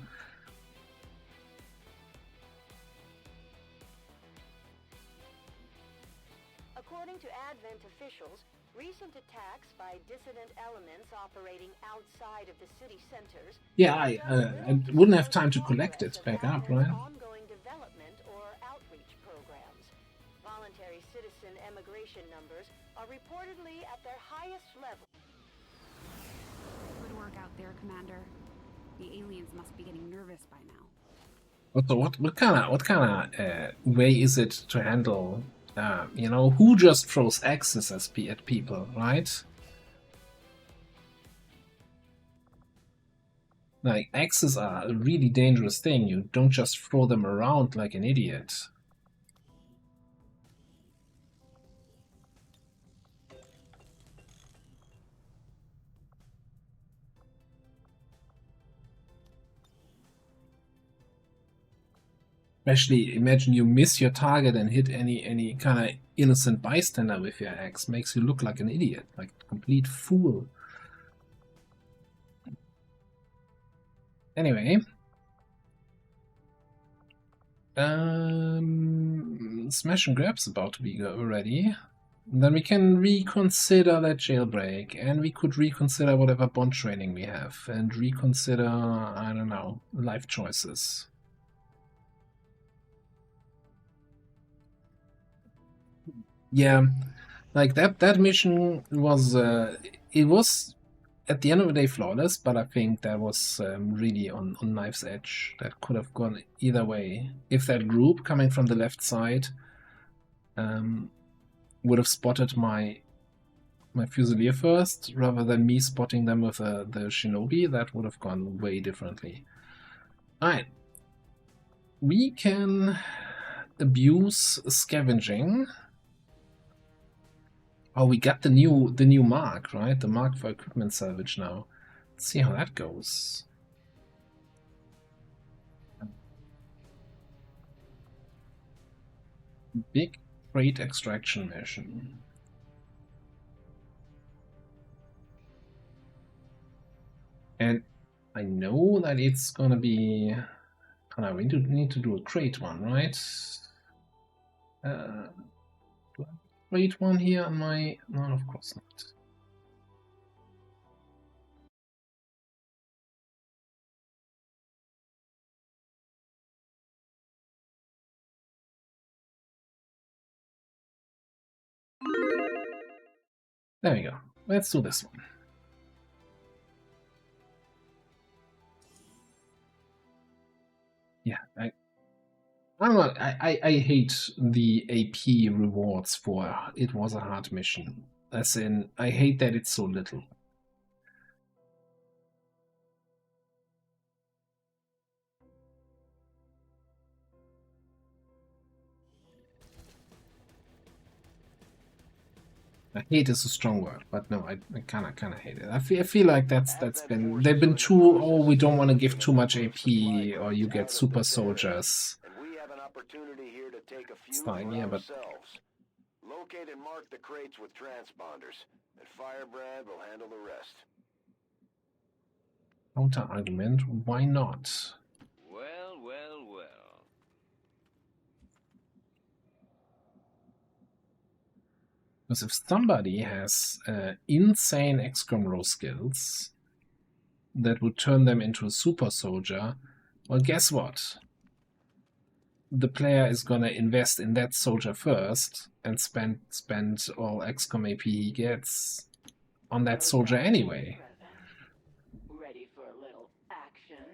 D: According to Advent officials, recent attacks by dissident elements operating outside of the city centers.
A: Yeah, I wouldn't have time to collect it back up, right?
D: Ongoing development or outreach programs. Voluntary citizen emigration numbers are reportedly at their highest level.
H: Good work out there, Commander. The aliens must be getting nervous by now.
A: What kind of way is it to handle? You know, who just throws axes at people, right? Like, axes are a really dangerous thing. You don't just throw them around like an idiot. Especially, imagine you miss your target and hit any kind of innocent bystander with your axe. Makes you look like an idiot, like a complete fool. Anyway. Smash and grab's about to be ready. Then we can reconsider that jailbreak, and we could reconsider whatever bond training we have, and reconsider, I don't know, life choices. Yeah, like that mission was it was at the end of the day flawless, but I think that was really on knife's edge. That could have gone either way. If that group coming from the left side would have spotted my Fusilier first, rather than me spotting them with the Shinobi, that would have gone way differently. Alright. We can abuse scavenging. Oh, we got the new mark, right? The mark for equipment salvage now. Let's see how that goes. Big freight extraction mission. And I know that it's gonna be... Oh, no, we need to do a crate one, right? Crate one here on my... No, of course not. There we go. Let's do this one. Yeah, I don't know. I hate the AP rewards for it was a hard mission. As in, I hate that it's so little. I hate is a strong word, but no, I kind of hate it. I feel like that's been they've been too. Oh, we don't want to give too much AP, or you get super soldiers.
E: And we have an opportunity here to take a few
A: It's fine,
E: for
A: yeah, but
E: ourselves. Locate and mark the crates with transponders, and Firebrand will handle the rest.
A: counter argument. Why not?
F: Well, well, well.
A: Because if somebody has insane XCOM row skills that would turn them into a super soldier, well, guess what? The player is gonna invest in that soldier first and spend all XCOM AP he gets on that soldier anyway.
D: Ready for a little action?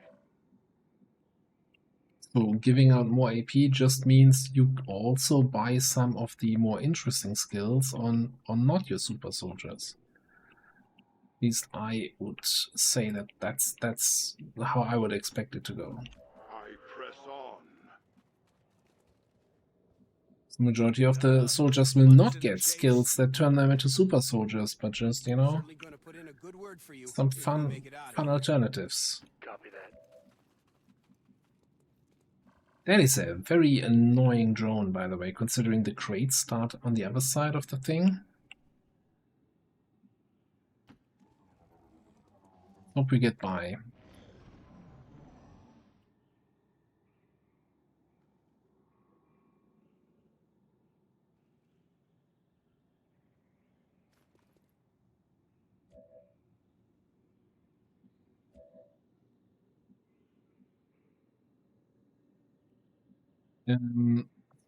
A: So giving out more AP just means you also buy some of the more interesting skills on not your super soldiers. At least I would say that's how I would expect it to go.
G: I press on.
A: The majority of the soldiers will not get skills that turn them into super soldiers, but just, you know, some fun alternatives.
G: Copy that.
A: That is a very annoying drone, by the way, considering the crates start on the other side of the thing. Hope we get by.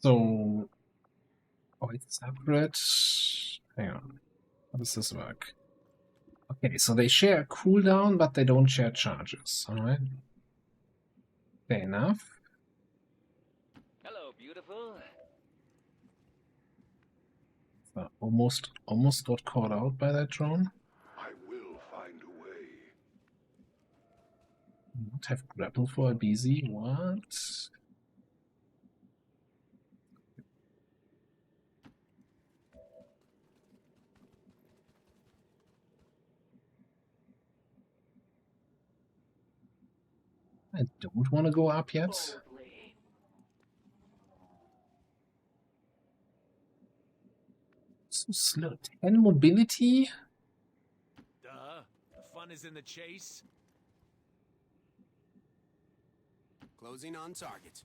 A: So, oh, it's separate. Hang on. How does this work? Okay, so they share a cooldown, but they don't share charges. Alright. Fair enough.
F: Hello, beautiful.
A: So almost got caught out by that drone.
G: I will find a way.
A: Not have grapple for a BZ? What? I don't want to go up yet. So slow. 10 mobility?
K: Duh. The fun is in the chase. Closing on target.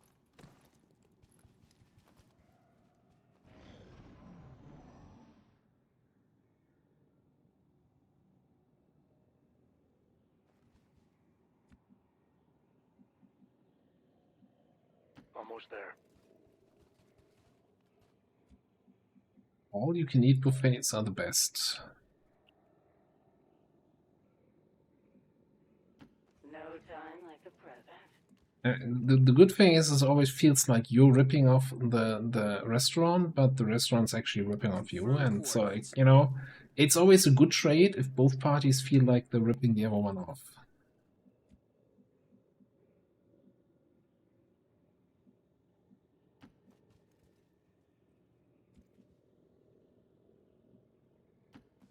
G: Almost there.
A: All you can eat buffets are the best.
D: No time like the present.
A: The good thing is it always feels like you're ripping off the restaurant, but the restaurant's actually ripping off you. And so, you know, it's always a good trade if both parties feel like they're ripping the other one off.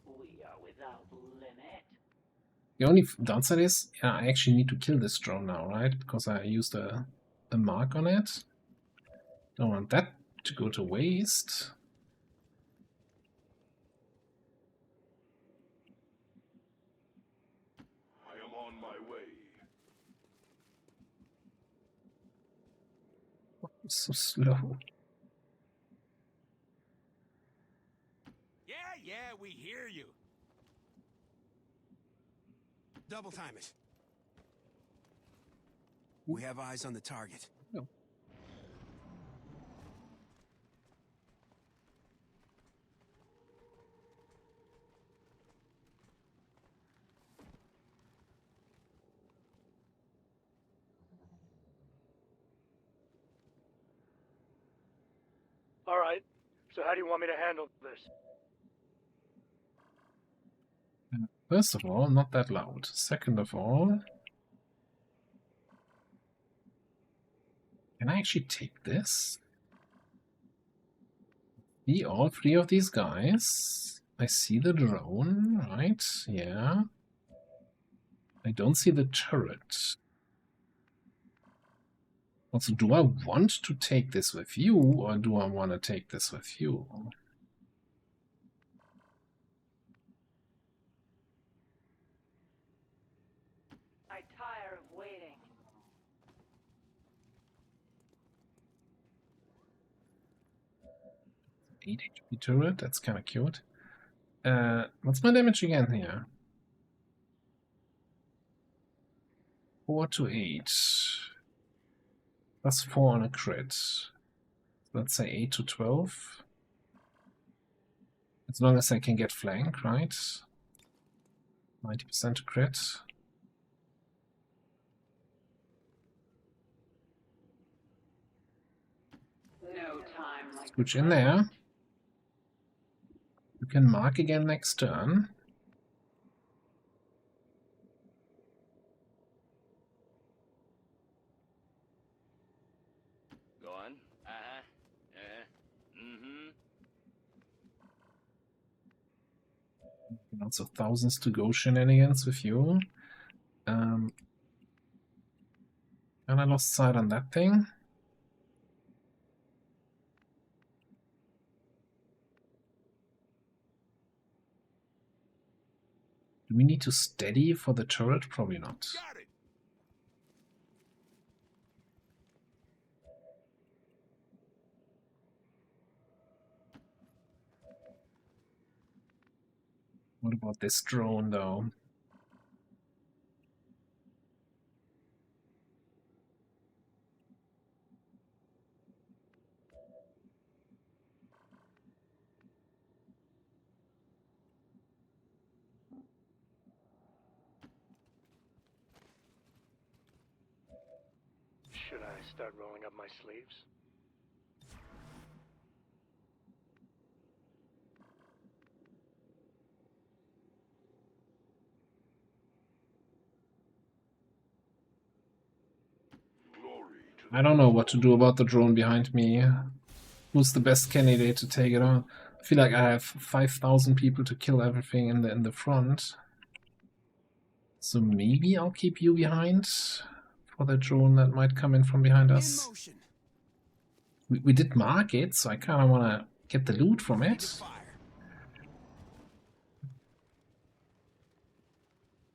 D: We are without limit.
A: The only downside is, yeah, I actually need to kill this drone now, right? Because I used a mark on it. Don't want that to go to waste.
G: I am on my way.
A: It's so slow.
K: Yeah, we hear you. Double time it. We have eyes on the target.
A: No.
L: Alright, so how do you want me to handle this?
A: First of all, not that loud. Second of all, can I actually take this? See all three of these guys. I see the drone, right? Yeah. I don't see the turret. Also, do I want to take this with you, or do I want to take this with you?
D: I tire of waiting.
A: 8 HP turret, that's kind of cute. What's my damage again here? 4 to 8. Plus 4 on a crit. Let's say 8 to 12. As long as I can get flank, right? 90% to crit.
J: No time like
A: Switch in there. You can mark again next turn.
F: Go on.
A: Lots of thousands to go shenanigans with you. And I lost sight on that thing. Do we need to steady for the turret? Probably not.
K: Got it.
A: What about this drone, though?
L: Should I start rolling up my sleeves?
A: I don't know what to do about the drone behind me. Who's the best candidate to take it on? I feel like I have 5,000 people to kill everything in the front. So maybe I'll keep you behind for the drone that might come in from behind us. We did mark it, so I kind of want to get the loot from it. So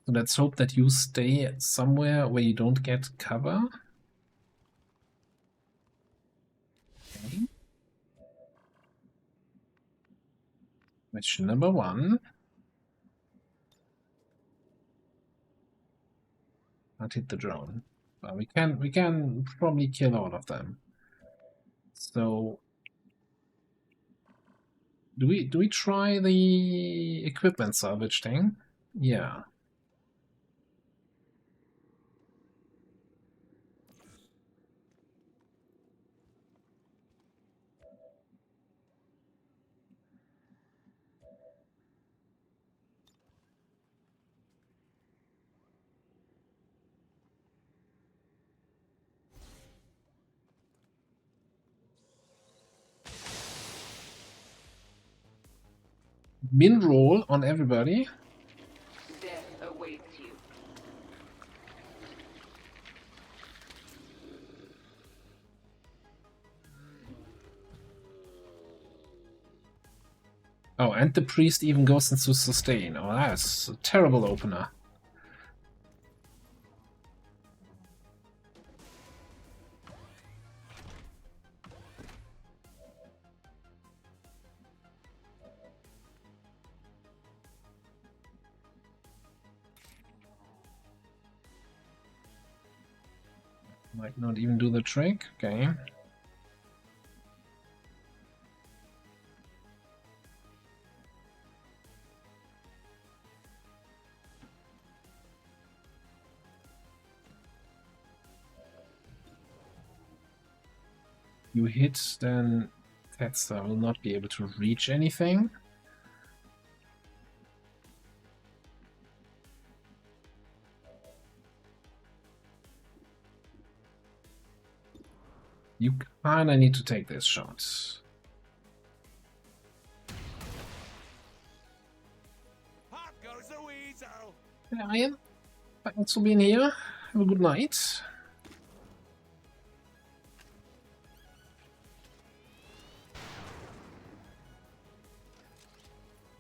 A: let's hope that you stay somewhere where you don't get cover. Okay. Mission number 1. Not hit the drone. But we can probably kill all of them. So do we try the equipment salvage thing? Yeah. Min roll on everybody.
J: death awaits you.
A: Oh, and the priest even goes into sustain. Oh, that's a terrible opener. Might not even do the trick. Okay. You hit, then That's will not be able to reach anything. You kinda need to take this shot.
K: Pop goes the weasel.
A: Yeah, Ian, thanks for being here. Have a good night.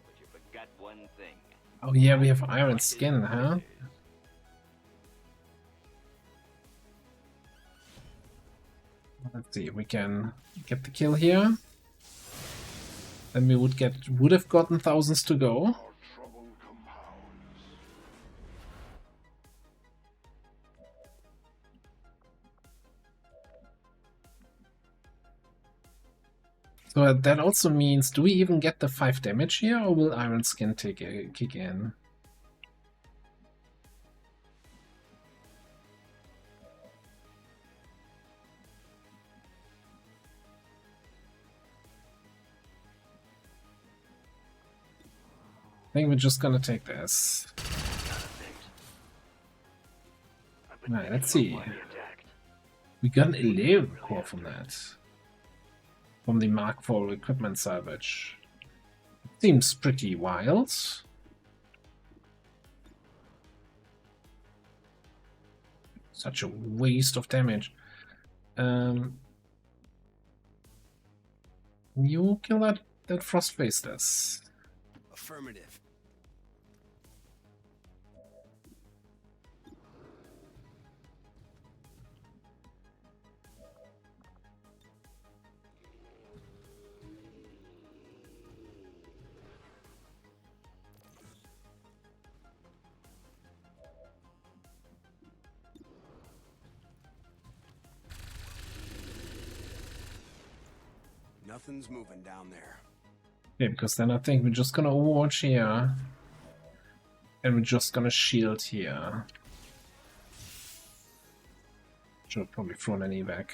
M: But you forgot one thing.
A: Oh yeah, we have iron skin, huh? Let's see if we can get the kill here. Then we would have gotten thousands to go. So that also means, do we even get the 5 damage here, or will Iron Skin kick in? I think we're just gonna take this. Alright, let's see. We got an 11 core from that. From the Mark IV equipment salvage. Seems pretty wild. Such a waste of damage. You kill that frost faceless.
N: Affirmative. Nothing's moving down there.
A: Yeah, because then I think we're just gonna overwatch here. And we're just gonna shield here. Should have probably thrown an evac.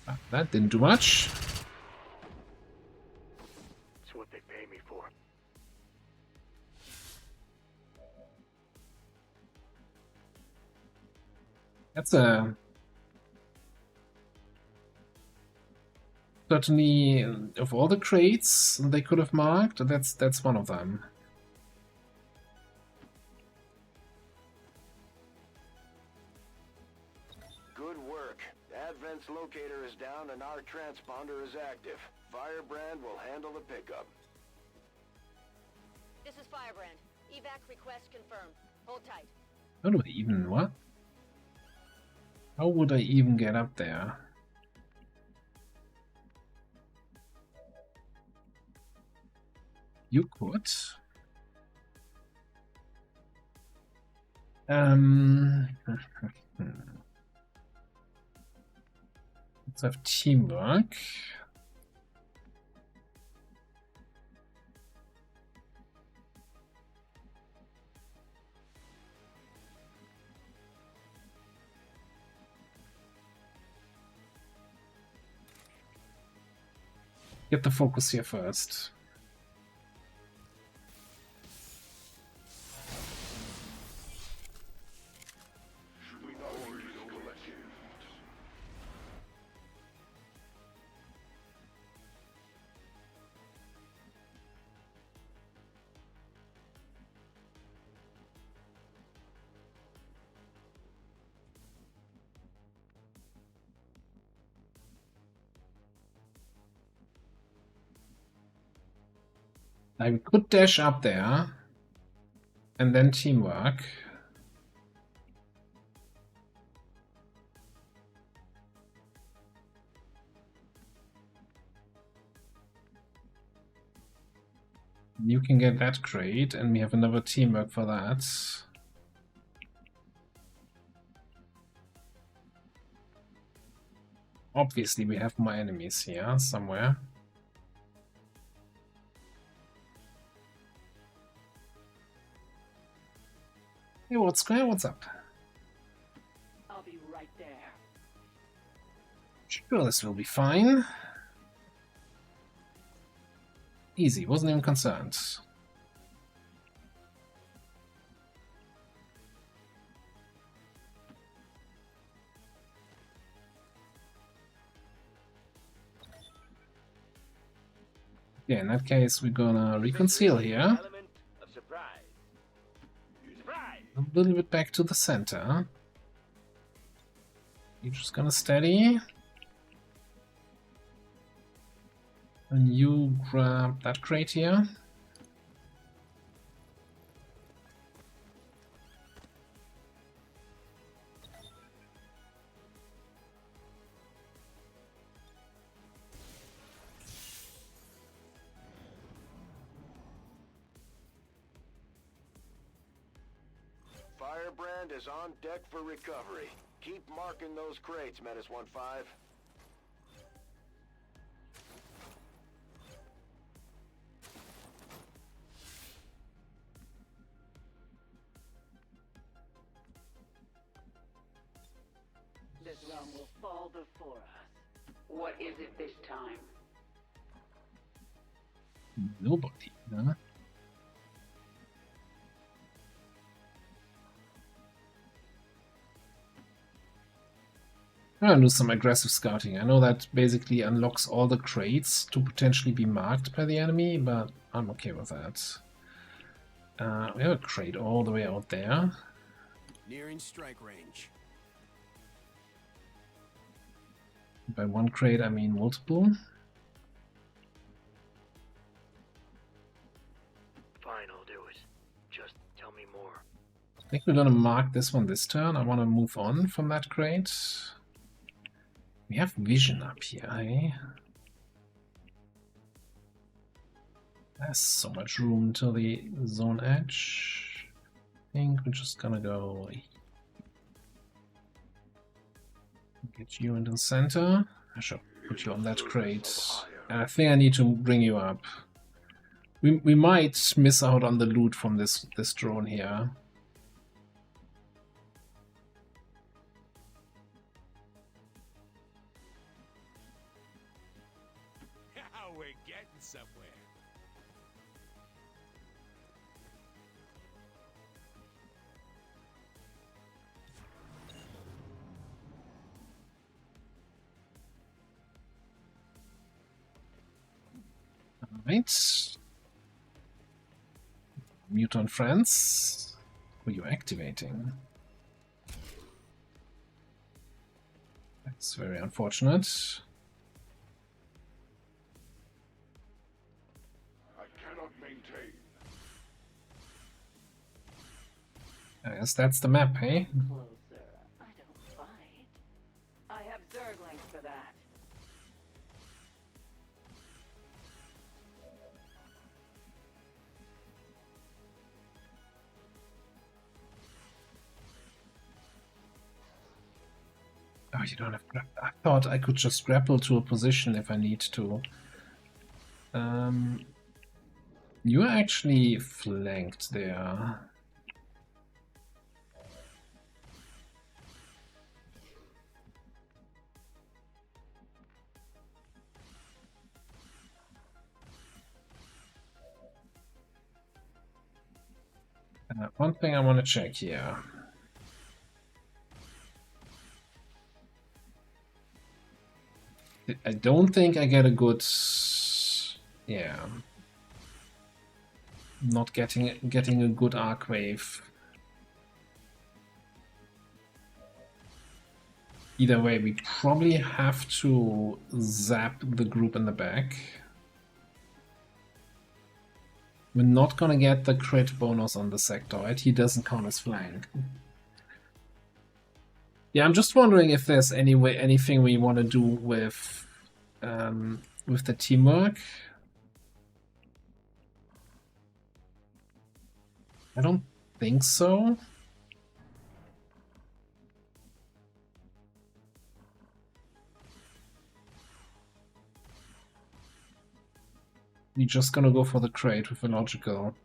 A: Ah, that didn't do much.
L: It's what they pay me for.
A: That's a certainly of all the crates they could have marked, that's one of them.
E: Good work. Advent's locator is down and our transponder is active. Firebrand will handle the pickup.
D: This is Firebrand. Evac request confirmed. Hold tight.
A: How do I even what? How would I even get up there? You could. Let's have teamwork. Get the focus here first. I could dash up there and then teamwork. You can get that crate, and we have another teamwork for that. Obviously, we have more enemies here somewhere. Hey, what's Square? What's up?
J: I'll be right there.
A: Sure, this will be fine. Easy, wasn't even concerned. Okay, in that case, we're gonna reconcile here. A little bit back to the center. You're just gonna steady. And you grab that crate here.
E: Firebrand is on deck for recovery. Keep marking those crates, Menace 1-5.
J: This realm will fall before us. What is it this time?
A: Nobody, huh? I'm gonna do some aggressive scouting. I know that basically unlocks all the crates to potentially be marked by the enemy, but I'm okay with that. We have a crate all the way out there.
N: Nearing strike range.
A: By one crate, I mean multiple.
L: Fine, I'll do it. Just tell me more.
A: I think we're gonna mark this one this turn. I want to move on from that crate. We have vision up here, eh? There's so much room to the zone edge. I think we're just gonna go get you into the center. I should put you on that crate. And I think I need to bring you up. We might miss out on the loot from this drone here.
K: We're getting somewhere.
A: Alright. Mutant friends. Who are you activating? That's very unfortunate.
G: I cannot maintain.
A: I guess that's the map, hey?
J: Closer. I don't fight. I have Zerglings for that.
A: Oh, you don't have grapple. I thought I could just grapple to a position if I need to. You are actually flanked there. One thing I want to check here. I don't think I get a good... Yeah. Not getting a good arc wave. Either way, we probably have to zap the group in the back. We're not gonna get the crit bonus on the sectoid. He doesn't count as flank. Yeah, I'm just wondering if there's anything we want to do with the teamwork. I don't think so. We're just gonna go for the crate with a logical.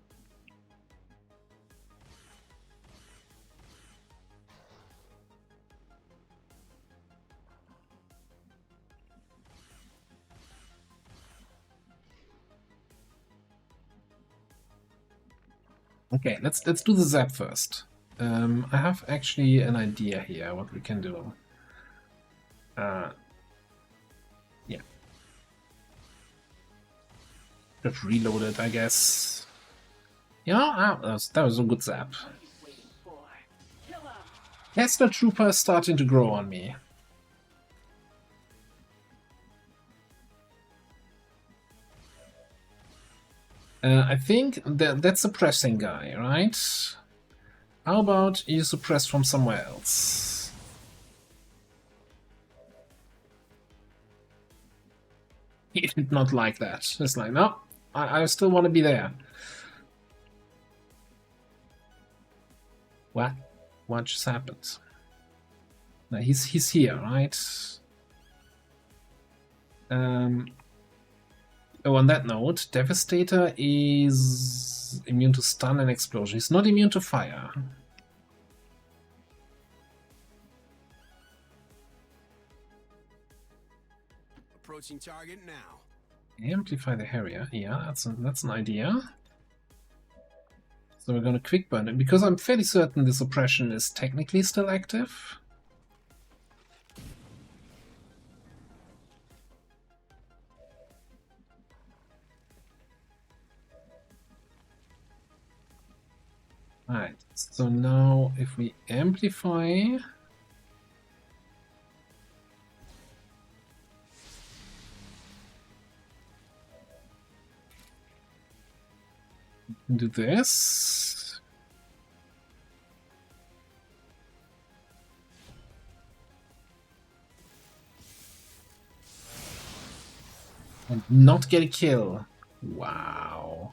A: Okay, let's do the zap first. I have actually an idea here what we can do. Yeah. Just reload it, I guess. Yeah, that was a good zap. Hester Trooper is starting to grow on me. I think that's a pressing guy, right? How about you suppress from somewhere else? He did not like that. It's like, no, I still want to be there. What? What just happened? Now he's here, right? Oh, on that note, Devastator is immune to stun and explosion. He's not immune to fire.
N: Approaching target now.
A: Amplify the Harrier. Yeah, that's an idea. So we're gonna quick burn it because I'm fairly certain the suppression is technically still active. Alright, so now if we amplify, we can do this. And not get a kill. Wow.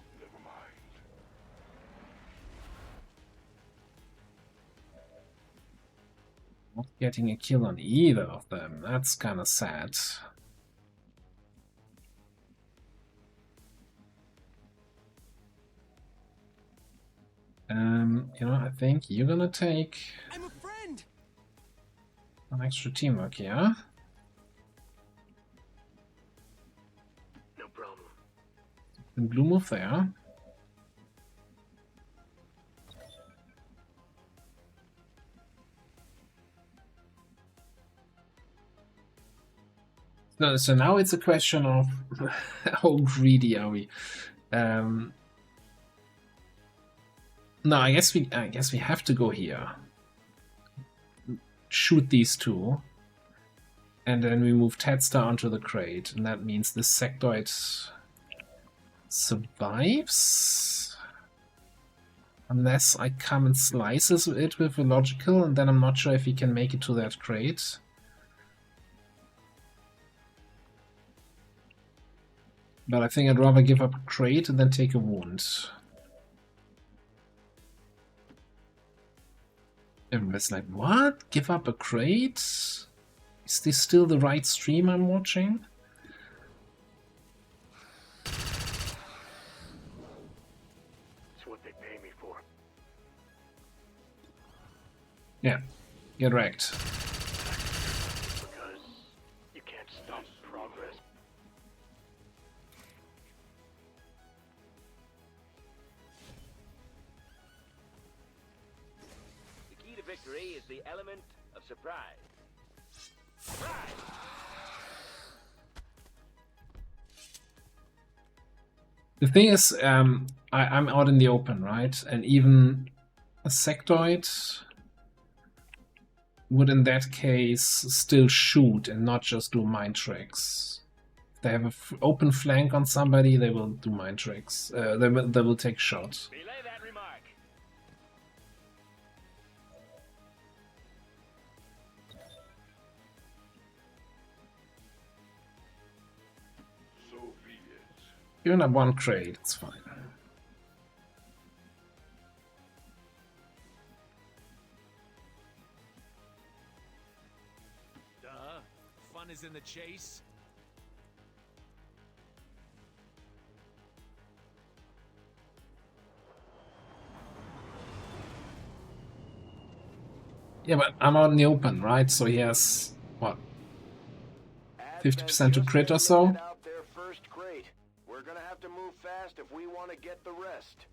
A: Not getting a kill on either of them. That's kind of sad. You know, I think you're gonna take
N: I'm a friend.
A: an extra teamwork here.
L: No problem.
A: And blue move there. So now it's a question of how greedy are we? No, I guess we have to go here. Shoot these two. And then we move Tedstar onto the crate. And that means this sectoid survives. Unless I come and slices it with a logical, and then I'm not sure if he can make it to that crate. But I think I'd rather give up a crate and then take a wound. Everybody's like, what? Give up a crate? Is this still the right stream I'm watching?
L: It's what they pay me for.
A: Yeah, get wrecked.
L: Because you can't stop progress.
M: The key to victory is the element of surprise. Surprise!
A: The thing is, I'm out in the open, right? And even a sectoid would in that case still shoot and not just do mind tricks. If they have an open flank on somebody, they will do mind tricks. They will take shots.
M: Relay that remark.
B: So be it.
A: Even at one crate, it's fine.
K: Duh. Fun is in the chase.
A: Yeah, but I'm out in the open, right? So he has, what, 50% to crit or so?
E: Out their first crate. We're gonna have to move fast if we want to get the rest.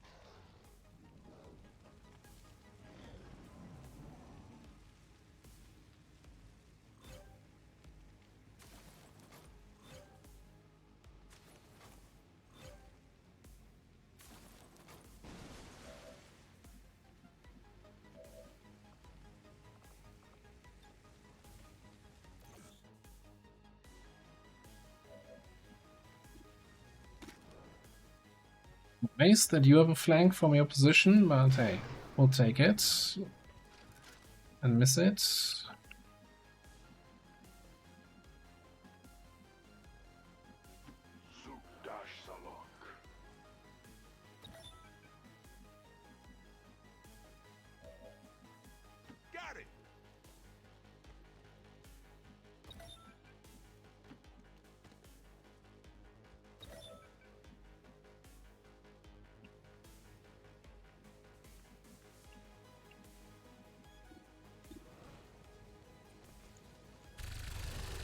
A: Amazed that you have a flank from your position, but hey, we'll take it. And miss it.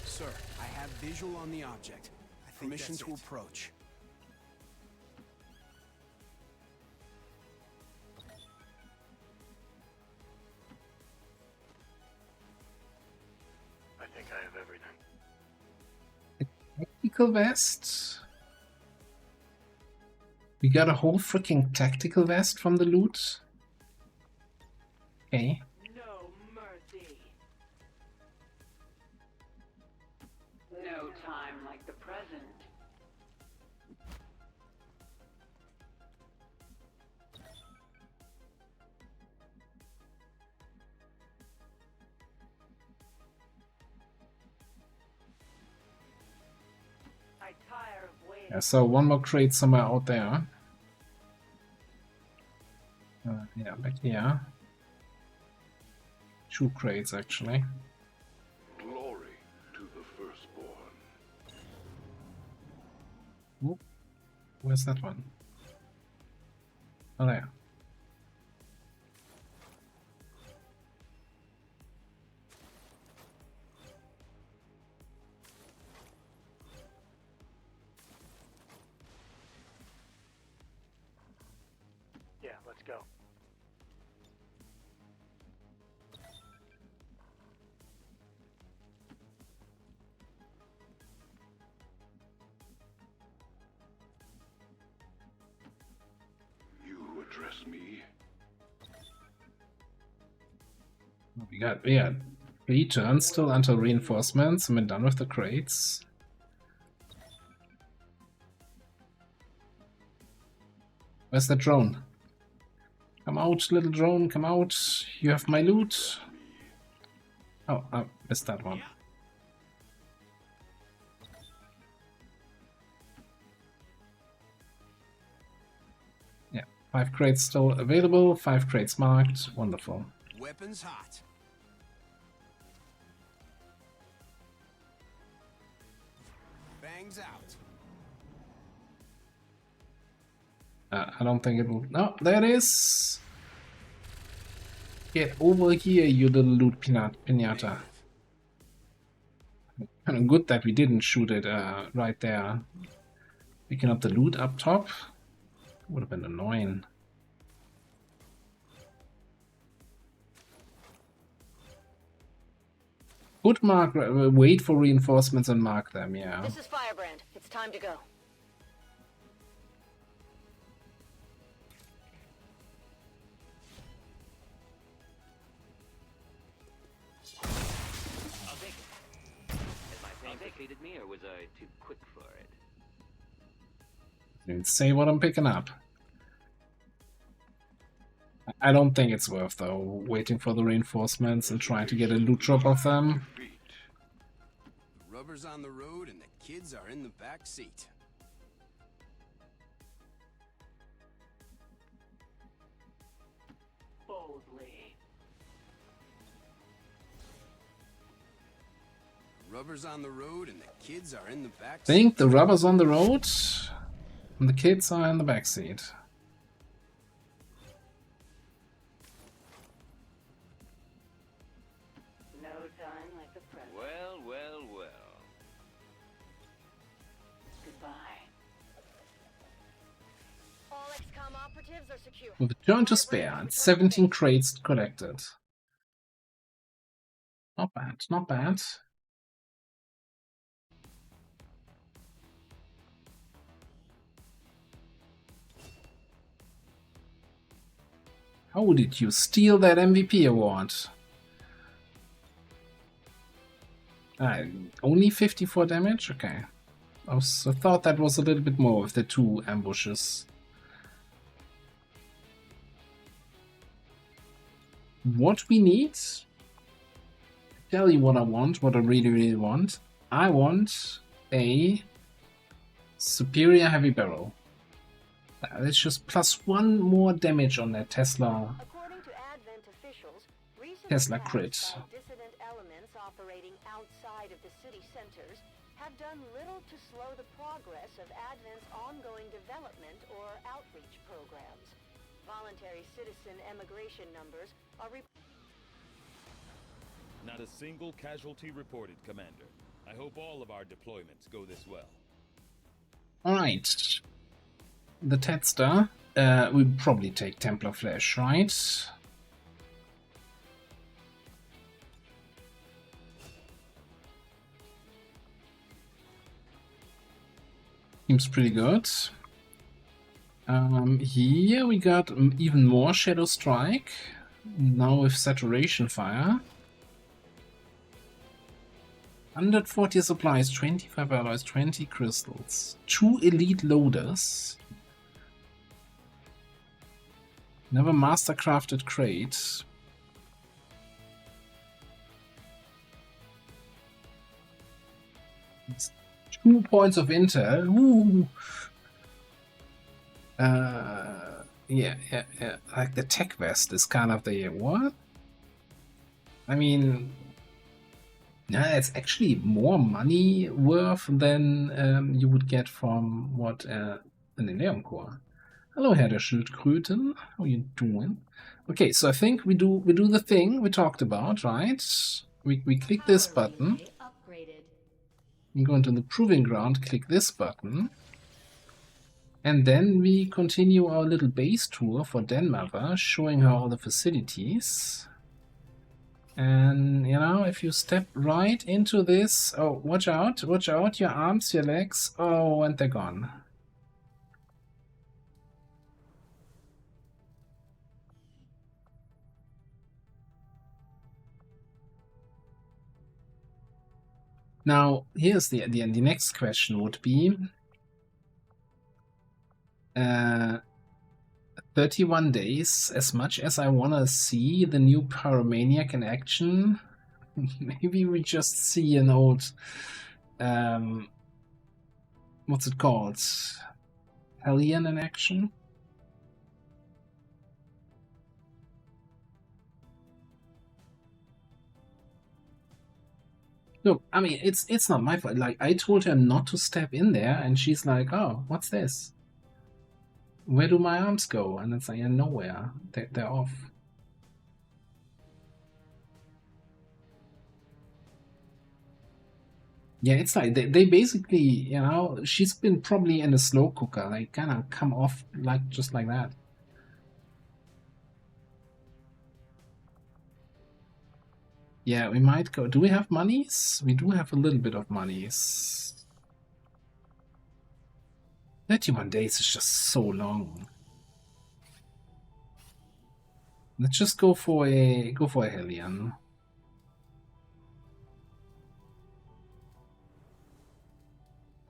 N: Sir, I have visual on the object. Permission to approach.
L: I think I have everything.
A: Tactical vest? We got a whole freaking tactical vest from the loot? Okay.
J: No mercy. No time like the present. I tire of waiting.
A: Yeah, so one more crate somewhere out there. Yeah, back here. 2 crates actually.
G: Glory to the firstborn.
A: Oop. Where's that one? Oh, there.
L: Yeah, let's go.
G: You address me?
A: We got 3 turns still until reinforcements, and we're done with the crates. Where's the drone? Come out, little drone, come out. You have my loot. Oh, I missed that one. Yeah, 5 crates still available, 5 crates marked. Wonderful.
N: Weapons hot. Bangs out.
A: I don't think it will. No, there it is. Get over here, you little loot pinata. Kind of good that we didn't shoot it right there. Picking up the loot up top would have been annoying. Would mark, wait for reinforcements and mark them, yeah.
D: This is Firebrand. It's time to go.
M: I'll take it. Has my thing defeated me, or was I too quick for it?
A: Didn't say what I'm picking up. I don't think it's worth, though, waiting for the reinforcements and trying to get a loot drop of them.
N: The rubber's on the road and the kids are in the back seat.
J: Boldly.
N: The rubber's on the road and the kids are in the back
A: I think the rubber's on the road and the kids are in the backseat.
J: No time like the present.
M: Well, well, well.
J: Goodbye.
D: All XCOM operatives are secure.
A: With a turn to spare and 17 crates collected. Not bad, not bad. How did you steal that MVP award? Only 54 damage? Okay. I thought that was a little bit more with the 2 ambushes. what we need, tell you what I want, what I really, really want. I want a superior heavy barrel. Let's just +1 more damage on that Tesla.
D: According to Advent officials, recent
A: Tesla
D: attacks
A: crit.
D: by dissident elements operating outside of the city centers have done little to slow the progress of Advent's ongoing development or outreach programs. Voluntary citizen emigration numbers are
F: Not a single casualty reported, Commander. I hope all of our deployments go this well.
A: Alright. The Tedster. We'll probably take Templar Flesh, right? Seems pretty good. Here we got even more Shadow Strike. Now with Saturation Fire. 140 supplies, 25 alloys, 20 crystals, 2 elite loaders. Never mastercrafted crate. It's 2 points of intel. Ooh. Yeah. Like the tech vest is kind of the what? I mean, yeah, it's actually more money worth than you would get from what an Elerium core. Hello, Herr der Schildkröten. How you doing? Okay, so I think we do the thing we talked about, right? We click this button. We go into the proving ground, click this button. And then we continue our little base tour for Denmother, showing her all the facilities. And, you know, if you step right into this... Oh, watch out, your arms, your legs. Oh, and they're gone. Now, here's the next question would be... 31 days, as much as I want to see the new Pyromaniac in action, maybe we just see an old, what's it called? Hellion in action? Look, I mean, it's not my fault. Like, I told her not to step in there, and she's like, oh, what's this? Where do my arms go? And it's like, yeah, nowhere. They're off. Yeah, it's like they basically, you know, she's been probably in a slow cooker. They kind of come off like just like that. Yeah, we might go. Do we have monies? We do have a little bit of monies. 31 days is just so long. Let's just go for a Hellion.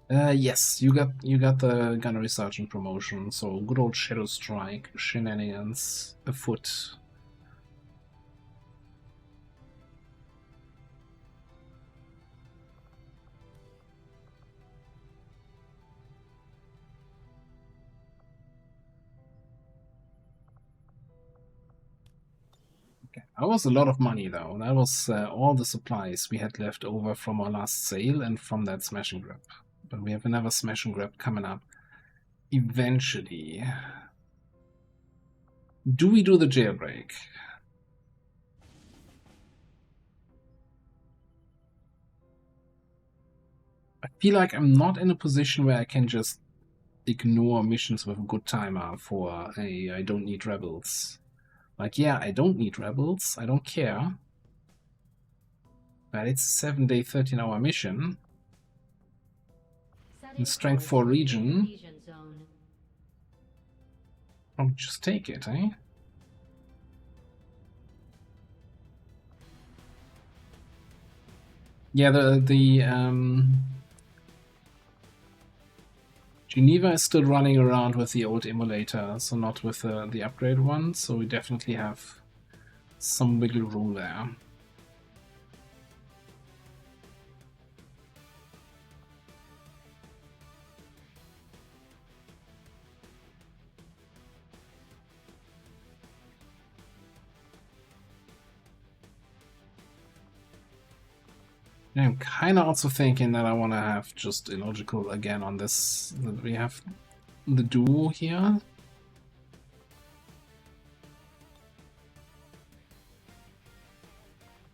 A: Yes, you got the Gunnery Sergeant promotion, so good old Shadow Strike shenanigans afoot. That was a lot of money, though. That was all the supplies we had left over from our last sale and from that Smash and Grab. But we have another Smash and Grab coming up eventually. Do we do the jailbreak? I feel like I'm not in a position where I can just ignore missions with a good timer for a I don't need rebels. Like, yeah, I don't need rebels, I don't care. But it's a 7-day, 13-hour mission. In strength 4 region. I'll just take it, eh? Yeah, Geneva is still running around with the old emulator, so not with the upgrade one, so we definitely have some wiggle room there. I'm kind of also thinking that I want to have just illogical again on this. That we have the duo here.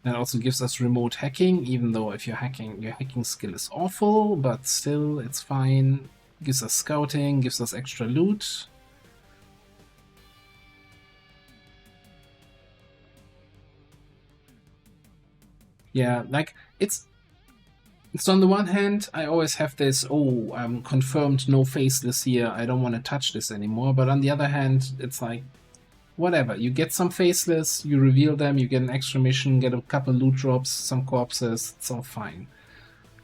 A: That also gives us remote hacking, even though if you're hacking, your hacking skill is awful, but still it's fine. Gives us scouting, gives us extra loot. Yeah, like it's on the one hand, I always have this, oh, I'm confirmed no faceless here, I don't want to touch this anymore. But on the other hand, it's like, whatever, you get some faceless, you reveal them, you get an extra mission, get a couple loot drops, some corpses, it's all fine.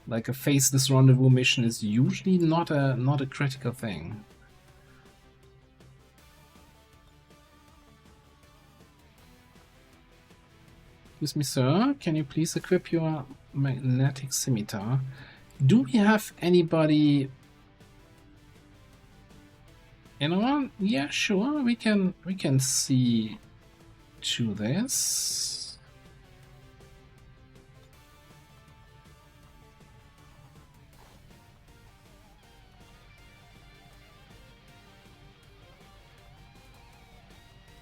A: Like a faceless rendezvous mission is usually not a critical thing. Excuse me, sir, can you please equip your magnetic scimitar? Do we have anybody? You know what? Yeah, sure, we can see to this.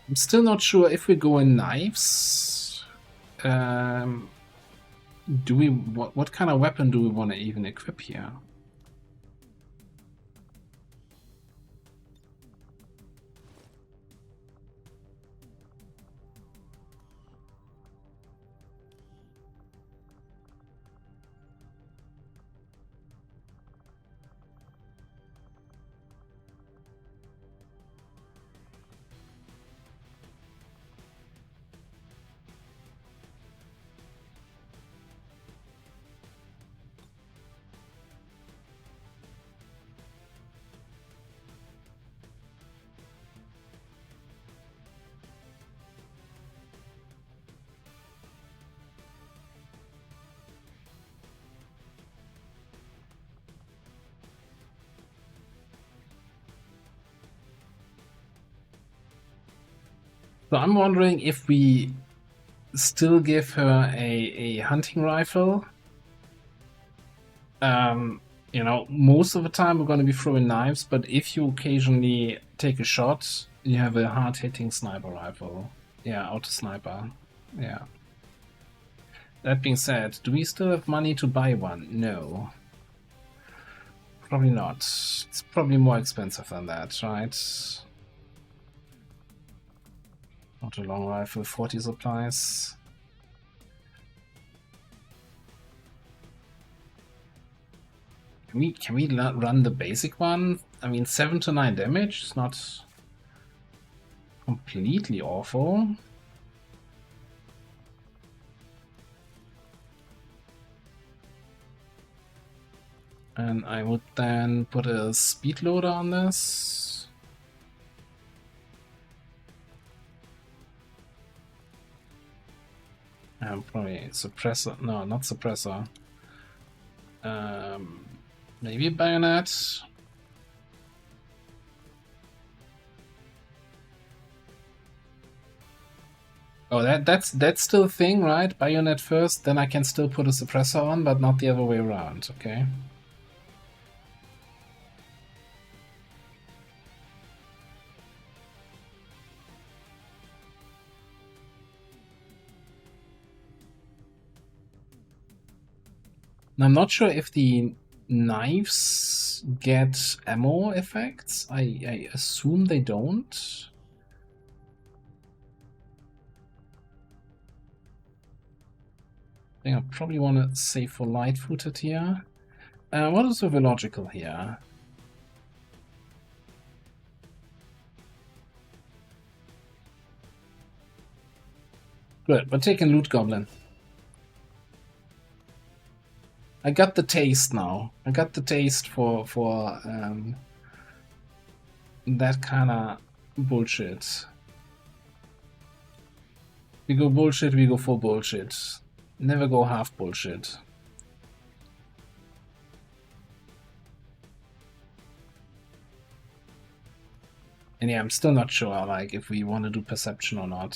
A: I'm still not sure if we go in knives. Do we what kind of weapon do we want to even equip here? So I'm wondering if we still give her a hunting rifle. You know, most of the time we're going to be throwing knives, but if you occasionally take a shot, you have a hard-hitting sniper rifle. Yeah, auto sniper. Yeah. That being said, do we still have money to buy one? No. Probably not. It's probably more expensive than that, right? Auto long rifle, 40 supplies. Can we run the basic one? I mean, 7 to 9 damage is not completely awful. And I would then put a speed loader on this. And probably suppressor. No, not suppressor. Maybe bayonet. Oh, that's still a thing, right? Bayonet first, then I can still put a suppressor on, but not the other way around. Okay. Now, I'm not sure if the knives get ammo effects. I assume they don't. I think I probably want to save for light-footed here. What is with illogical here? Good, we're taking Loot Goblin. I got the taste now. I got the taste for that kind of bullshit. We go bullshit, we go full bullshit. Never go half bullshit. And yeah, I'm still not sure, like, if we want to do perception or not.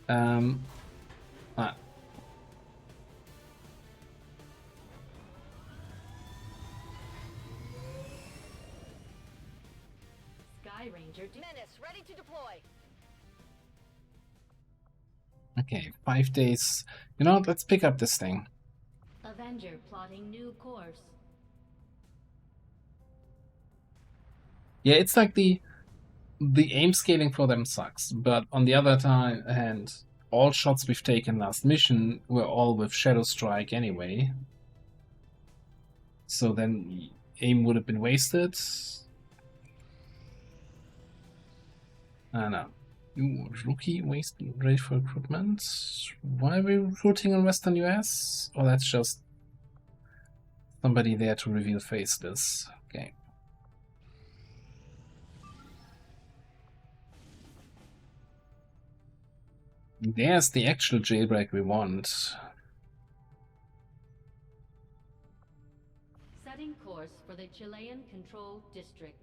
C: Sky Ranger
D: Menace, ready to deploy.
A: Okay, 5 days. You know what? Let's pick up this thing.
C: Avenger plotting new course.
A: Yeah, it's like the aim scaling for them sucks, but on the other hand, all shots we've taken last mission were all with Shadow Strike anyway. So then aim would have been wasted. I don't know. Rookie waste ready for recruitment. Why are we recruiting in Western US? Or that's just somebody there to reveal faceless. Okay. There's the actual jailbreak we want.
C: Setting course for the Chilean controlled district.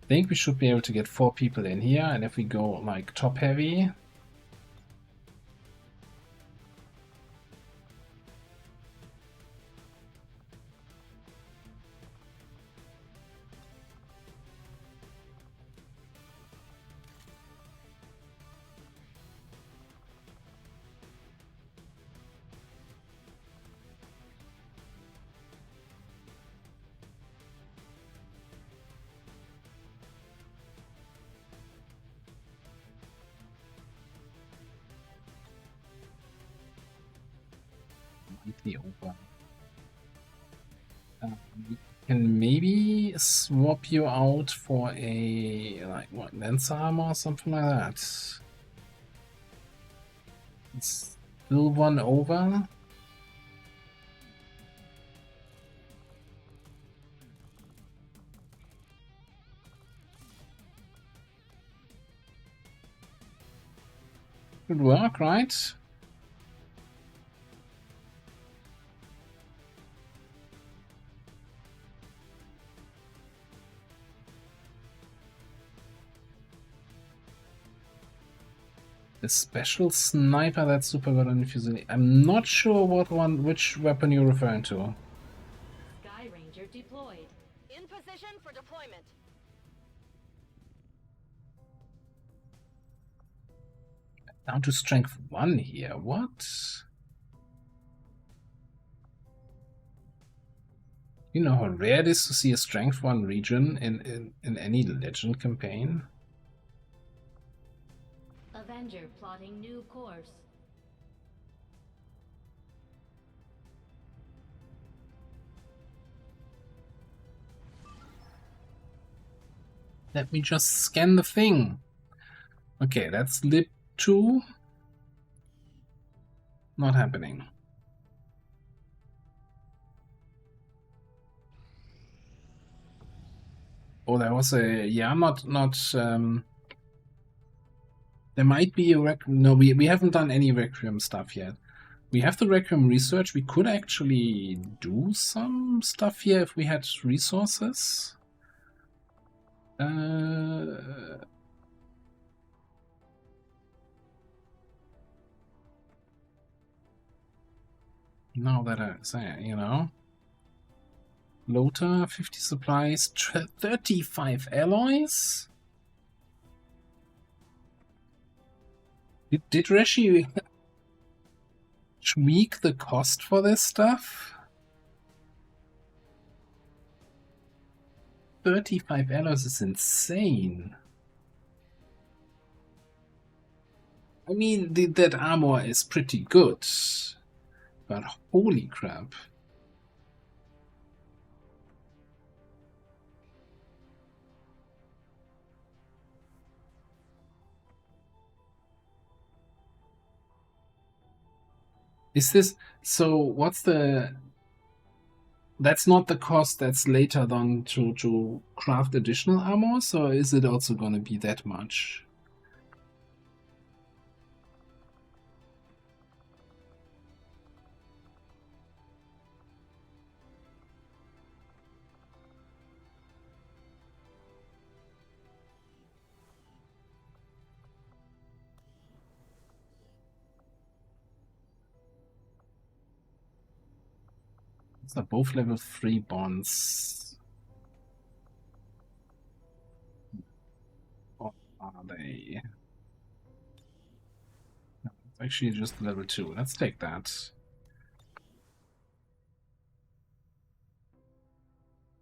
A: I think we should be able to get 4 people in here, and if we go like top heavy, over. We can maybe swap you out for a like what, lens armor or something like that. It's still 1 over. Could work, right? The special sniper, that's super good on Fusilier. I'm not sure which weapon you're referring to.
C: Sky Ranger deployed.
D: In position for deployment.
A: Down to strength 1 here. What? You know how rare it is to see a strength 1 region in any legend campaign?
C: Avenger plotting new course.
A: Let me just scan the thing. Okay, that's lib 2. Not happening. Oh, there was a... Yeah, there might be a no, we haven't done any Requiem stuff yet. We have the Requiem research. We could actually do some stuff here if we had resources. Now that I say, you know. Lota, 50 supplies, 35 alloys? Did Reshi tweak the cost for this stuff? 35 alloys is insane. I mean, that armor is pretty good, but holy crap. Is this... So, what's the... that's not the cost that's later done to craft additional armor, so is it also gonna be that much? These are both level 3 bonds. Or are they? No, it's actually just level 2. Let's take that.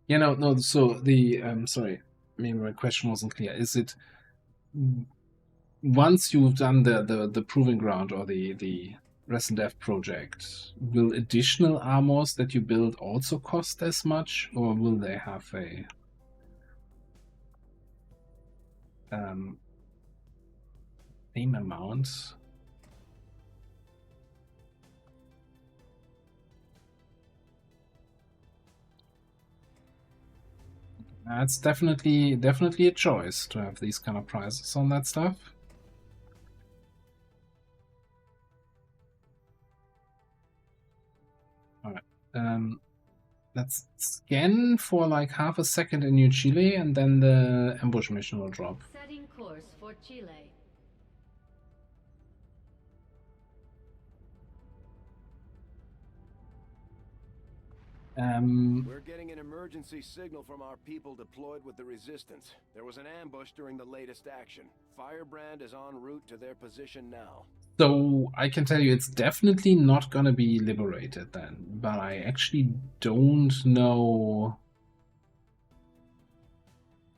A: Yeah, no, so the, sorry, maybe my question wasn't clear. Is it, once you've done the Proving Ground or the Rest Death project, will additional armors that you build also cost as much, or will they have a same amount? It's definitely a choice to have these kind of prices on that stuff. Alright. Let's scan for like half a second in New Chile, and then the ambush mission will drop.
C: Setting course for Chile.
E: We're getting an emergency signal from our people deployed with the resistance. There was an ambush during the latest action. Firebrand is en route to their position now.
A: So I can tell you it's definitely not gonna be liberated then, but I actually don't know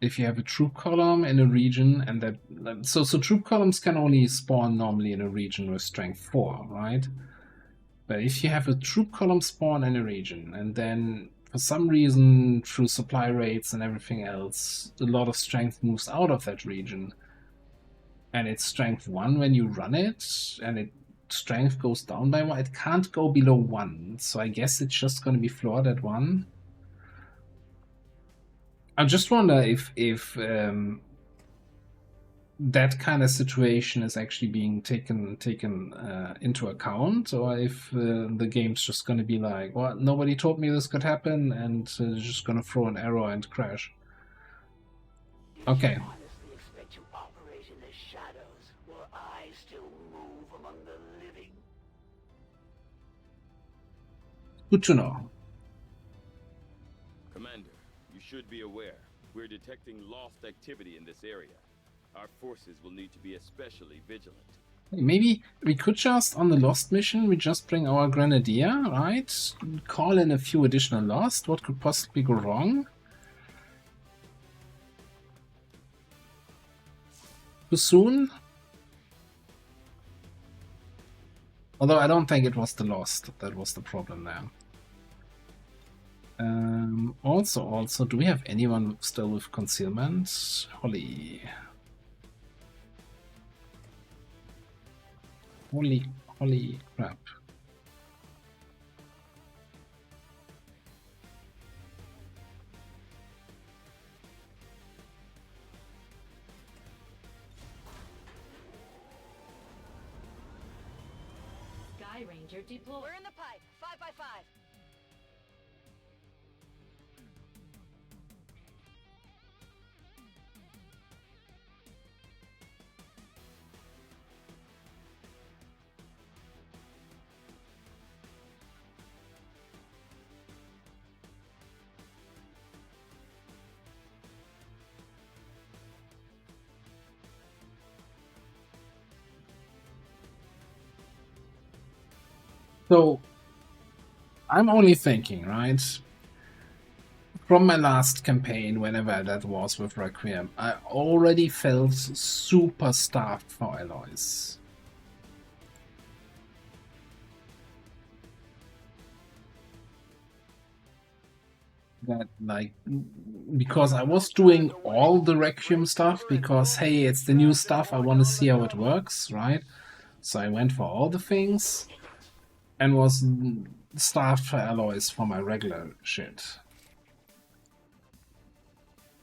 A: if you have a troop column in a region, and that so troop columns can only spawn normally in a region with strength 4, right? But if you have a troop column spawn in a region, and then for some reason through supply rates and everything else, a lot of strength moves out of that region, and it's strength 1 when you run it, and its strength goes down by 1, it can't go below 1, so I guess it's just going to be floored at 1. I just wonder if that kind of situation is actually being taken into account, or if the game's just going to be like, well, nobody told me this could happen, and just going to throw an arrow and crash. Okay. Good to know.
F: Commander, you should be aware. We're detecting lost activity in this area. Our forces will need to be especially vigilant.
A: Maybe we could just, on the Lost mission, we just bring our Grenadier, right? Call in a few additional Lost. What could possibly go wrong? Too soon? Although I don't think it was the Lost that was the problem there. Also, do we have anyone still with concealment? Holy crap.
C: Sky Ranger deployed.
D: We're in the pipe. 5x5.
A: So, I'm only thinking, right? From my last campaign, whenever that was with Requiem, I already felt super starved for alloys. That, like, because I was doing all the Requiem stuff, because, hey, it's the new stuff, I want to see how it works, right? So I went for all the things. and was starved for alloys for my regular shit.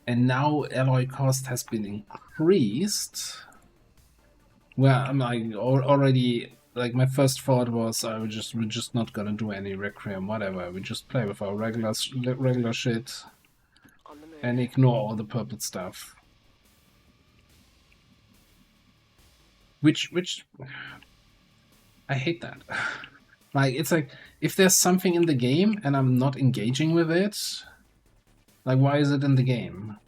A: And now alloy cost has been increased. Well, I'm like already, like my first thought was we're just not gonna do any Requiem, whatever. We just play with our regular shit and ignore all the purple stuff. Which I hate that. Like, it's like, if there's something in the game and I'm not engaging with it, like, why is it in the game?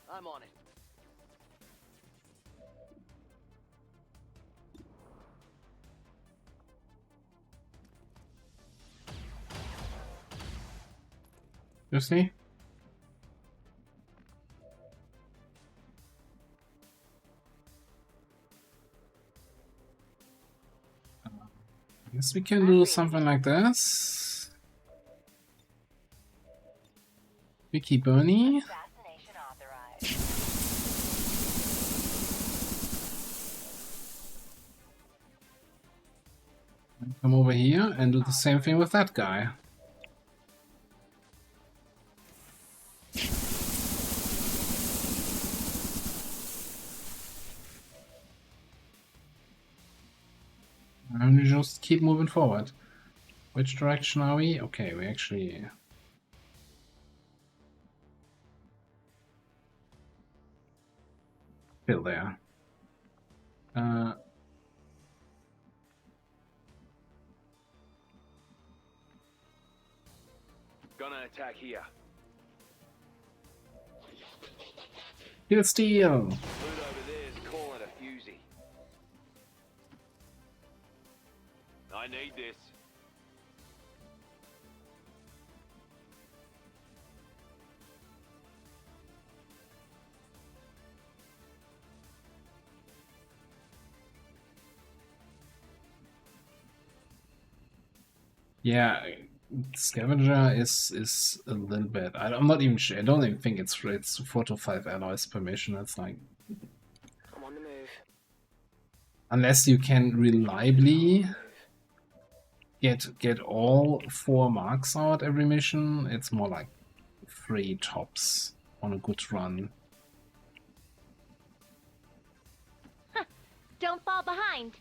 M: I'm on it.
A: You see? I guess we can do something like this. Vicky Bernie. Come over here and do the same thing with that guy. And we just keep moving forward. Which direction are we? Okay, we actually... still there.
M: Gonna attack here.
A: Kill steel!
M: Dude over there is calling a fusey. I need this.
A: Yeah, Scavenger is a little bit. I'm not even sure. I don't even think it's 4 to 5 alloys per mission. It's like,
M: I'm on the move.
A: unless you can reliably get all 4 marks out every mission, it's more like 3 tops on a good run.
I: Don't fall behind.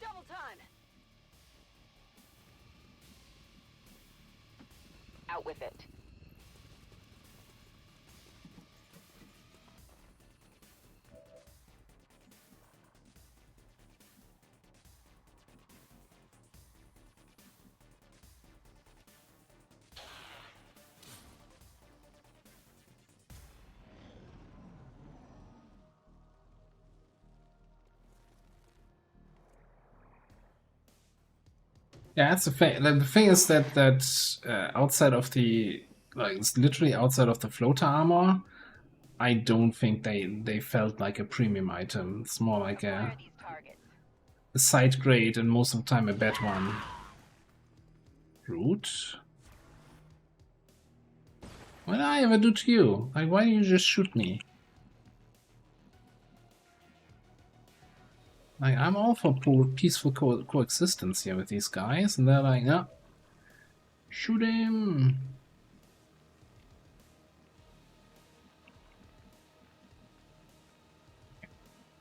J: Double time. Out with it.
A: Yeah, that's the thing. The thing is that outside of the, like, it's literally outside of the floater armor, I don't think they felt like a premium item. It's more like a side grade, and most of the time a bad one. Root? What did I ever do to you? Like, why did you just shoot me? Like, I'm all for peaceful coexistence here with these guys, and they're like, no, shoot him.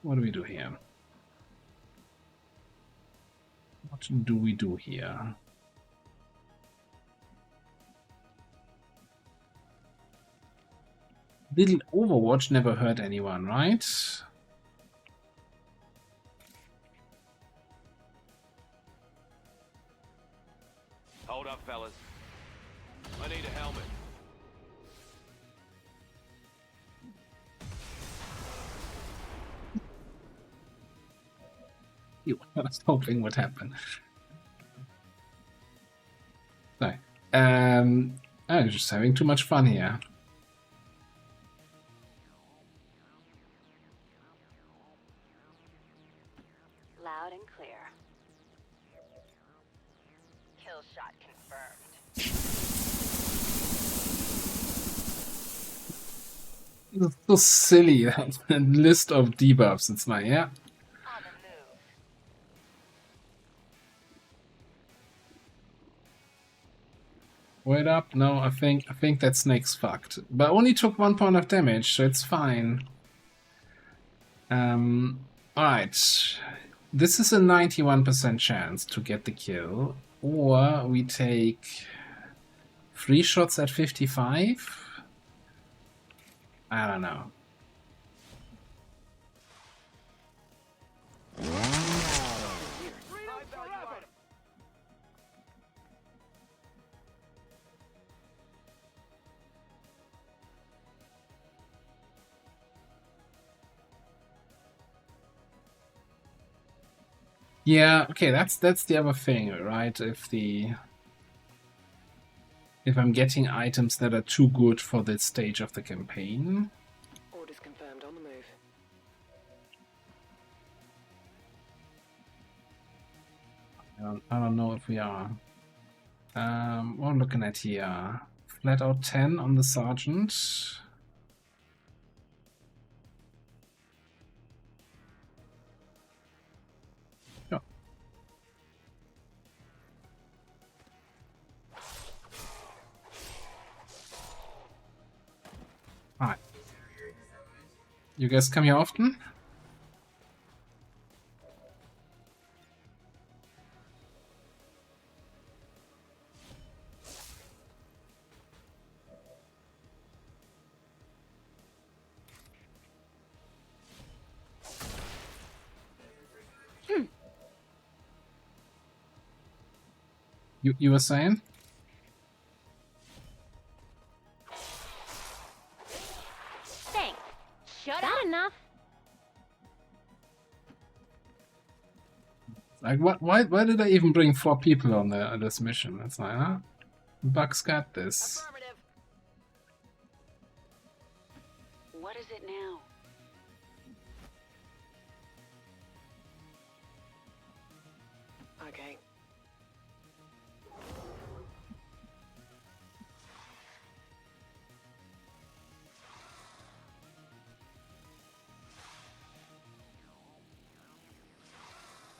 A: What do we do here? What do we do here? Little Overwatch never hurt anyone, right?
M: Hold up, fellas. I need a helmet.
A: I was hoping would happen. So, I'm just having too much fun here.
D: Loud and clear. Kill shot confirmed.
A: It's so silly, that list of debuffs. It's like, yeah. Wait up. No, I think that snake's fucked. But only took 1 point of damage, so it's fine. Alright. This is a 91% chance to get the kill. Or we take 3 shots at 55? I don't know. Yeah, okay, that's the other thing, right? If I'm getting items that are too good for this stage of the campaign.
J: Orders confirmed on the move.
A: I don't know if we are. What I'm looking at here. Flat out 10 on the sergeant. Yeah. Alright. You guys come here often? You were saying?
I: Thanks. Shut up. Enough.
A: Like, why did I even bring 4 people on this mission? It's like, huh? Buck's got this.
J: What is it now? Okay.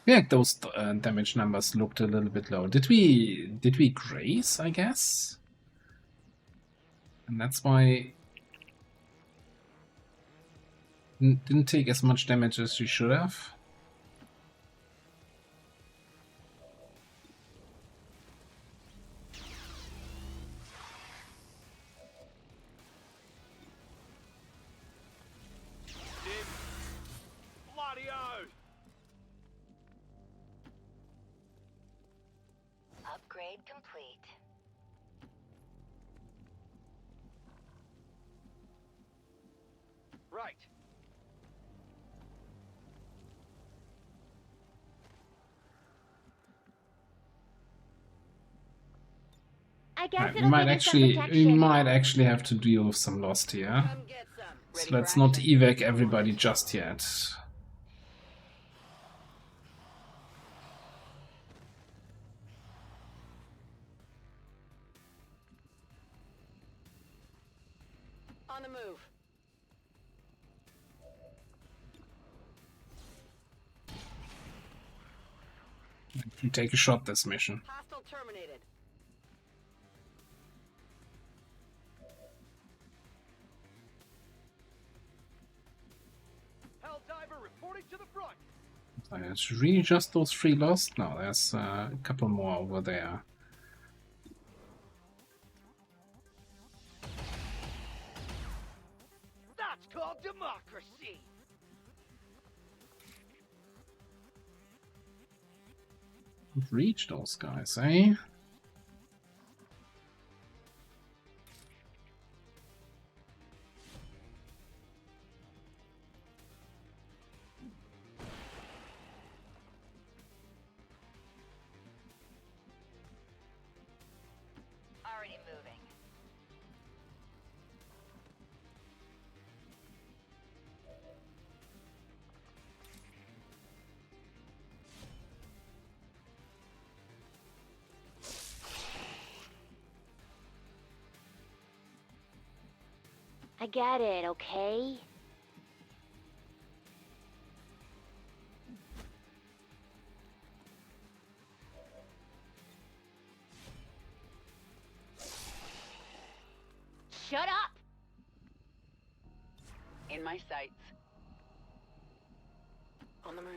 A: Yeah, those damage numbers looked a little bit low. Did we graze, I guess? And that's why didn't take as much damage as we should have.
D: Upgrade complete.
M: Right.
I: I guess
A: Right,
I: it'll give us some
A: we
I: protection.
A: might actually have to deal with some lost here. So let's not evac everybody just yet.
J: On the move.
A: You take a shot this mission.
J: Hostile terminated.
M: Helldiver reporting to the front.
A: It's really just those 3 lost? No, there's a couple more over there.
M: That's called democracy.
A: Reach those guys, eh?
D: Already moving.
I: I get it, okay? Shut up!
J: In my sights.
M: On the move.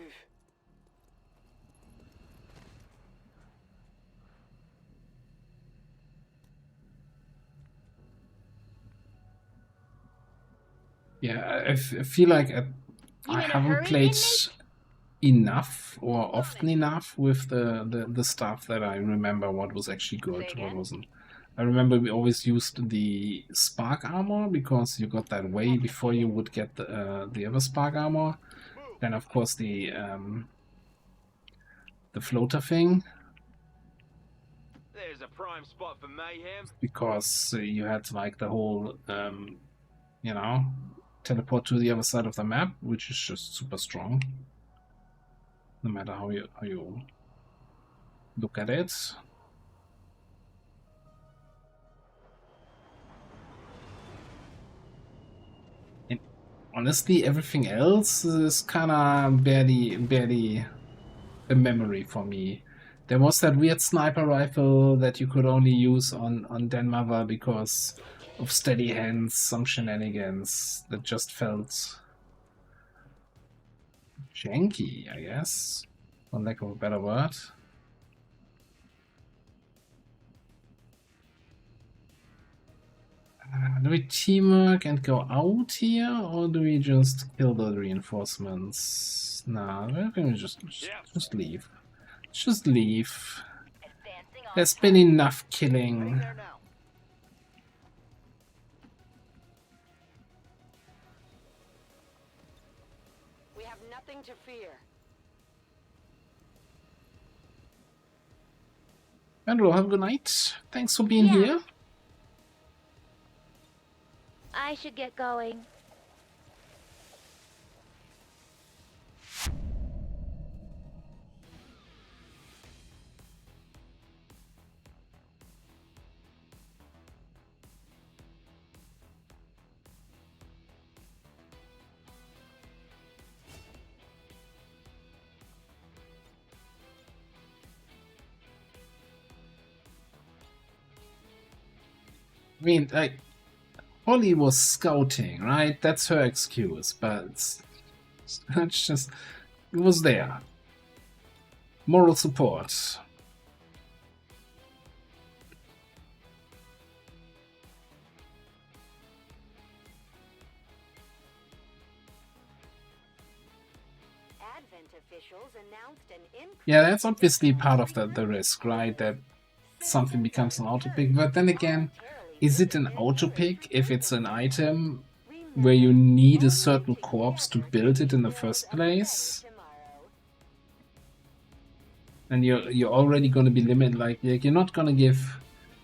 A: Yeah, I feel like I haven't played enough or often enough with the stuff that I remember what was actually good, what wasn't. I remember we always used the spark armor because you got that way before you would get the other spark armor. Then of course the floater thing.
M: There's a prime spot for mayhem.
A: Because you had like the whole you know, teleport to the other side of the map, which is just super strong. No matter how you look at it. And honestly, everything else is kind of barely a memory for me. There was that weird sniper rifle that you could only use on Den Mother because of steady hands, some shenanigans that just felt janky, I guess, for lack of a better word. Do we teamwork and go out here, or do we just kill the reinforcements? Nah, we're gonna just leave. Just leave. There's been enough killing.
D: We have nothing to fear.
A: Andrew, have a good night. Thanks for being here.
I: I should get going.
A: I mean, like, Holly was scouting, right? That's her excuse, but it's just, it was there. Moral support.
D: Advent officials announced an increase.
A: Yeah, that's obviously part of the risk, right? That something becomes an auto pick. But then again, is it an auto pick if it's an item where you need a certain corpse to build it in the first place? And you're already going to be limited. Like you're not going to give.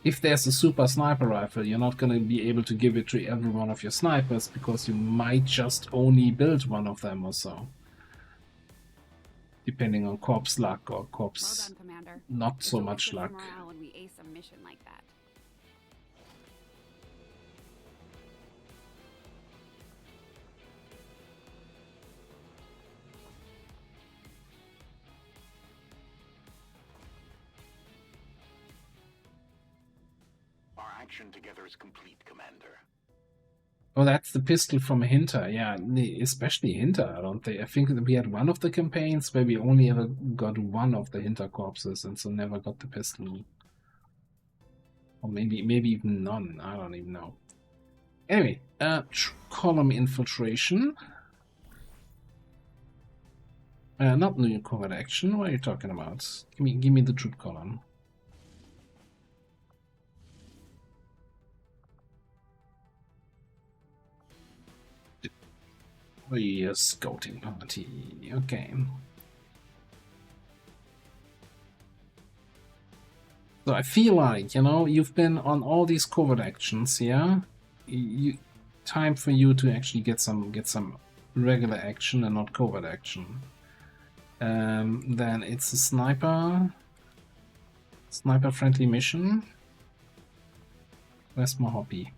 A: If there's a super sniper rifle, you're not going to be able to give it to every one of your snipers because you might just only build one of them or so. Depending on corpse luck or corpse
H: well done, Commander.
A: not so much luck.
H: Morale when we ace a mission like that.
G: Our action together is complete, Commander.
A: Oh, that's the pistol from Hinter. Yeah, especially Hinter. I think we had one of the campaigns where we only ever got one of the Hinter corpses, and so never got the pistol. Or maybe even none. I don't even know. Anyway, column infiltration. Not new covert action. What are you talking about? Give me the troop column. Oh, yeah, scouting party. Okay. So I feel like, you know, you've been on all these covert actions, yeah? Time for you to actually get some regular action and not covert action. Then it's a sniper friendly mission. Where's my hobby?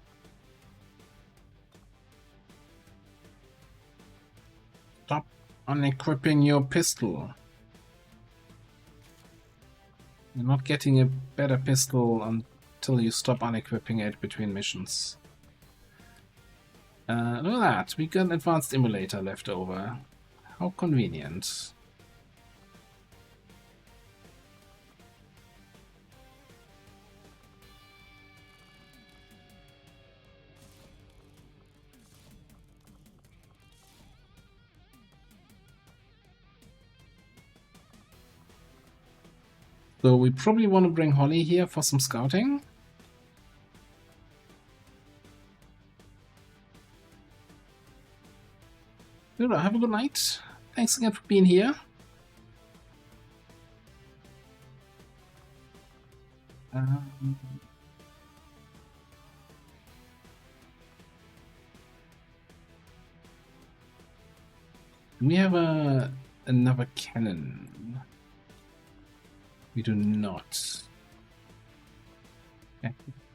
A: Stop unequipping your pistol. You're not getting a better pistol until you stop unequipping it between missions. Look at that, we got an advanced emulator left over. How convenient. So we probably want to bring Holly here for some scouting. Good, have a good night. Thanks again for being here. We have another cannon. We do not. I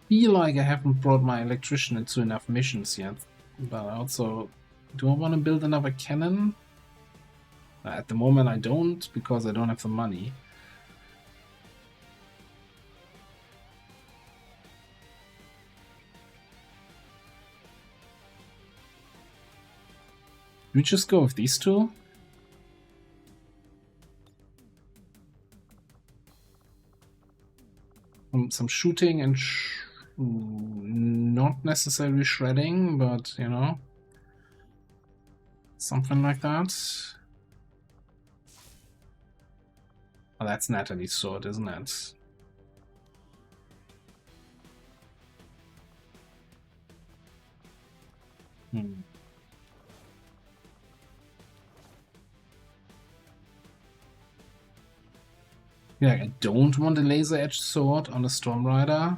A: feel like I haven't brought my electrician into enough missions yet, but also, do I want to build another cannon? At the moment I don't, because I don't have the money. Do we just go with these two? Some shooting and not necessarily shredding, but you know, something like that. Oh, that's Natalie's sword, isn't it? Yeah, I don't want a laser-edged sword on a Storm Rider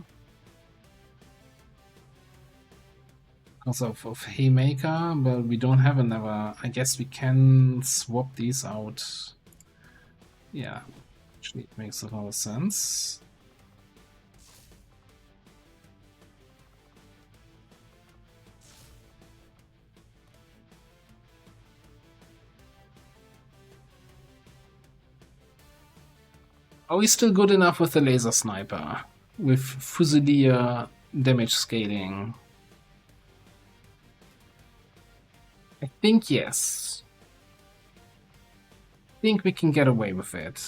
A: because of Haymaker, but we don't have another. I guess we can swap these out. Yeah, actually it makes a lot of sense. Are we still good enough with the laser sniper? With Fusilier damage scaling? I think yes. I think we can get away with it.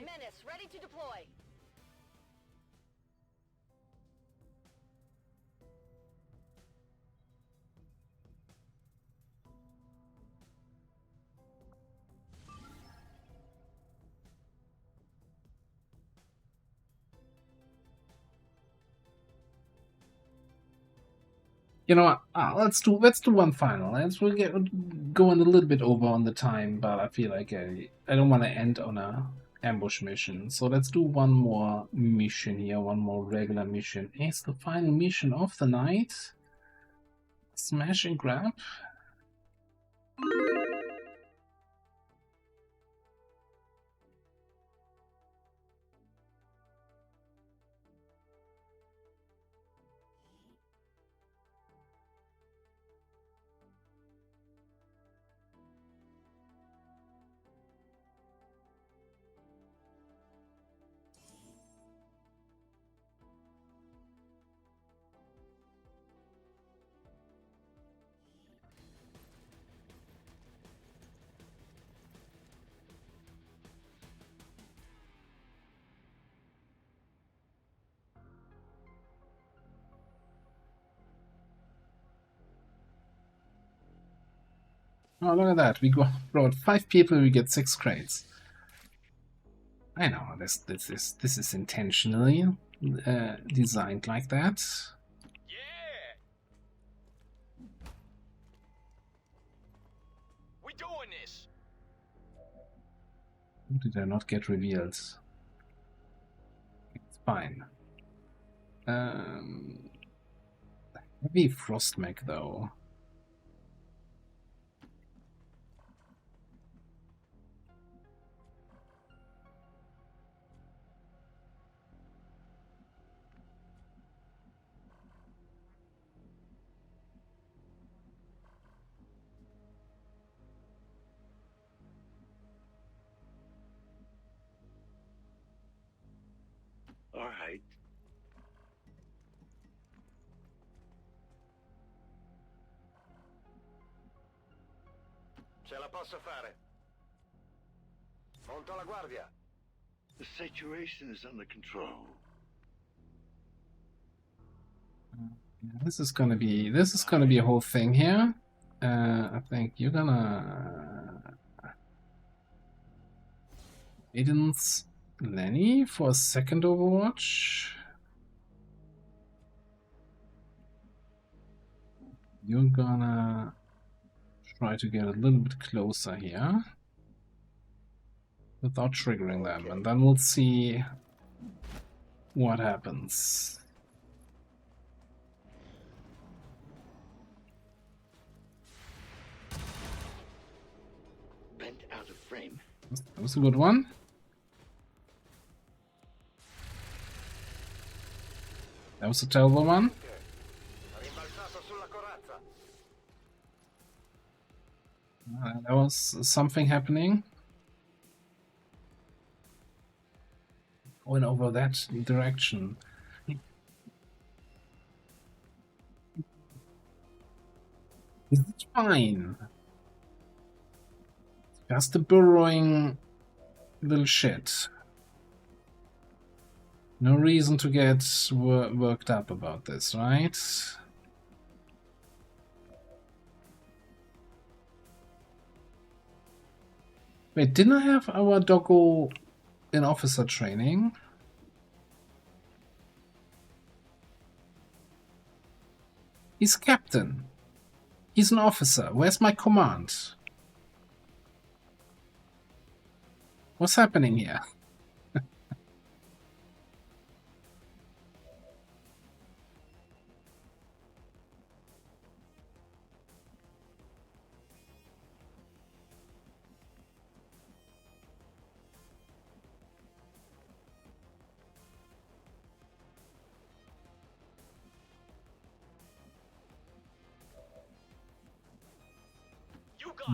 D: Menace, ready to deploy.
A: You know what? Let's do one final. We'll get going a little bit over on the time, but I feel like I don't want to end on a ambush mission. So let's do one more mission here, one more regular mission. It's the final mission of the night. Smash and grab. Oh, look at that. We brought 5 people, we get 6 crates. I know, this is intentionally designed like that.
M: Yeah! We doing this!
A: Did I not get revealed? It's fine. Maybe Frostmech though.
L: All right.
E: Ce la posso fare. Monto la guardia.
L: The situation is under control.
A: This is gonna be a whole thing here. I think you're gonna Aiden's Lenny for a second Overwatch. You're gonna try to get a little bit closer here without triggering them, and then we'll see what happens.
L: Bent out of frame.
A: That was a good one. That was a terrible one. There was something happening. Going over that direction. It's fine. Just a burrowing little shit. No reason to get worked up about this, right? Wait, didn't I have our doggo in officer training? He's captain. He's an officer. Where's my command? What's happening here?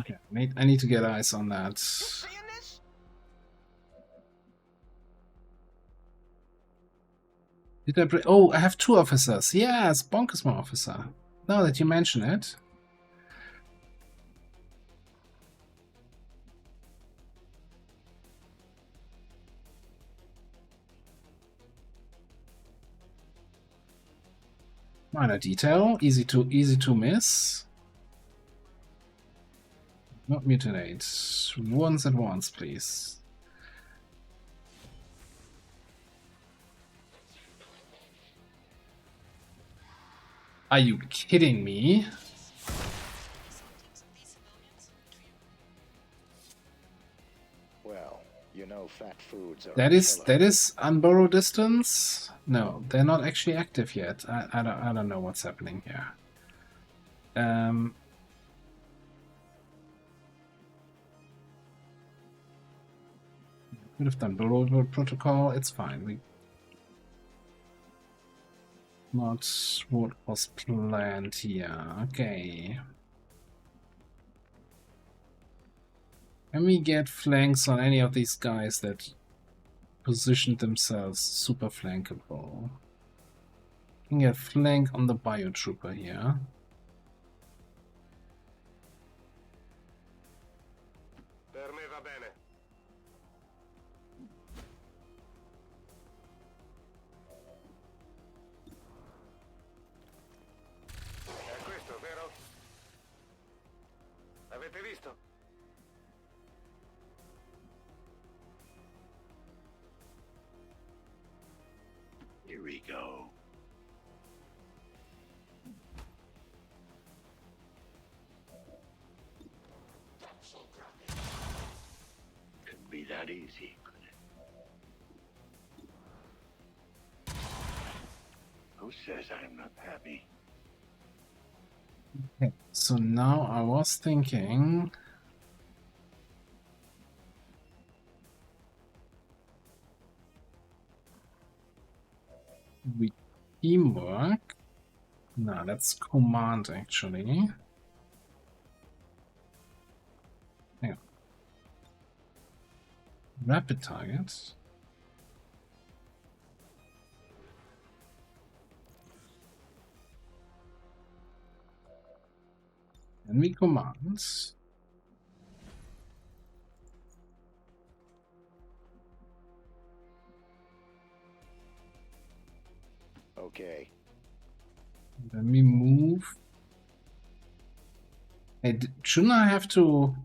A: Okay, I need to get eyes on that. Did I bring... Oh, I have two officers. Yes, Bonk is my officer. Now that you mention it. Minor detail, easy to miss. Not mutilate. Once at once, please. Are you kidding me?
O: Well, you know fat foods are
A: That is unborrowed distance? No, they're not actually active yet. I don't know what's happening here. Could have done borrowed protocol. It's fine. Not what was planned here. Okay. Can we get flanks on any of these guys that positioned themselves super flankable? Can get flank on the biotrooper here.
E: Per me va bene. È questo, vero? Avete visto?
L: Here we go. Could be that
G: that easy, could it? Who says I'm not happy?
A: Okay, so now I was thinking... we teamwork? No, that's command actually. Hang on. Rapid target. And we commands.
O: Okay.
A: Then we move. Hey, shouldn't I have to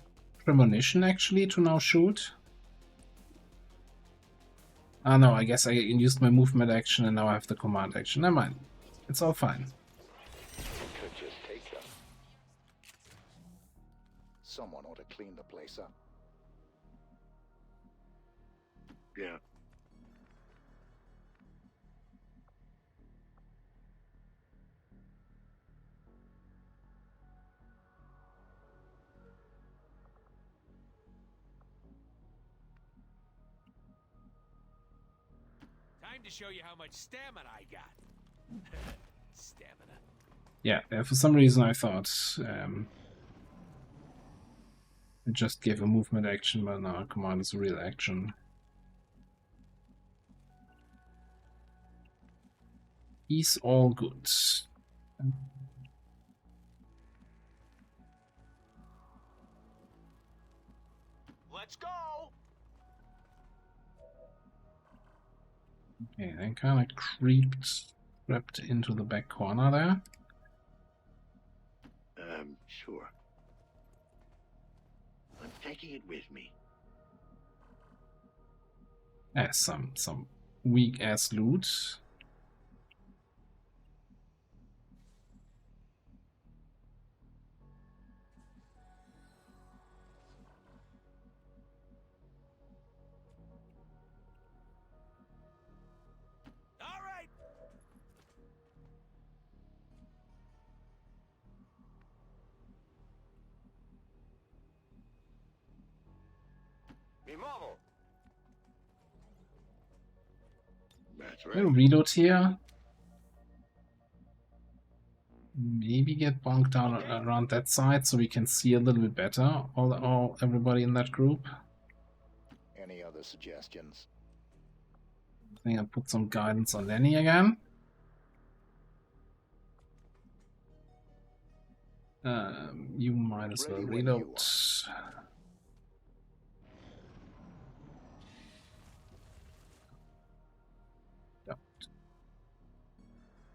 A: premonition actually to now shoot? Ah no, I guess I used my movement action and now I have the command action. Never mind. It's all fine.
O: Could just take them. Someone ought to clean the place up.
G: Yeah.
K: Time to show you how much stamina I got. Stamina.
A: Yeah, for some reason I thought it just gave a movement action, but now command is a real action. He's all good.
K: Let's go.
A: Okay, then kind of crept into the back corner there.
G: Sure. I'm taking it with me.
A: Some weak ass loot.
G: That's
A: We'll reload here. Maybe get bonked down around that side so we can see a little bit better everybody in that group.
O: Any other suggestions?
A: I think I'll put some guidance on Lenny again. You might as well reload.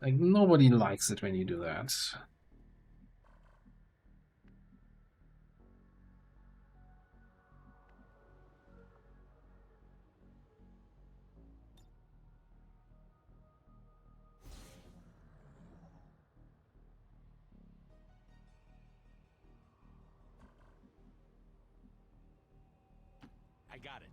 A: Like, nobody likes it when you do that.
K: I got it.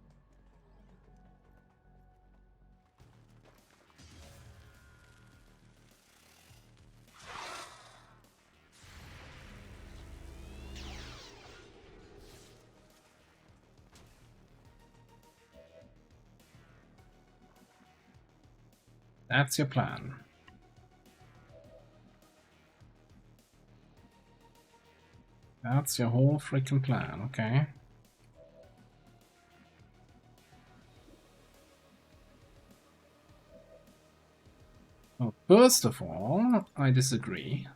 A: That's your plan. That's your whole freaking plan, okay? Well, first of all, I disagree.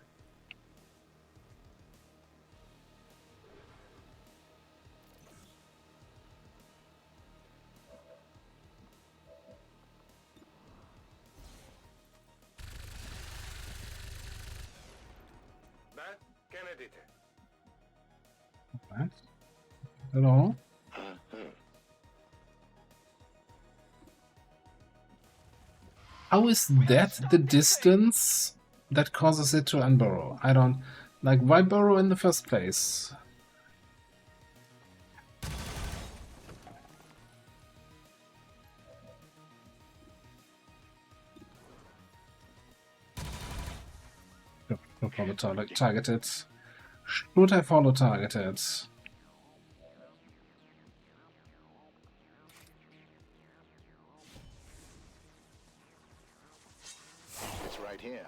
A: Right. Hello? How is that the distance that causes it to unburrow? I don't... Like, why burrow in the first place? Should follow targeted. Should I follow targeted?
O: It's right here.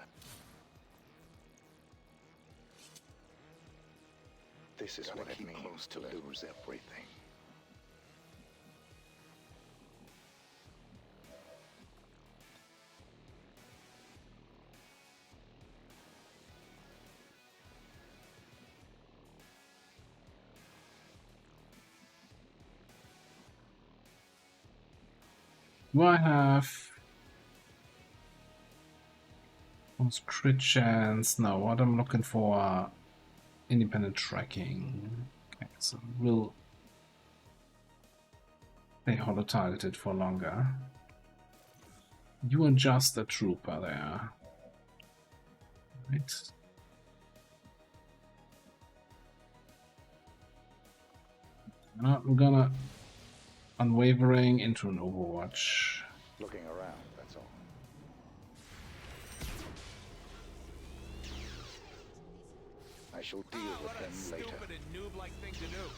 O: This is what it means to lose everything.
A: Do I have most crit chance? No, what I'm looking for, independent tracking. Okay, so we'll stay holo targeted for longer. You are just a trooper there. Right. I'm gonna unwavering into an Overwatch.
O: Looking around, that's all. I shall deal with them later.
K: Stupid and noob-like thing to do.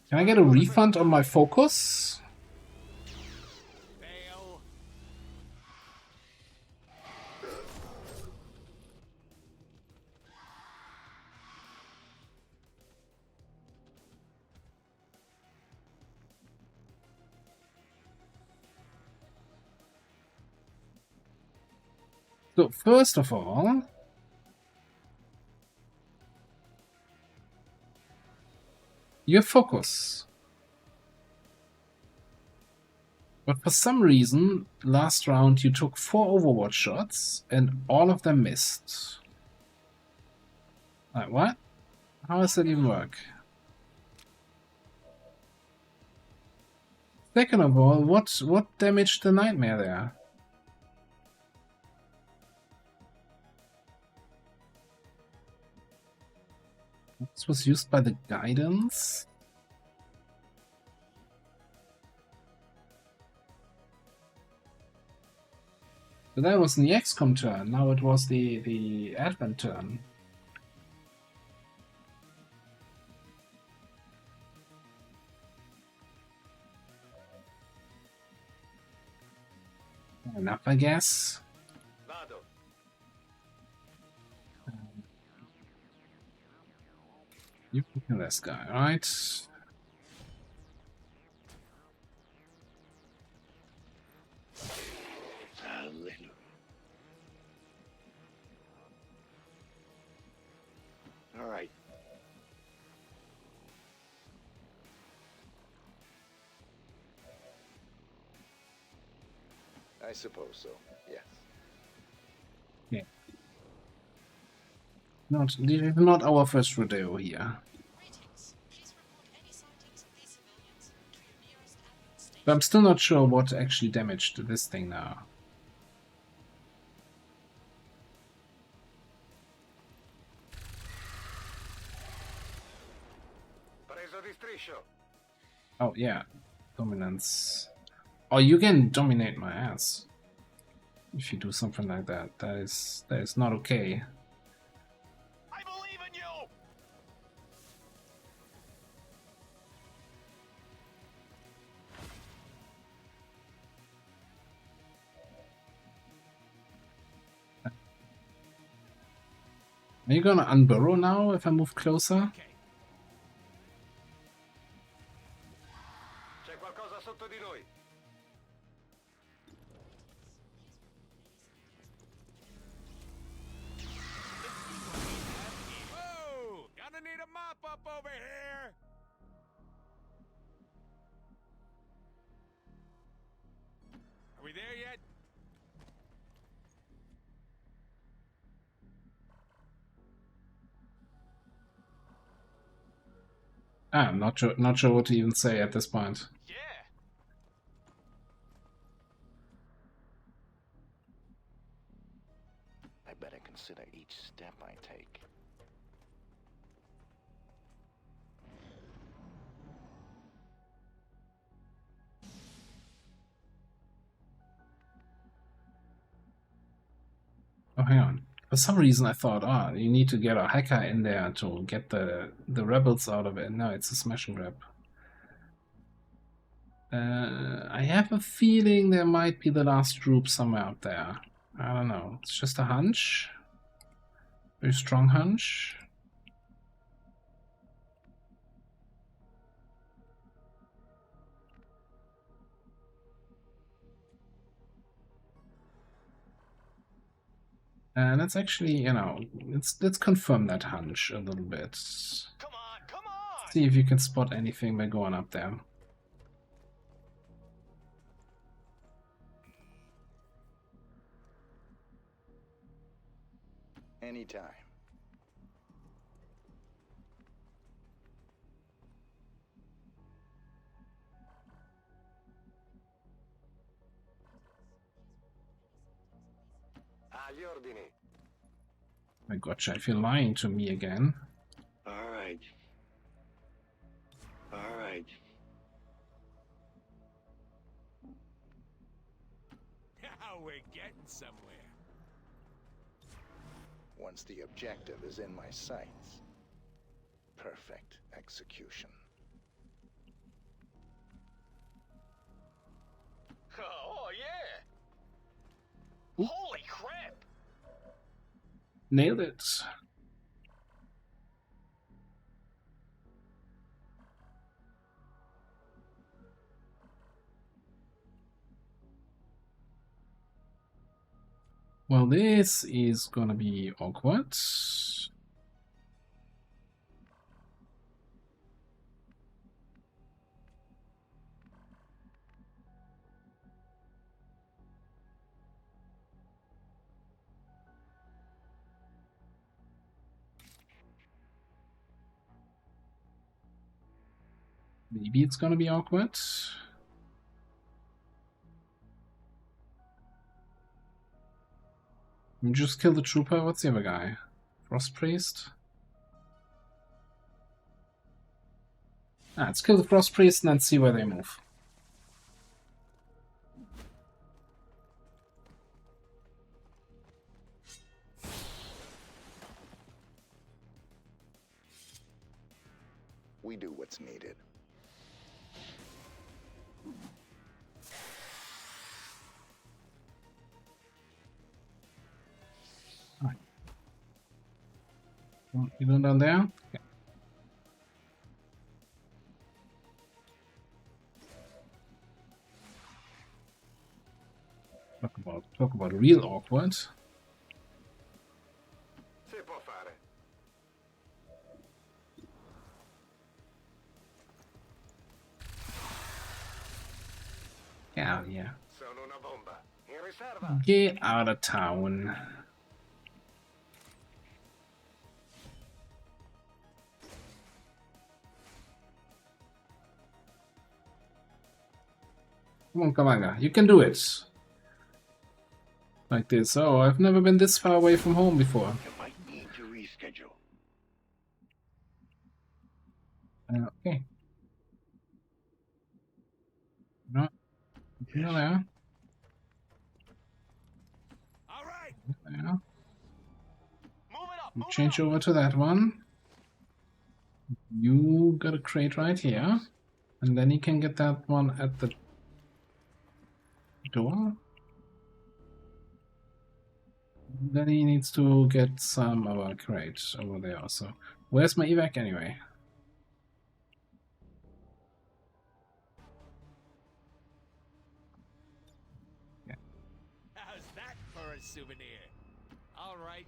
A: Can I get a refund on my focus?
K: Fail.
A: So first of all, your focus. But for some reason, last round you took 4 Overwatch shots and all of them missed. Like, what? How does that even work? Second of all, what damaged the nightmare there? This was used by the guidance? But that was in the XCOM turn, now it was the Advent turn. Enough, I guess. You kill this guy, right?
O: All right. I suppose so, yes.
A: Yeah. This is not our first rodeo here. But I'm still not sure what actually damaged this thing now. Oh yeah, dominance. Oh, you can dominate my ass if you do something like that. That is not okay.
K: I believe in you.
A: Are you gonna unburrow now if I move closer?
K: Okay.
E: C'è qualcosa sotto di noi.
K: Whoa! Gonna need a mop up over here. Are we there yet?
A: I'm not sure what to even say at this point.
K: Yeah.
O: I better consider each step I take.
A: hang on. For some reason I thought, you need to get a hacker in there to get the rebels out of it. No, it's a smash and grab. I have a feeling there might be the last group somewhere out there. I don't know. It's just a hunch. Very strong hunch. And let's actually, let's confirm that hunch a little bit. Come on! See if you can spot anything by going up there.
O: Anytime.
E: Agli ordini.
A: I gotcha, if you're lying to me again.
L: Alright. Alright.
K: Now we're getting somewhere.
O: Once the objective is in my sights, perfect execution.
L: Oh, yeah! Holy crap!
A: Nailed it. Well, this is gonna be awkward. Maybe it's gonna be awkward. You just kill the trooper. What's the other guy? Frost Priest? Let's kill the Frost Priest and then see where they move.
O: We do what's needed.
A: You going down there? Okay. Talk about real awkward.
E: Si può fare.
A: Get out of here.
E: Sono una bomba. In riserva.
A: Get out of town. Come on, Kamanga, you can do it. Like this. Oh, I've never been this far away from home before.
L: You might need to reschedule.
A: Okay. No. No, there.
K: All right.
A: There. Change over to that one. You got a crate right here. And then you can get that one at the door. Then he needs to get some of our crates over there also. Where's my evac anyway?
K: Yeah. How's that for a souvenir? All right.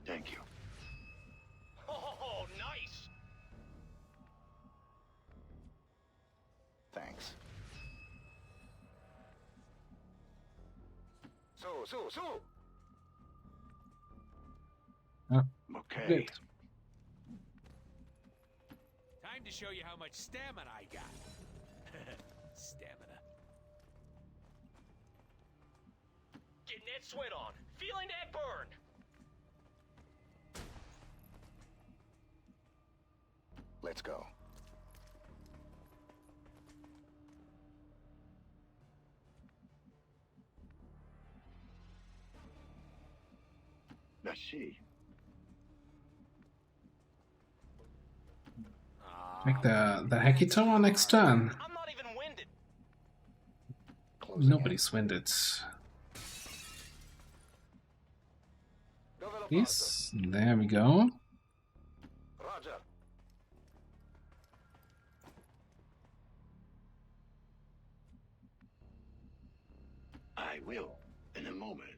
L: Thank you. Oh, nice!
O: Thanks.
E: Su.
L: Okay.
A: Good.
K: Time to show you how much stamina I got. Stamina.
L: Getting that sweat on. Feeling that burn.
O: Let's go.
G: see.
A: Check the Hacky Tower next turn.
K: I'm not even winded.
A: Nobody's winded. Yes, there we go.
E: Roger.
G: I will, in a moment.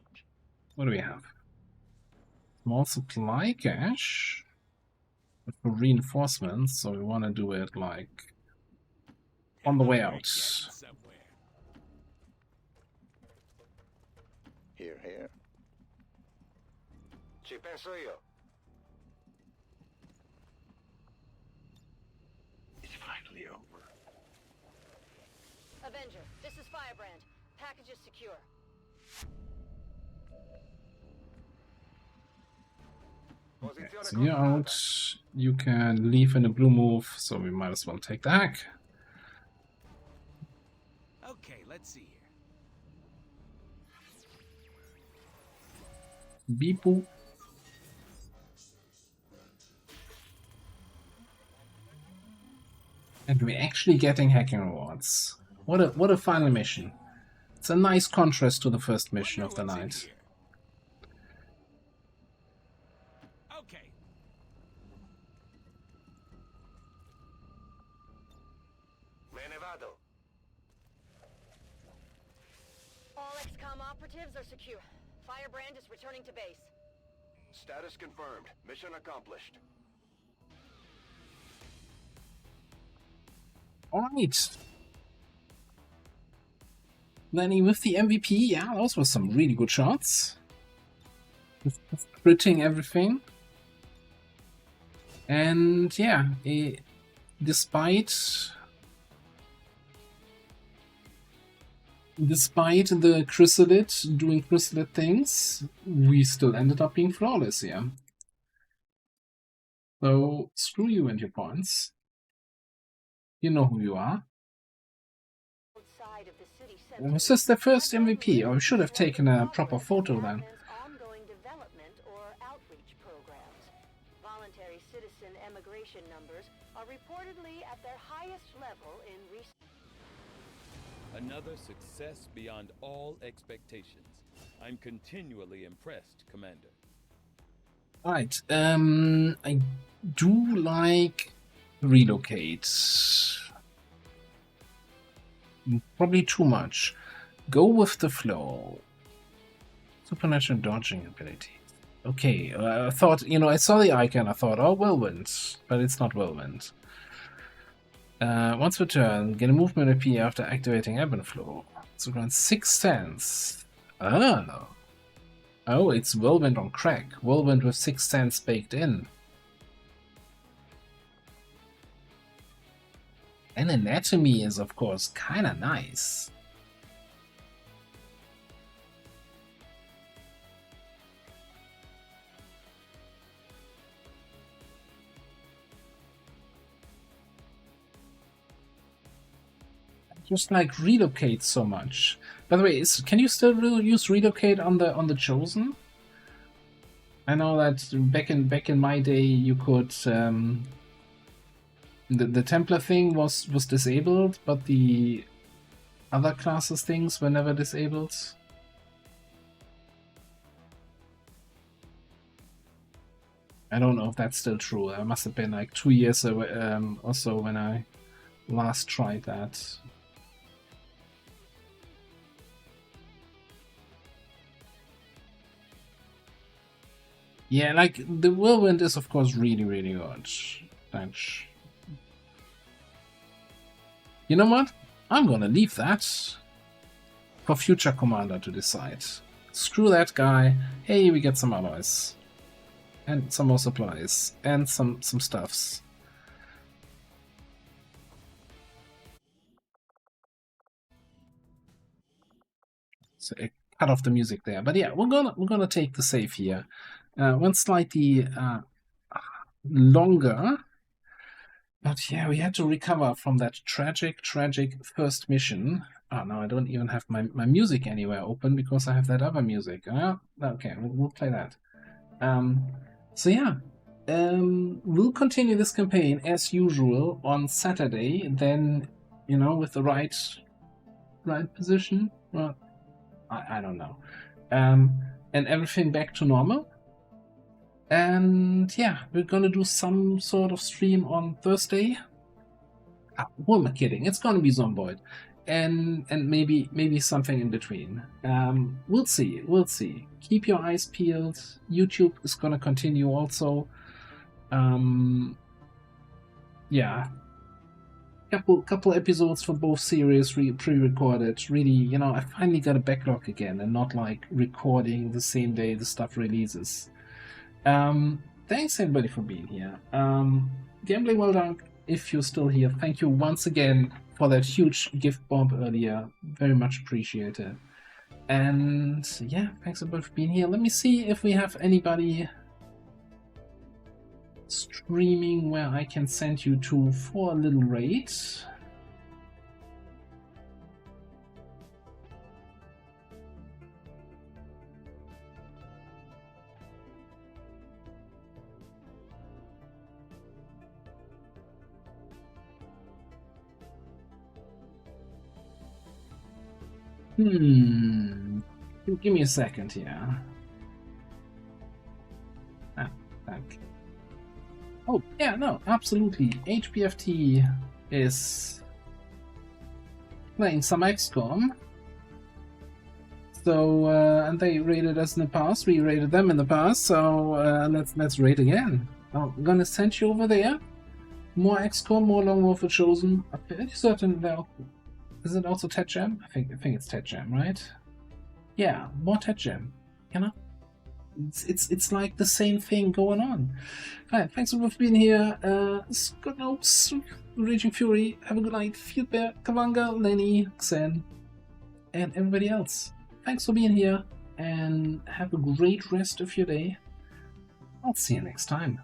A: What do we have? Small supply cache for reinforcements, so we want to do it like on the way out.
O: Here, here.
E: Ci penso io.
G: It's finally over.
D: Avenger, this is Firebrand. Package is secure.
A: Okay, so you're out. You can leave in a blue move, so we might as well take the hack.
K: Okay, let's see here.
A: Beep boop. And we're actually getting hacking rewards. What a final mission. It's a nice contrast to the first mission of the night.
K: Okay.
E: Me ne vado.
D: All XCOM operatives are secure. Firebrand is returning to base.
E: Status confirmed. Mission accomplished.
A: Alright. Landing with the MVP, yeah, those were some really good shots. Just critting everything. And yeah, despite the chrysalid doing chrysalid things, we still ended up being flawless here. So screw you and your points. You know who you are. Was this the first MVP? Or we should have taken a proper photo then.
D: Ongoing development or outreach programs. Voluntary citizen emigration numbers are reportedly at their highest level in recent.
F: Another success beyond all expectations. I'm continually impressed, Commander.
A: Right, I do like relocate. Probably too much. Go with the flow. Supernatural dodging ability. Okay, I thought, I saw the icon, I thought, oh, whirlwind, but it's not whirlwind. Once per turn, get a movement AP after activating ebb and flow. So around 6 cents. Oh. Oh, it's whirlwind on crack. Whirlwind with 6 cents baked in. And anatomy is, of course, kinda nice. Just like relocate so much. By the way, can you still use relocate on the chosen? I know that back in my day you could the Templar thing was disabled, but the other classes things were never disabled. I don't know if that's still true. It must have been like 2 years or so when I last tried that. Yeah, like the whirlwind is of course really, really good. Thanks. You know what? I'm gonna leave that for future commander to decide. Screw that guy. Hey, we get some alloys. And some more supplies. And some stuffs. So I cut off the music there. But yeah, we're gonna take the save here. Went slightly longer. But yeah, we had to recover from that tragic first mission. Oh, now I don't even have my music anywhere open because I have that other music. Okay, we'll play that. So yeah, we'll continue this campaign as usual on Saturday. Then, with the right position. Well, I don't know. And everything back to normal. And yeah, we're gonna do some sort of stream on Thursday. Who am I kidding? It's gonna be Zomboid. And maybe something in between. We'll see. Keep your eyes peeled. YouTube is gonna continue also. Yeah, couple episodes for both series pre-recorded. Really, I finally got a backlog again, and not like recording the same day the stuff releases. Thanks everybody for being here. Gambling Well Done, if you're still here, thank you once again for that huge gift bomb earlier. Very much appreciated. And yeah, thanks everybody for being here. Let me see if we have anybody streaming where I can send you to for a little raid. Give me a second here. Okay. Oh, yeah, no, absolutely. HPFT is playing some XCOM. So, and they raided us in the past. We raided them in the past. So, let's raid again. I'm gonna send you over there. More XCOM, more Long War for Chosen. I'm pretty certain now. Is it also Ted Jam? I think it's Ted Jam, right? Yeah, more Ted Jam. It's like the same thing going on. Alright, thanks for being here. Good notes, Raging Fury, have a good night. Fieldbear, Kavanga, Lenny, Xen, and everybody else. Thanks for being here, and have a great rest of your day. I'll see you next time.